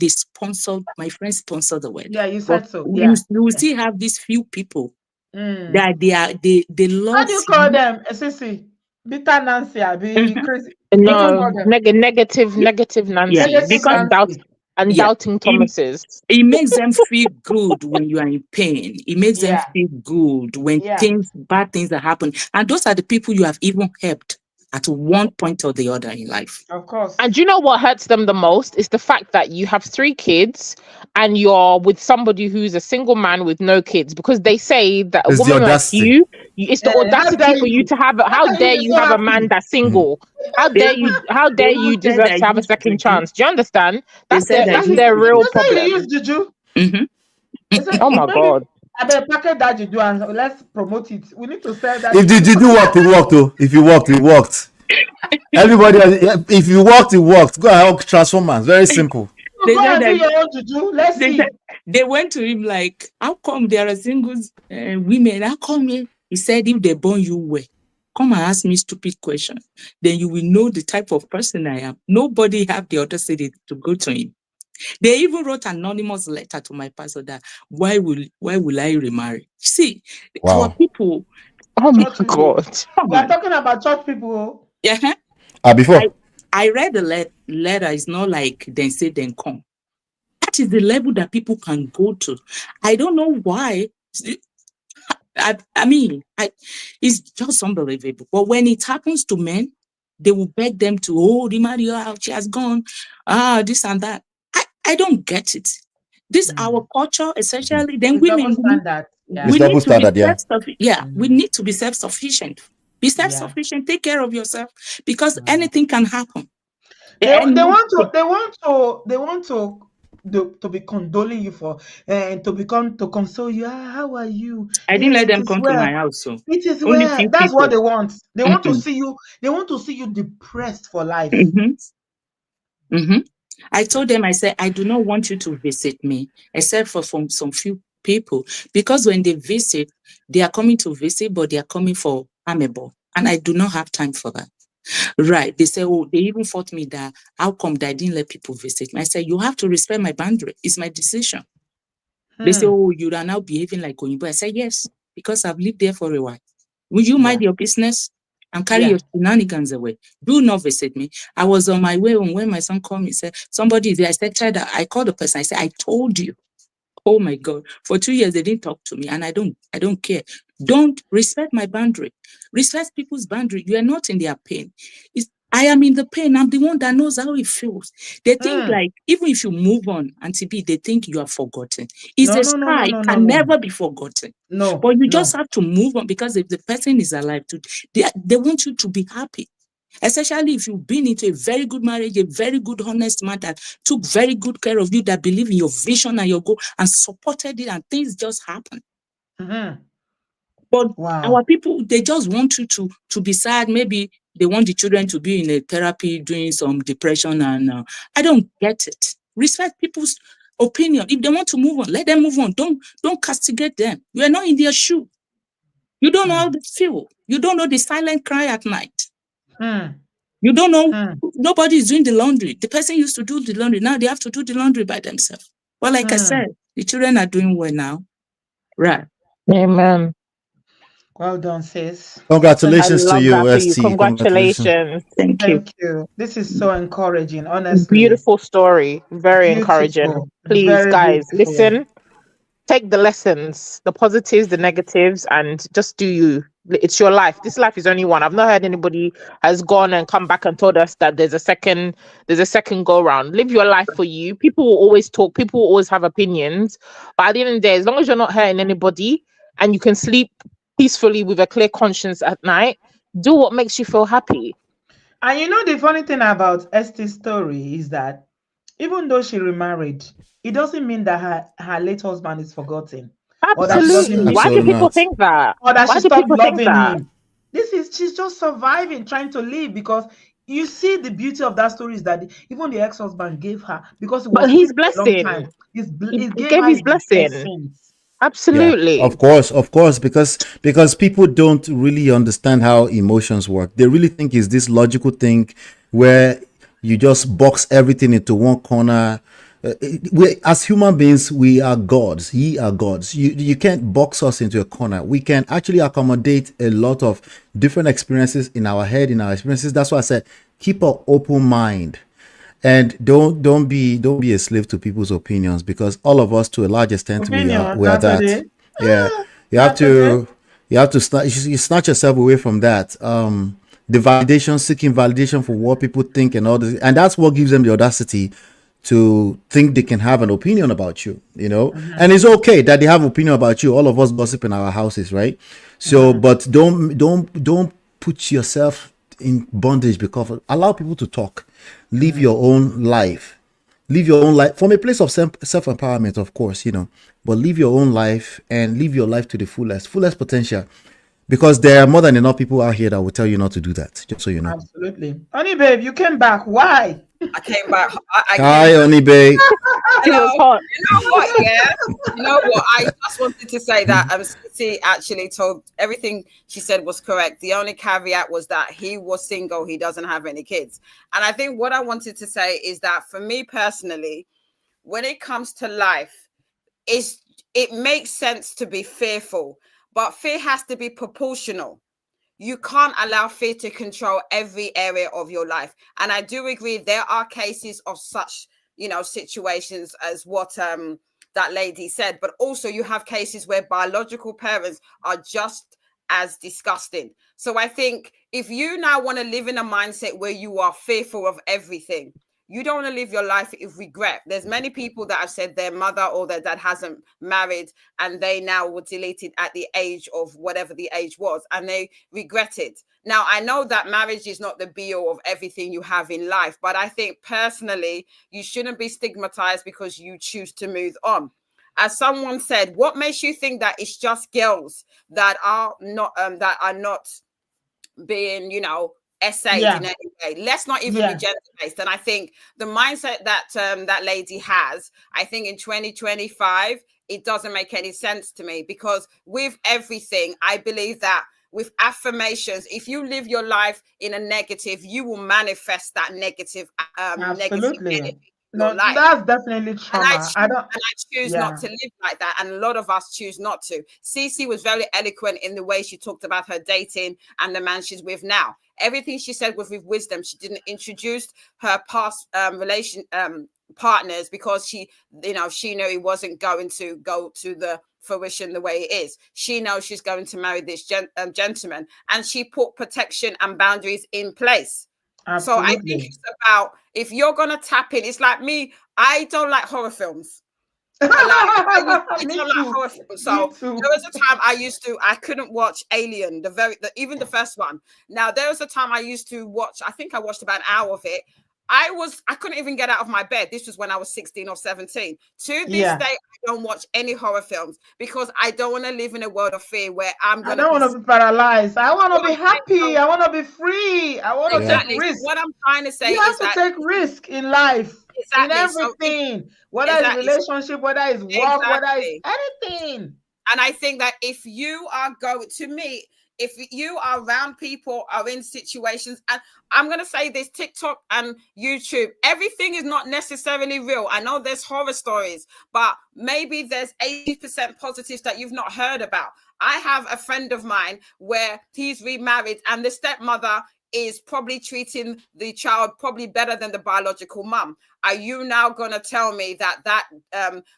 my friends sponsored the wedding. Yeah, you But said so. you Yeah. will still have these few people Hmm. that they How love do you call you. them? Sissy, bitter Nancy, be Mhm. crazy. What do you Because call No, them? negative yeah, Negative Nancy's because Nancy. and yeah, doubting it, Thomases. it makes them feel good when you are in pain. It makes them Yeah. feel good when Yeah. bad things are happening. And those are the people you have even helped at one point or the other in life. Of course. And you know what hurts them the most is the fact that you have 3 kids and you're with somebody who's a single man with no kids, because they say that a It's the woman like audacity. it's the How dare audacity for you you? to have How how can you dare be you so have a man happy? that's Mm. single? How They dare you how they dare even you said deserve I to have a used second juju. chance? Do you understand? They That's said I used their juju. real They say you problem. use juju. Hmm. They say Oh my maybe god. I better package that juju and let's promote it. We need to sell that If the juju. juju worked, it worked. Oh, if you worked, it worked. Everybody, if you worked, it worked. Go and help Transformers. Very simple. So They go said and do that your own juju. Let's they said see. they went to him like, how come there are singles women? How come he said, if they born you well, come and ask me stupid questions, then you will know the type of person I am. Nobody have the audacity to go to him. They even wrote an anonymous letter to my pastor that why will I remarry? See, our Wow. people, Oh my Church people. god. come We are on. talking about church people. Oh. Yeah. I Before. I read the letter. It's not like then say then come. That is the level that people can go to. I don't know why. I mean, it's just unbelievable. But when it happens to men, they will beg them to, remarry her out. She has gone. This and that. I don't get it. This our culture, Mhm. essentially. Then It's double women, standard. It's we Yeah. double need to be standard, yeah. self-sufficient. Yeah, we Mm. need to be self-sufficient. Be Yeah. self-sufficient. Take care of yourself, because Mm. anything can happen. They want to Anything. to be condoling you for to console you. How are you? I didn't let It them is come to well. my house, so It is only well. few That's what people. they want. They want to Mhm. see you. They want to see you depressed for life. Mhm. Mhm. I told them, I said, I do not want you to visit me, except for some few people, because when they visit, they are coming to visit, but they are coming for amable, and I do not have time for that. Right? They say, they even fought me that how come that I didn't let people visit me? I said, you have to respect my boundary. It's my decision. They say, Hmm. you are now behaving like Oyinbo. I said, yes, because I've lived there for a while. Will you Yeah. mind your business and carry Yeah. your shenanigans away? Do not visit me. I was on my way home when my son called me, said, somebody is there. I said, Child, I called the person. I said, I told you. Oh my God. For 2 years, they didn't talk to me, and I don't care. Don't respect my boundary. Respect people's boundary. You are not in their pain. I am in the pain. I'm the one that knows how it feels. They think Hmm. like, even if you move on, Auntie B, they think you are forgotten. It's No, a no, no, scar. no, It no, no, can no. never be forgotten. No, But you just no. have to move on, because if the person is alive, they want you to be happy. Especially if you've been into a very good marriage, a very good, honest man that took very good care of you, that believed in your vision and your goal and supported it, and things just happen. Mhm. But Wow. our people, they just want you to be sad. Maybe they want the children to be in a therapy doing some depression, and I don't get it. Respect people's opinion. If they want to move on, let them move on. Don't castigate them. You are not in their shoe. You don't know how Hmm. they feel. You don't know the silent cry at night. Hmm. You don't know, Hmm. nobody is doing the laundry. The person used to do the laundry. Now they have to do the laundry by themselves. But like I Hmm. said, the children are doing well now. Right. Amen. Well done, sis. I Congratulations to love you, that for you. ST. Congratulations. Congratulations. Thank you. Thank you. This is so encouraging, honestly. Beautiful story. Very encouraging. Beautiful. Please, Very guys, beautiful. listen. Take the lessons, the positives, the negatives, and just do you. It's your life. This life is only one. I've not heard anybody has gone and come back and told us that there's a second go round. Live your life for you. People will always talk, people will always have opinions. But at the end of the day, as long as you're not hurting anybody and you can sleep peacefully with a clear conscience at night, do what makes you feel happy. And you know the funny thing about Esther's story is that even though she remarried, it doesn't mean that her late husband is forgotten, or that she doesn't Absolutely. miss Why do Absolutely him, people not. think that? or that she Why do stopped people think loving that? him. She's just surviving, trying to live, because you see the beauty of that story is that even the ex-husband gave her, because he But was he's sick for a long time. blessing. It He gave gave her his his blessing. blessings. Yeah, Absolutely. of course, because people don't really understand how emotions work. They really think it's this logical thing where you just box everything into one corner. As human beings, we are gods. Ye are gods. You can't box us into a corner. We can actually accommodate a lot of different experiences in our head, in our experiences. That's why I said keep an open mind, and don't be a slave to people's opinions, because all of us to a large extent Opinion, we are not that. today. Yeah, you have Not today. to you snatch yourself away from that. The validation, seeking validation for what people think and all this, and that's what gives them the audacity to think they can have an opinion about you, and it's okay that they have opinion about you. All of us gossip in our houses, right? So but don't put yourself in bondage, because allow people to talk. Live your own life. Live your own life from a place of self-empowerment, of course, but live your own life and live your life to the fullest potential, because there are more than enough people out here that will tell you not to do that, just so you know. Absolutely. Honey, babe, you came back. Why? I came back. I Hi, came. Honey Bay. He was Hello. hot. You know what? Yeah. You know what? I just wanted to say that City actually told everything she said was correct. The only caveat was that he was single. He doesn't have any kids. And I think what I wanted to say is that for me personally, when it comes to life, it makes sense to be fearful, but fear has to be proportional. You can't allow fear to control every area of your life. And I do agree there are cases of such, situations as what that lady said, but also you have cases where biological parents are just as disgusting. So I think if you now want to live in a mindset where you are fearful of everything, you don't want to live your life with regret. There's many people that have said their mother or their dad hasn't married and they now were deleted at the age of whatever the age was and they regret it. Now, I know that marriage is not the be-all of everything you have in life, but I think personally, you shouldn't be stigmatized because you choose to move on. As someone said, what makes you think that it's just girls that are not being, essayed Yeah. in any way? Let's not even be Yeah. gender based. And I think the mindset that that lady has, I think in 2025, it doesn't make any sense to me, because with everything, I believe that with affirmations, if you live your life in a negative, you will manifest that negative Absolutely. energy in your No, life. that's definitely And I trauma. choose, I don't. and I choose not Yeah. to live like that. And a lot of us choose not to. Cece was very eloquent in the way she talked about her dating and the man she's with now. Everything she said was with wisdom. She didn't introduce her past relation partners because she knew he wasn't going to go to the fruition the way it is. She knows she's going to marry this gentleman, and she put protection and boundaries in place. So I think Absolutely. it's about, if you're gonna tap in, it's like me. I don't like horror films. I Me don't like too. horror films. So Me there too. was a time I couldn't watch Alien, even the first one. Now there was a time I used to watch. I think I watched about an hour of it. I couldn't even get out of my bed. This was when I was 16 or 17. To this day, Yeah. I don't watch any horror films because I don't want to live in a world of fear where I'm I gonna don't be. want to be paralyzed. I want to What be I'm saying, happy. so I want to be free. I want to Yeah. take exactly. So risk. what I'm trying to say You is have to that take risk in life, in exactly. So if everything, whether it's exactly, so relationship, whether it's work, whether it's exactly. anything. And I think that if you are going, to me, if you are around people, are in situations, and I'm going to say this, TikTok and YouTube, everything is not necessarily real. I know there's horror stories, but maybe there's 80% positives that you've not heard about. I have a friend of mine where he's remarried and the stepmother is probably treating the child probably better than the biological mum. Are you now going to tell me that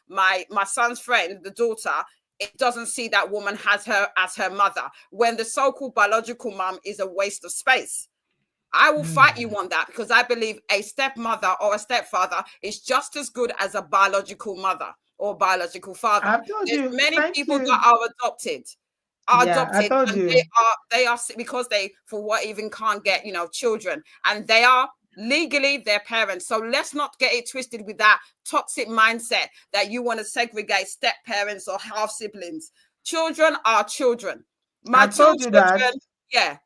my son's friend, the daughter, it doesn't see that woman as her mother, when the so-called biological mom is a waste of space? I will fight you on that, because I believe a stepmother or a stepfather is just as good as a biological mother or biological father. I've told There's you. many Thank people you. that are adopted. Yeah, I told And you. they are because they, for what, even can't get children, and they are legally their parents. So let's not get it twisted with that toxic mindset that you want to segregate step parents or half siblings. Children are children. My I've two told you that. children, yeah,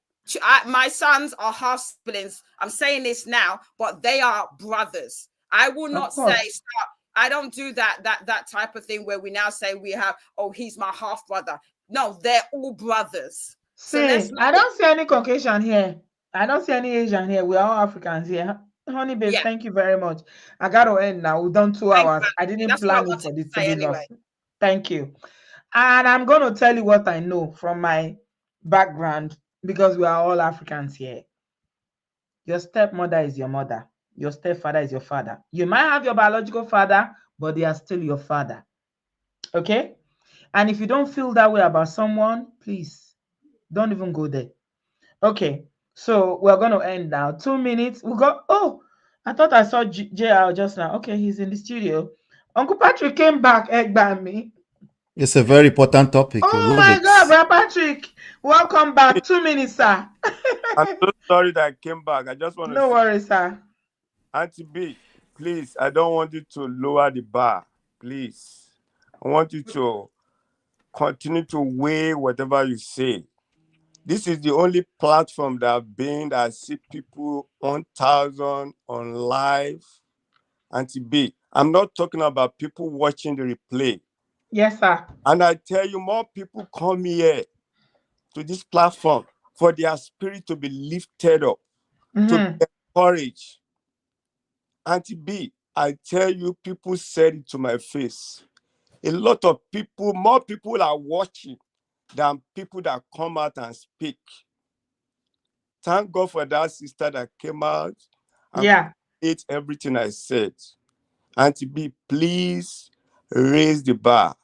my sons are half siblings. I'm saying this now, but they are brothers. I will not say stop. I don't do that type of thing where we now say we have, oh, he's my half brother. No, they're all brothers. See, I don't see any Caucasian here. I don't see any Asian here. We're all Africans here. Honey babe, thank you very much. I got to end now. We've done 2 hours. I didn't plan it for this to be lost. Thank you. And I'm going to tell you what I know from my background, because we are all Africans here. Your stepmother is your mother. Your stepfather is your father. You might have your biological father, but they are still your father. Okay? And if you don't feel that way about someone, please don't even go there. Okay, so we're going to end now. 2 minutes. We got, oh, I thought I saw JR just now. Okay, he's in the studio. Uncle Patrick came back, egg by me. It's a very important topic. Oh my God, Brother Patrick, welcome back. 2 minutes, sir. I'm so sorry that I came back. I just want to No worries, sir. Auntie B, please, I don't want you to lower the bar. Please. I want you to continue to weigh whatever you say. This is the only platform that I've been that I see people 1,000 on live. Auntie B, I'm not talking about people watching the replay. Yes, sir. And I tell you, more people come here to this platform for their spirit to be lifted up, to be encouraged. Auntie B, I tell you, people said it to my face. A lot of people, more people are watching than people that come out and speak. Thank God for that sister that came out and ate everything I said. Auntie B, please raise the bar.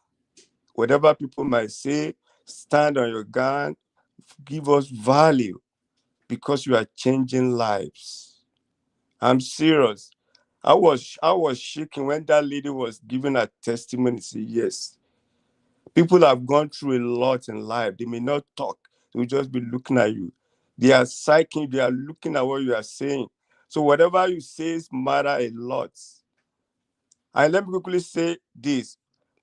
Whatever people might say, stand on your ground, give us value, because you are changing lives. I'm serious. I was shaking when that lady was giving her testimony. Say, yes, people have gone through a lot in life. They may not talk. They will just be looking at you. They are psyching. They are looking at what you are saying. So whatever you say matter a lot. And let me quickly say this.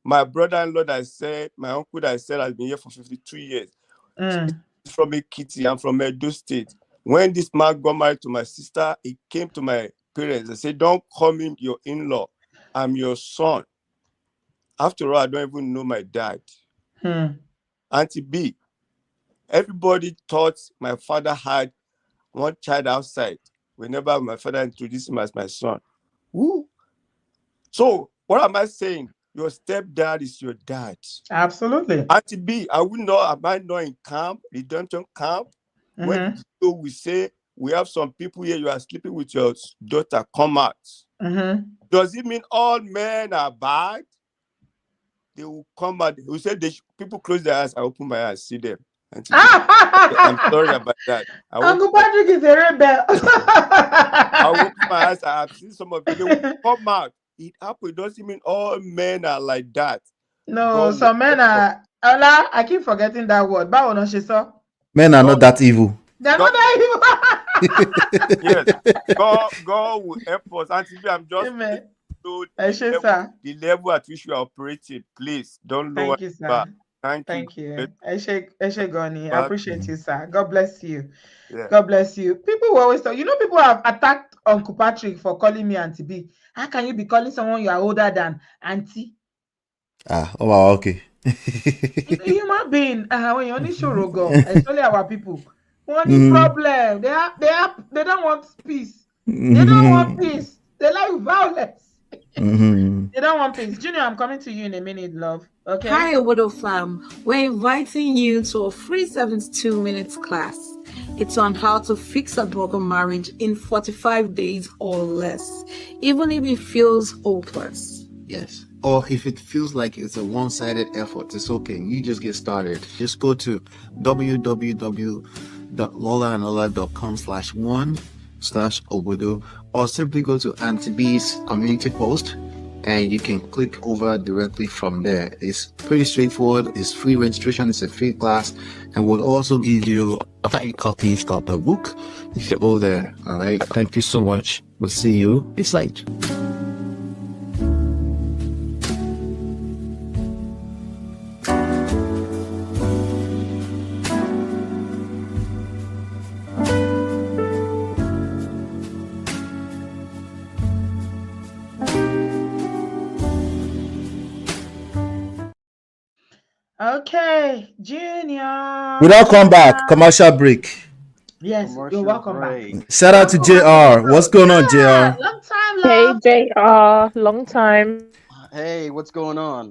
My brother-in-law that I said, my uncle that I said has been here for 52 years. He's from Ekiti. I'm from Edo State. When this man got married to my sister, he came to my parents and said, don't call me your in-law. I'm your son. After all, I don't even know my dad. Auntie B, everybody thought my father had one child outside whenever my father introduced him as my son. Woo. So what am I saying? Your stepdad is your dad. Absolutely. Auntie B, am I not in camp, redemption camp? When we say we have some people here, you are sleeping with your daughter, come out. Does it mean all men are bad? They will come out. We say people close their eyes, I open my eyes, see them. I'm sorry about that. Uncle Patrick is a rebel. I open my eyes, I have seen some of you. They will come out. It happens. It doesn't mean all men are like that. No, some men are. Ola, I keep forgetting that word. Báwo no ṣe sọ? Men are not that evil. They're not that evil. Yes. God will help us. Auntie B, I'm just the level at which you are operating. Please don't lower. Thank you, sir. Thank you. Eshe Goni. I appreciate you, sir. God bless you. Yeah. God bless you. People will always talk. People have attacked Uncle Patrick for calling me Auntie B. How can you be calling someone you are older than Auntie? Oh, okay. Human being, when you're on Shorogo, especially our people, one the Mhm. problem. They don't want peace. They don't want peace. They like violence. Mhm. They don't want peace. Junior, I'm coming to you in a minute, love. Okay? Hi, Obodo fam. We're inviting you to a free 72 minutes class. It's on how to fix a broken marriage in 45 days or less, even if it feels hopeless. Yes. Or if it feels like it's a one-sided effort, it's okay. You just get started. Just go to www.lolaanola.com/one/obodo, or simply go to Auntie B's community post and you can click over directly from there. It's pretty straightforward. It's free registration. It's a free class, and we'll also give you a free copy of the book if you go there. All right. Thank you so much. We'll see you. It's late. Okay, Junior. We'll now come back. Commercial break. Yes, you're welcome back. Shout out to JR. What's going on, Yeah, JR? long time, Hey, love. JR, long time. Hey, what's going on?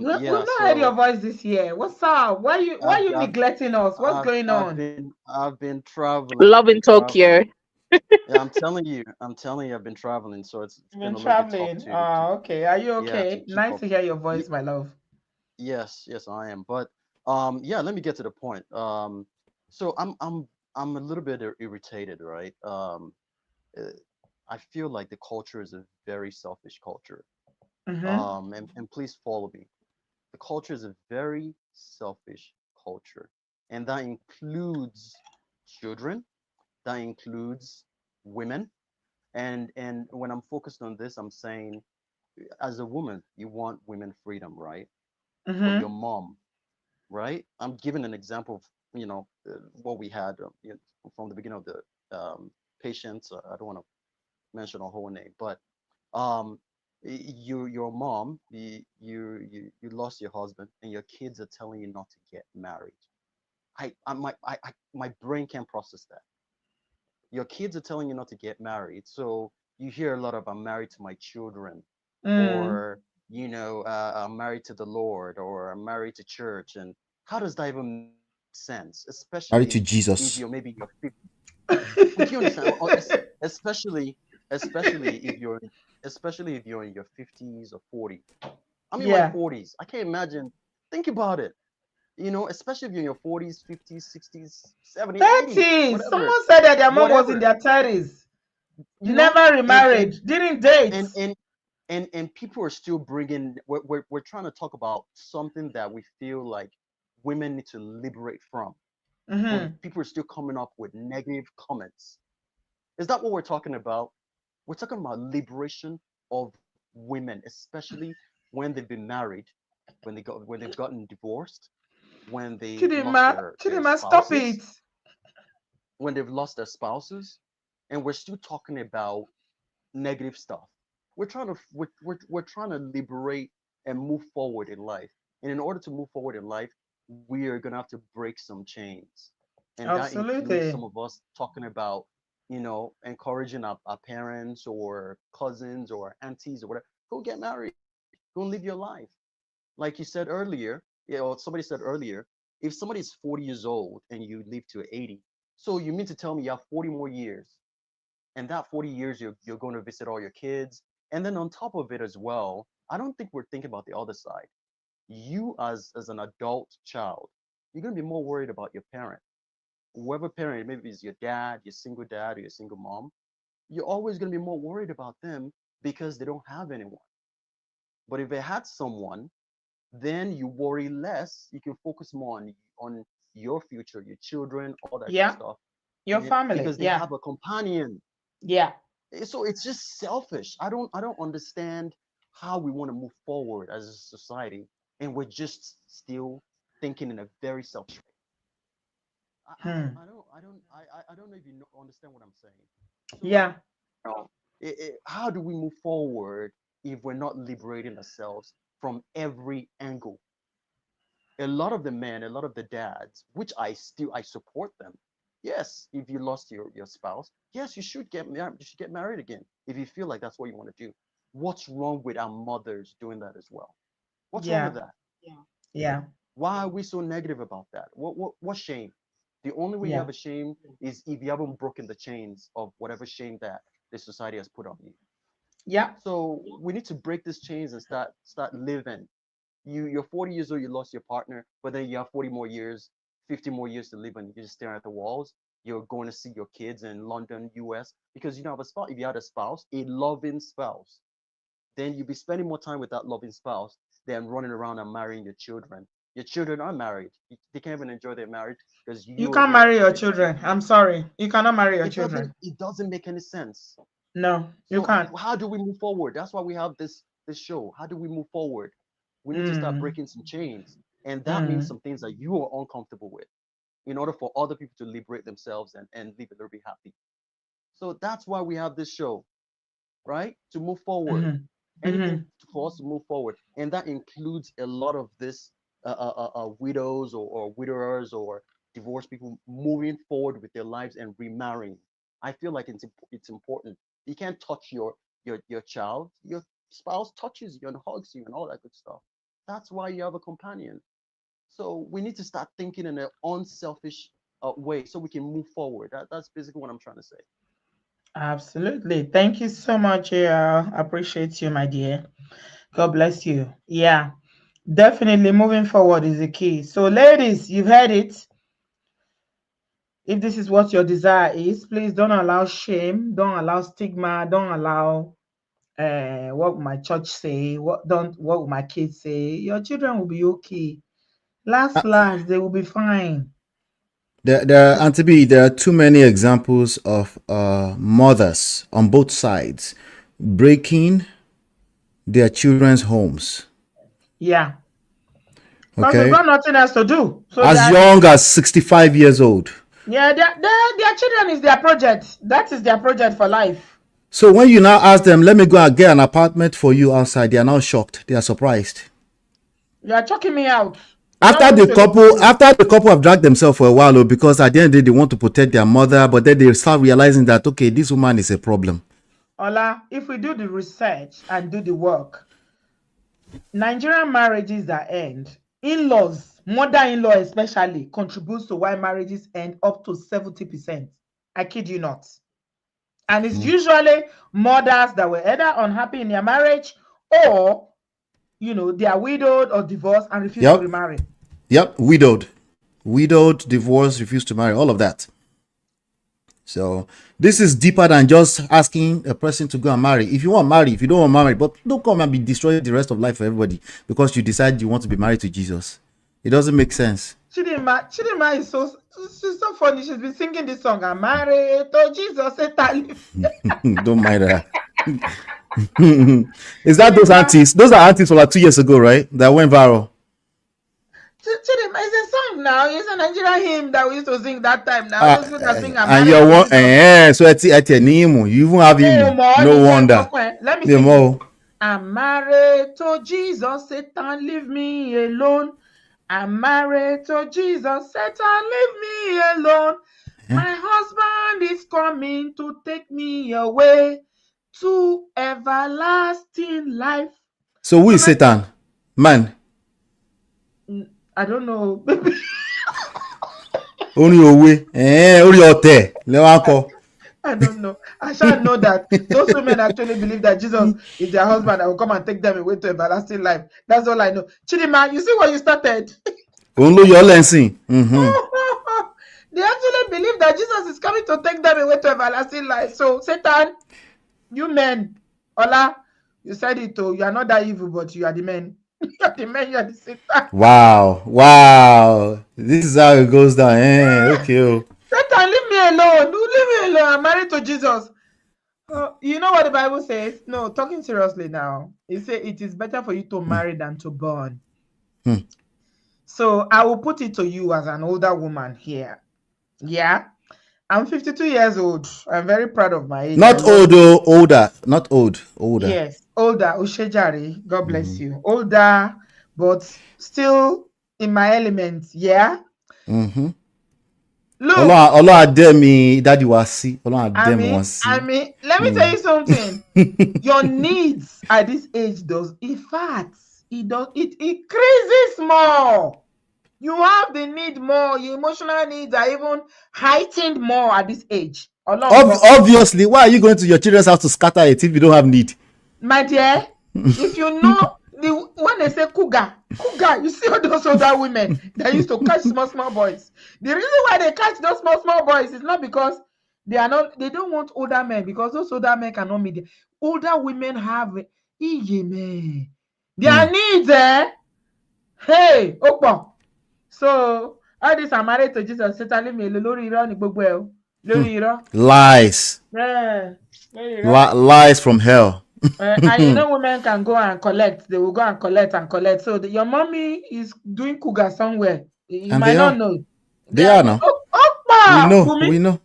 We've Yeah, not heard your so voice this year. What's up? Why I've you I've neglecting us? What's I've going I've on? been I've been traveling. Love I've in been Tokyo. traveling. Yeah, I'm telling you, I've been traveling, so it's You've been been a little bit tough traveling. to Okay. Are you yeah, to okay? keep Nice up. to hear your Ye- voice, my love. yes, I am. But yeah, let me get to the point. So I'm a little bit irritated, right? Uh, I feel like the culture is a very selfish culture. Mm-hmm. And please follow me. The culture is a very selfish culture, and that includes children, that includes women. And when I'm focused on this, I'm saying, as a woman, you want women freedom, right? But your Mm-hmm. mom, right? I'm giving an example of what we had from the beginning of the patients. I don't want to mention a whole name, but um your mom, you lost your husband, and your kids are telling you not to get married. My brain can't process that. Your kids are telling you not to get married, so you hear a lot of "I'm married to my children," Mm. or "I'm married to the Lord," or "I'm married to church." And how does that even make sense, Married especially to if Jesus. you're maybe in your 50s? Do you understand? Especially especially if you're in your 50s or 40s. I'm in my Yeah. 40s. I can't imagine. Think about it. Especially if you're in your 40s, 50s, 60s, 70s, 80s, 30s. whatever, Someone said that their mom was in whatever. their 30s. You know, Never and and remarried. Didn't date. and and and people are still bringing. We're trying to talk about something that we feel like women need to liberate from, but Mm-hmm. people are still coming up with negative comments. Is that what we're talking about? We're talking about liberation of women, especially when they've been married, when they've gotten divorced, when they've lost their Chidima, stop spouses, it. when they've lost their spouses, and we're still talking about negative stuff. We're trying to liberate and move forward in life. And in order to move forward in life, we are gonna have to break some chains. And that includes some Absolutely. of us talking about, encouraging our parents or cousins or aunties or whatever, go get married, go and live your life. Like you said earlier, or somebody said earlier, if somebody is 40 years old and you live to 80, so you mean to tell me you have 40 more years, and that 40 years you're going to visit all your kids. And then on top of it as well, I don't think we're thinking about the other side. You as an adult child, you're going to be more worried about your parent, whoever parent, maybe it's your dad or your single mom. You're always going to be more worried about them because they don't have anyone. But if they had someone, then you worry less. You can focus more on your future, your children, all that good Yeah. stuff, Your family. because they Yeah. have a companion. Yeah. So it's just selfish. I don't understand how we want to move forward as a society, and we're just still thinking in a very selfish way. Hmm. I don't know if you understand what I'm saying. So, Yeah. how do we move forward if we're not liberating ourselves from every angle? a lot of the men, a lot of the dads, which I support them. Yes, if you lost your spouse, yes, you should get married. You should get married again if you feel like that's what you want to do. What's wrong with our mothers doing that as well? What's wrong with Yeah. that? Yeah. Why are we so negative about that? What shame? The only way you Yeah. have a shame is if you haven't broken the chains of whatever shame that the society has put on you. Yeah. So we need to break these chains and start living. You're 40 years old, you lost your partner, but then you have 40 more years, 50 more years to live, and you're just staring at the walls. You're going to see your kids in London, US, because you don't have a spouse. If you had a spouse, a loving spouse, then you'd be spending more time with that loving spouse than running around and marrying your children. Your children are married. They can't even enjoy their marriage because You you are can't there marry your already. children. I'm sorry. You cannot marry your It doesn't children. it doesn't make any sense. No, you So can't. how do we move forward? That's why we have this show. How do we move forward? We need to start Mm. breaking some chains. And that means Mm. some things that you are uncomfortable with in order for other people to liberate themselves and live a little bit happy. So that's why we have this show, right? To move forward. Mm-hmm. Anything Mm-hmm. for us to move forward. And that includes a lot of this widows or widowers or divorced people moving forward with their lives and remarrying. I feel like it's important. You can't touch your child. Your spouse touches you and hugs you and all that good stuff. That's why you have a companion. So we need to start thinking in an unselfish way so we can move forward. That's basically what I'm trying to say. Absolutely. Thank you so much. Yeah, appreciate you, my dear. God bless you. Yeah, definitely moving forward is the key. So, ladies, you've heard it. If this is what your desire is, please don't allow shame, don't allow stigma, don't allow what will my church say, what will my kids say. Your children will be okay. Uh, Last, they will be fine. Auntie B, there are too many examples of mothers on both sides breaking their children's homes. Yeah. Because they've Okay, got nothing else to do. So as young as 65 years old. yeah, their children is their project. That is their project for life. So when you now ask them, let me go and get an apartment for you outside, they are now shocked. They are surprised. You are choking me out. After the couple have dragged themselves for a while, because at the end of the day they want to protect their mother, but then they start realizing that okay, this woman is a problem. Ola, if we do the research and do the work, Nigerian marriages that end, in-laws, mother-in-law especially, contributes to why marriages end up to 70%. I kid you not. And it's usually mothers that were either unhappy in their marriage or, they are widowed or divorced and refuse to remarry. Yep, widowed, divorced, refused to marry, all of that. So this is deeper than just asking a person to go and marry. If you want to marry, if you don't want to marry, but don't come and be destroying the rest of life for everybody because you decide you want to be married to Jesus. It doesn't make sense. Chidinma is she's so funny. She's been singing this song. I'm married to Jesus. Don't mind her. Is that those aunties? Those are aunties from like 2 years ago, right? That went viral. Chidinma is a song now. It's a Nigerian hymn that we used to sing that time. Now those people that sing and you're one. So you even have him. No wonder. Let me sing it. I'm married to Jesus. Satan, leave me alone. I'm married to Jesus. Satan, leave me alone. My husband is coming to take me away to everlasting life. So who is Satan? Man. I don't know. Only away. Only hotel. I don't know. I shall know that those women actually believe that Jesus is their husband that will come and take them away to everlasting life. That's all I know. Chidinma, you see what you started? Only your lensing. They actually believe that Jesus is coming to take them away to everlasting life. So, Satan, you men, Ola, you said it too. You are not that evil, but you are the men. You are the men, you are the Satan. Wow. This is how it goes down. Okay. Satan, leave me alone. Leave me alone. I'm married to Jesus. You know what the Bible says? No, talking seriously now. It says it is better for you to marry than to burn. So I will put it to you as an older woman here. Yeah. I'm 52 years old. I'm very proud of my age. Not old, older. Not old, older. Yes, older. Oshejari, God bless you. Older, but still in my element. Yeah. Mm-hmm. Look, Ọlọ́run adé mi daddy wá sí. Ọlọ́run adé mi wọ́n sí. let me tell you something. Your needs at this age in fact, it increases more. You have the need more. Your emotional needs are even heightened more at this age. Obviously, why are you going to your children's house to scatter it if you don't have need? My dear, if you know when they say cougar, you see all those older women that used to catch small boys. The reason why they catch those small boys is not because they don't want older men, because those older men cannot meet them. Older women have their needs, Hey, Okpo. So all this I'm married to Jesus, Satan leave me alone. Lies. Yeah. Lies from hell. And you know, women can go and collect. They will go and collect. So your mommy is doing cougar somewhere. You And might not know. They are now. We know.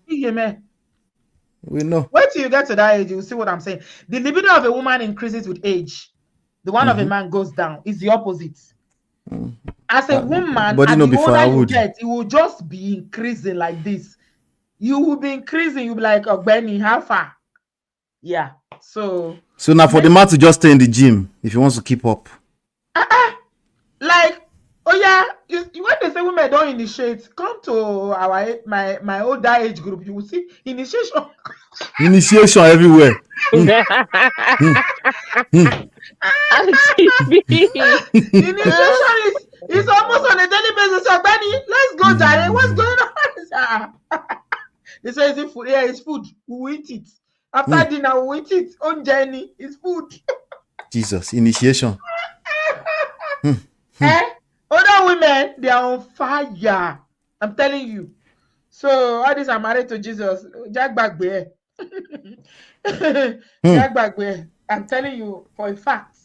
Wait till you get to that age, you'll see what I'm saying. The libido of a woman increases with age. The one of a man goes down. It's the opposite. As a woman, but as you know, the before older I would. you get, it will just be increasing like this. You will be increasing. You'll be like, oh, Benny, how far? Yeah. So now for the man to just stay in the gym if he wants to keep up. Like, oh yeah, when they say women don't initiate, come to my older age group, you will see initiation. Initiation everywhere. Initiation is almost on a daily basis. So Benny, let's go, Jare. What's going on? They say it's food. Yeah, it's food. We will eat it. After dinner, we will eat it. On journey, it's food. Jesus, initiation. Other women, they are on fire. I'm telling you. So all these are married to Jesus. Jack back there. Jack back there. I'm telling you for a fact.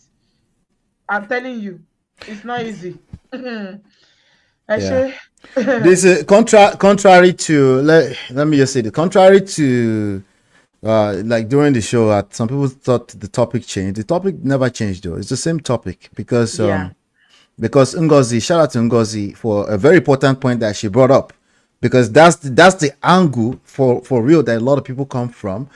I'm telling you, it's not easy. This is contrary to let me just say the contrary to like during the show, some people thought the topic changed. The topic never changed though. It's the same topic because Ngozi, shout out to Ngozi for a very important point that she brought up, because that's the angle for real that a lot of people come from,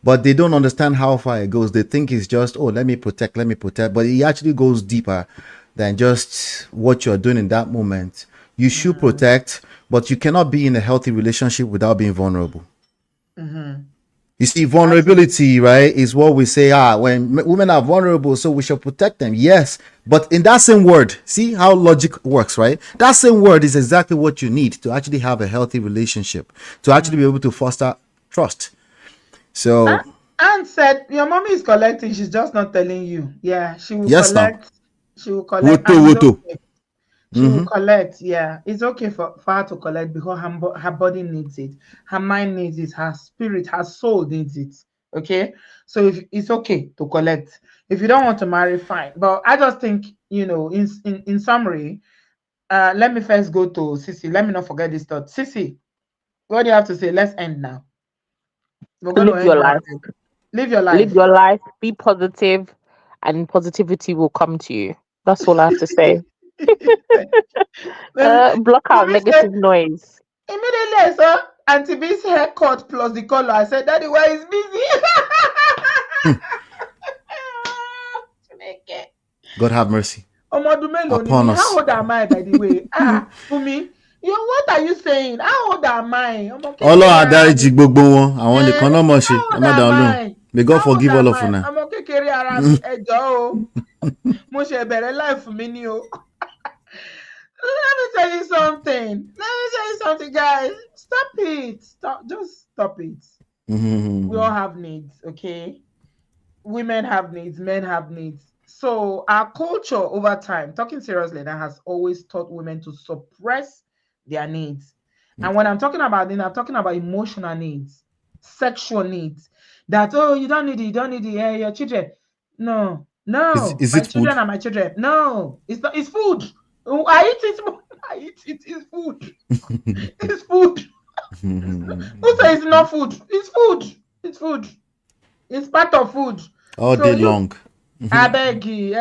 but they don't understand how far it goes. They think it's just, oh, let me protect, but it actually goes deeper than just what you're doing in that moment. You should protect, but you cannot be in a healthy relationship without being vulnerable. You see, vulnerability, right, is what we say, when women are vulnerable, so we should protect them. Yes, but in that same word, see how logic works, right? That same word is exactly what you need to actually have a healthy relationship, to actually be able to foster trust. So Anne said, your mommy is collecting, she's just not telling you. Yeah, she will collect. She will collect. She will collect. Yeah, it's okay for her to collect because her body needs it, her mind needs it, her spirit, her soul needs it. Okay, so if it's okay to collect. If you don't want to marry, fine. But I just think, in summary, let me first go to Sissy. Let me not forget this thought. Sissy, what do you have to say? Let's end now. We're going to Live your life. Live your life. Live your life. Be positive, and positivity will come to you. That's all I have to say. Block out negative noise. Immediately I saw Auntie B's haircut plus the color. I said, Daddy, why is busy? God have mercy upon us. How old am I, by the way? Fumi, what are you saying? How old am I? Ọlọ́run adáríjì gbogbo wọn, àwọn nìkan náà mọ̀ ṣe. Ẹ má dá wọn lóhùn. May God forgive all of you now. Ọmọ kékeré ara mi, ẹ jọ̀ọ́ o. Mo ṣe bẹ̀rẹ̀ life mi ni o. Let me tell you something, guys. Stop it. Just stop it. We all have needs, okay? Women have needs, men have needs. So our culture over time, talking seriously, that has always taught women to suppress their needs. And when I'm talking about needs, I'm talking about emotional needs, sexual needs. That, oh, you don't need it, your children. No. Is my it children food? are my children. No, it's not. It's food. I eat it. It's food. It's food. Who says it's not food? It's food. It's food. It's part of food. All day long. I beg you,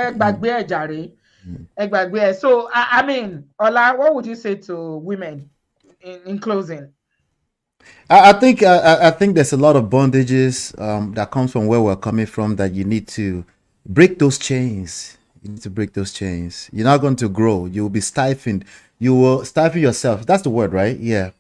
So I mean, Ola, what would you say to women in closing? I think there's a lot of bondages that comes from where we're coming from that you need to break those chains. You need to break those chains. You're not going to grow. You will be stifled. You will stifle yourself. That's the word, right? Yeah.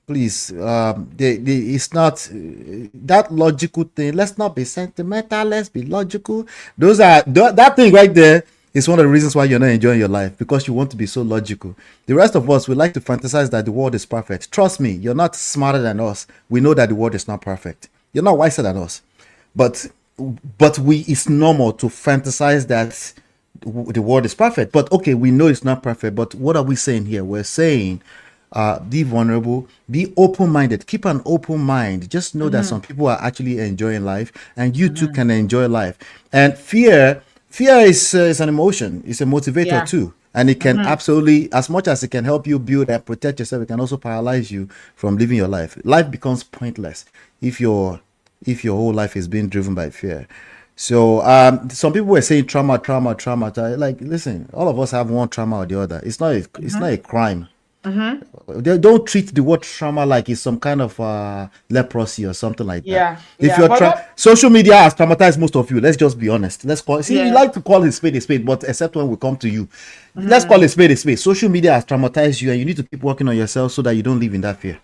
Please, it's not that logical thing. Let's not be sentimental. Let's be logical. That thing right there is one of the reasons why you're not enjoying your life, because you want to be so logical. The rest of us, we like to fantasize that the world is perfect. Trust me, you're not smarter than us. We know that the world is not perfect. You're not wiser than us, but it's normal to fantasize that the world is perfect. But okay, we know it's not perfect. But what are we saying here? We're saying be vulnerable, be open-minded, keep an open mind. Just know that some people are actually enjoying life, and you too can enjoy life. And fear is an emotion. It's a motivator Yeah. too, and it can absolutely, as much as it can help you build and protect yourself, it can also paralyze you from living your life. Life becomes pointless if your whole life is being driven by fear. So some people were saying trauma, trauma, trauma. Like, listen, all of us have one trauma or the other. It's not a crime. They don't treat the word trauma like it's some kind of leprosy or something like that. Yeah. If Yeah. you're But that, social media has traumatized most of you. Let's just be honest. Let's call see you yeah. like to call it a spade, but except when we come to you. Let's call it a spade. Social media has traumatized you, and you need to keep working on yourself so that you don't live in that fear.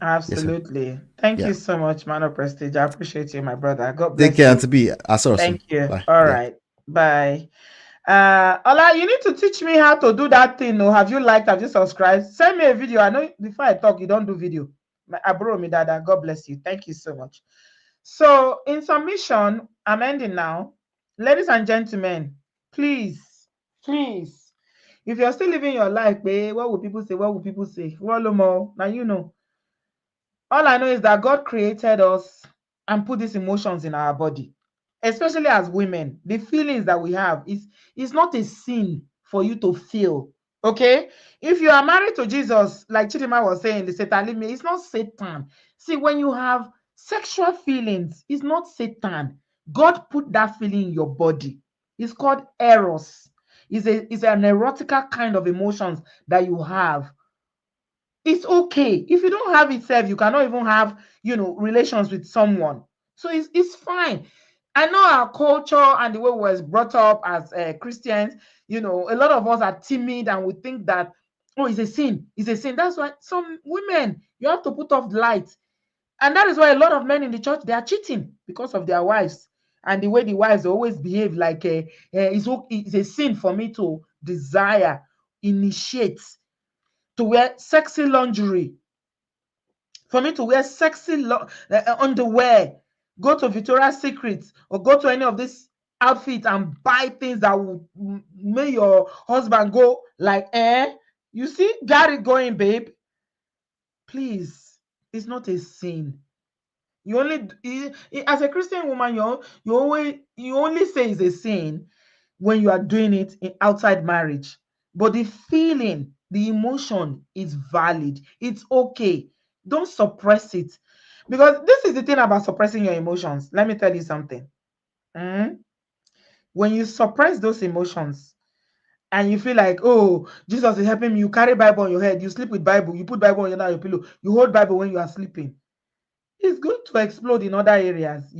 Yes, sir. Absolutely. Thank Yeah. you so much, man of prestige. I appreciate you, my brother. God Take bless care, you. and to be awesome. Thank you. Bye. All Yeah. right. Bye. Ola, you need to teach me how to do that thing. Or have you liked? Have you subscribed? Send me a video. I know before I talk, you don't do video. Abro me dada. God bless you. Thank you so much. So, in submission, I'm ending now. Ladies and gentlemen, please, please, if you're still living your life, babe, what will people say? What will people say? Now you know. All I know is that God created us and put these emotions in our body, especially as women. The feelings that we have is not a sin for you to feel. Okay, if you are married to Jesus, like Chidima was saying, the Satan leave me, it's not Satan. See, when you have sexual feelings, it's not Satan. God put that feeling in your body. It's called eros. It's an erotica kind of emotions that you have. It's okay. If you don't have it self, you cannot even have, relations with someone. So it's fine. I know our culture and the way we was brought up as Christians, a lot of us are timid and we think that, oh, it's a sin. It's a sin. That's why some women, you have to put off the light. And that is why a lot of men in the church, they are cheating because of their wives. And the way the wives always behave like it's a sin for me to desire, initiate, to wear sexy lingerie, for me to wear sexy underwear, go to Victoria's Secrets or go to any of these outfits and buy things that will make your husband go like, you see, got it going, babe. Please, it's not a sin. You only as a Christian woman, you only say it's a sin when you are doing it outside marriage. But the feeling, the emotion is valid. It's okay. Don't suppress it. Because this is the thing about suppressing your emotions. Let me tell you something. Mm? When you suppress those emotions and you feel like, oh, Jesus is helping me, you carry Bible on your head, you sleep with Bible, you put Bible on your pillow, you hold Bible when you are sleeping. It's going to explode in other areas.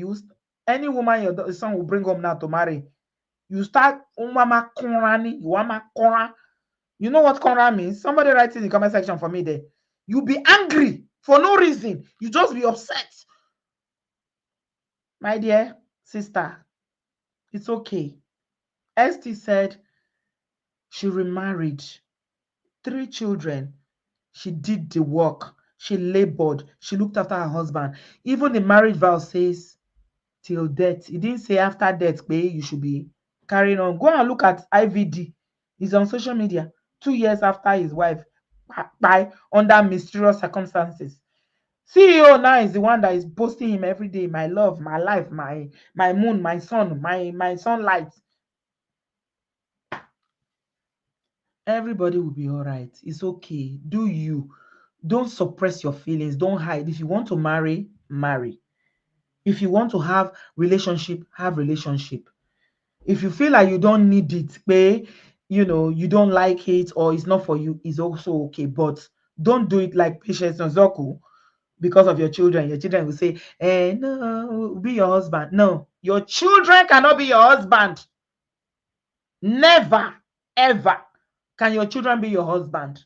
Any woman your son will bring home now to marry, you start umama korani, wama kora. You know what kora means? Somebody write in the comment section for me there. You'll be angry for no reason. You just be upset. My dear sister, it's okay. Esther said she remarried, 3 children. She did the work. She labored. She looked after her husband. Even the marriage vow says till death. It didn't say after death, babe, you should be carrying on. Go and look at IVD. He's on social media 2 years after his wife died under mysterious circumstances. CEO now is the one that is posting him every day. My love, my life, my moon, my sun, my sunlight. Everybody will be all right. It's okay. Do you. Don't suppress your feelings. Don't hide. If you want to marry, marry. If you want to have relationship, have relationship. If you feel like you don't need it, you know, you don't like it or it's not for you, it's also okay. But don't do it like Patience Ozokwo because of your children. Your children will say, no, be your husband. No, your children cannot be your husband. Never, ever can your children be your husband.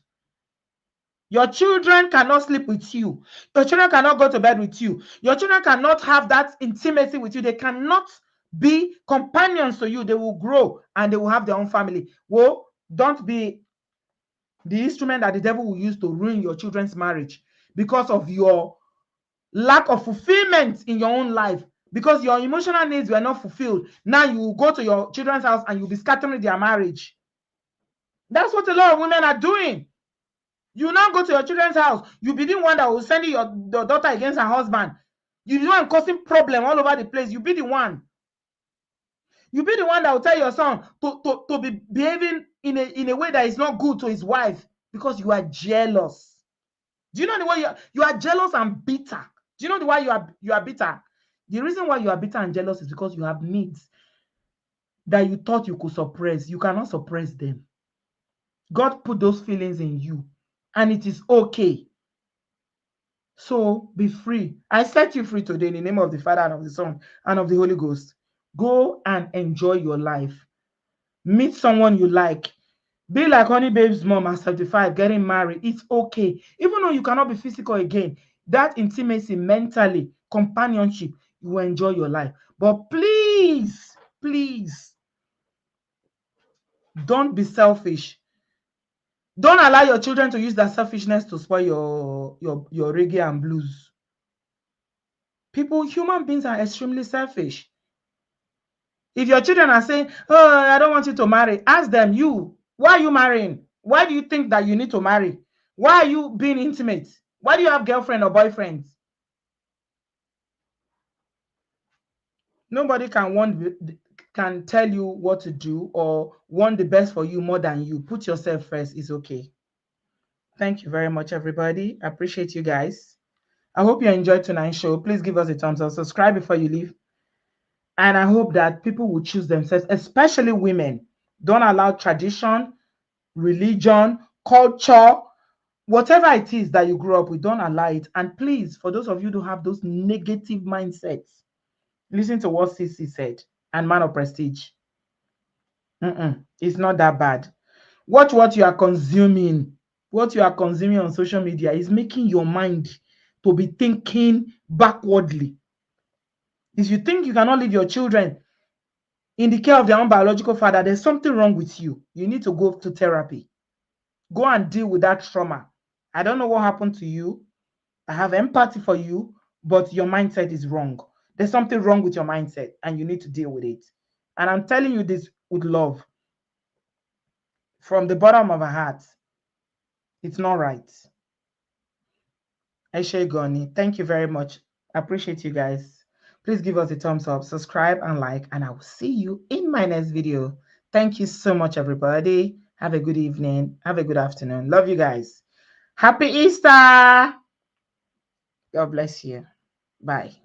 Your children cannot sleep with you. Your children cannot go to bed with you. Your children cannot have that intimacy with you. They cannot be companions to you. They will grow and they will have their own family. Well, don't be the instrument that the devil will use to ruin your children's marriage because of your lack of fulfillment in your own life, because your emotional needs were not fulfilled. Now you will go to your children's house and you'll be scattering their marriage. That's what a lot of women are doing. You now go to your children's house. You be the one that will send your daughter against her husband. You be the one causing problem all over the place. You be the one. You be the one that will tell your son to be behaving in a way that is not good to his wife because you are jealous. Do you know the way you are jealous and bitter? Do you know the why you are bitter? The reason why you are bitter and jealous is because you have needs that you thought you could suppress. You cannot suppress them. God put those feelings in you, and it is okay. So be free. I set you free today in the name of the Father and of the Son and of the Holy Ghost. Go and enjoy your life. Meet someone you like. Be like Honey Babe's mom at 75, getting married. It's okay. Even though you cannot be physical again, that intimacy, mentally, companionship, you will enjoy your life. But please, please, don't be selfish. Don't allow your children to use that selfishness to spoil your reggae and blues. Human beings are extremely selfish. If your children are saying, oh, I don't want you to marry, ask them, why are you marrying? Why do you think that you need to marry? Why are you being intimate? Why do you have girlfriend or boyfriends? Nobody can tell you what to do or want the best for you more than you. Put yourself first. It's okay. Thank you very much, everybody. I appreciate you guys. I hope you enjoyed tonight's show. Please give us a thumbs up. Subscribe before you leave. And I hope that people will choose themselves, especially women. Don't allow tradition, religion, culture, whatever it is that you grew up with, don't allow it. And please, for those of you who have those negative mindsets, listen to what Sissy said and Man of Prestige. It's not that bad. Watch what you are consuming. What you are consuming on social media is making your mind to be thinking backwardly. If you think you cannot leave your children in the care of their own biological father, there's something wrong with you. You need to go to therapy. Go and deal with that trauma. I don't know what happened to you. I have empathy for you, but your mindset is wrong. There's something wrong with your mindset and you need to deal with it. And I'm telling you this with love. From the bottom of my heart, it's not right. Eshe Goni, thank you very much. I appreciate you guys. Please give us a thumbs up, subscribe, and like, and I will see you in my next video. Thank you so much, everybody. Have a good evening. Have a good afternoon. Love you guys. Happy Easter. God bless you. Bye.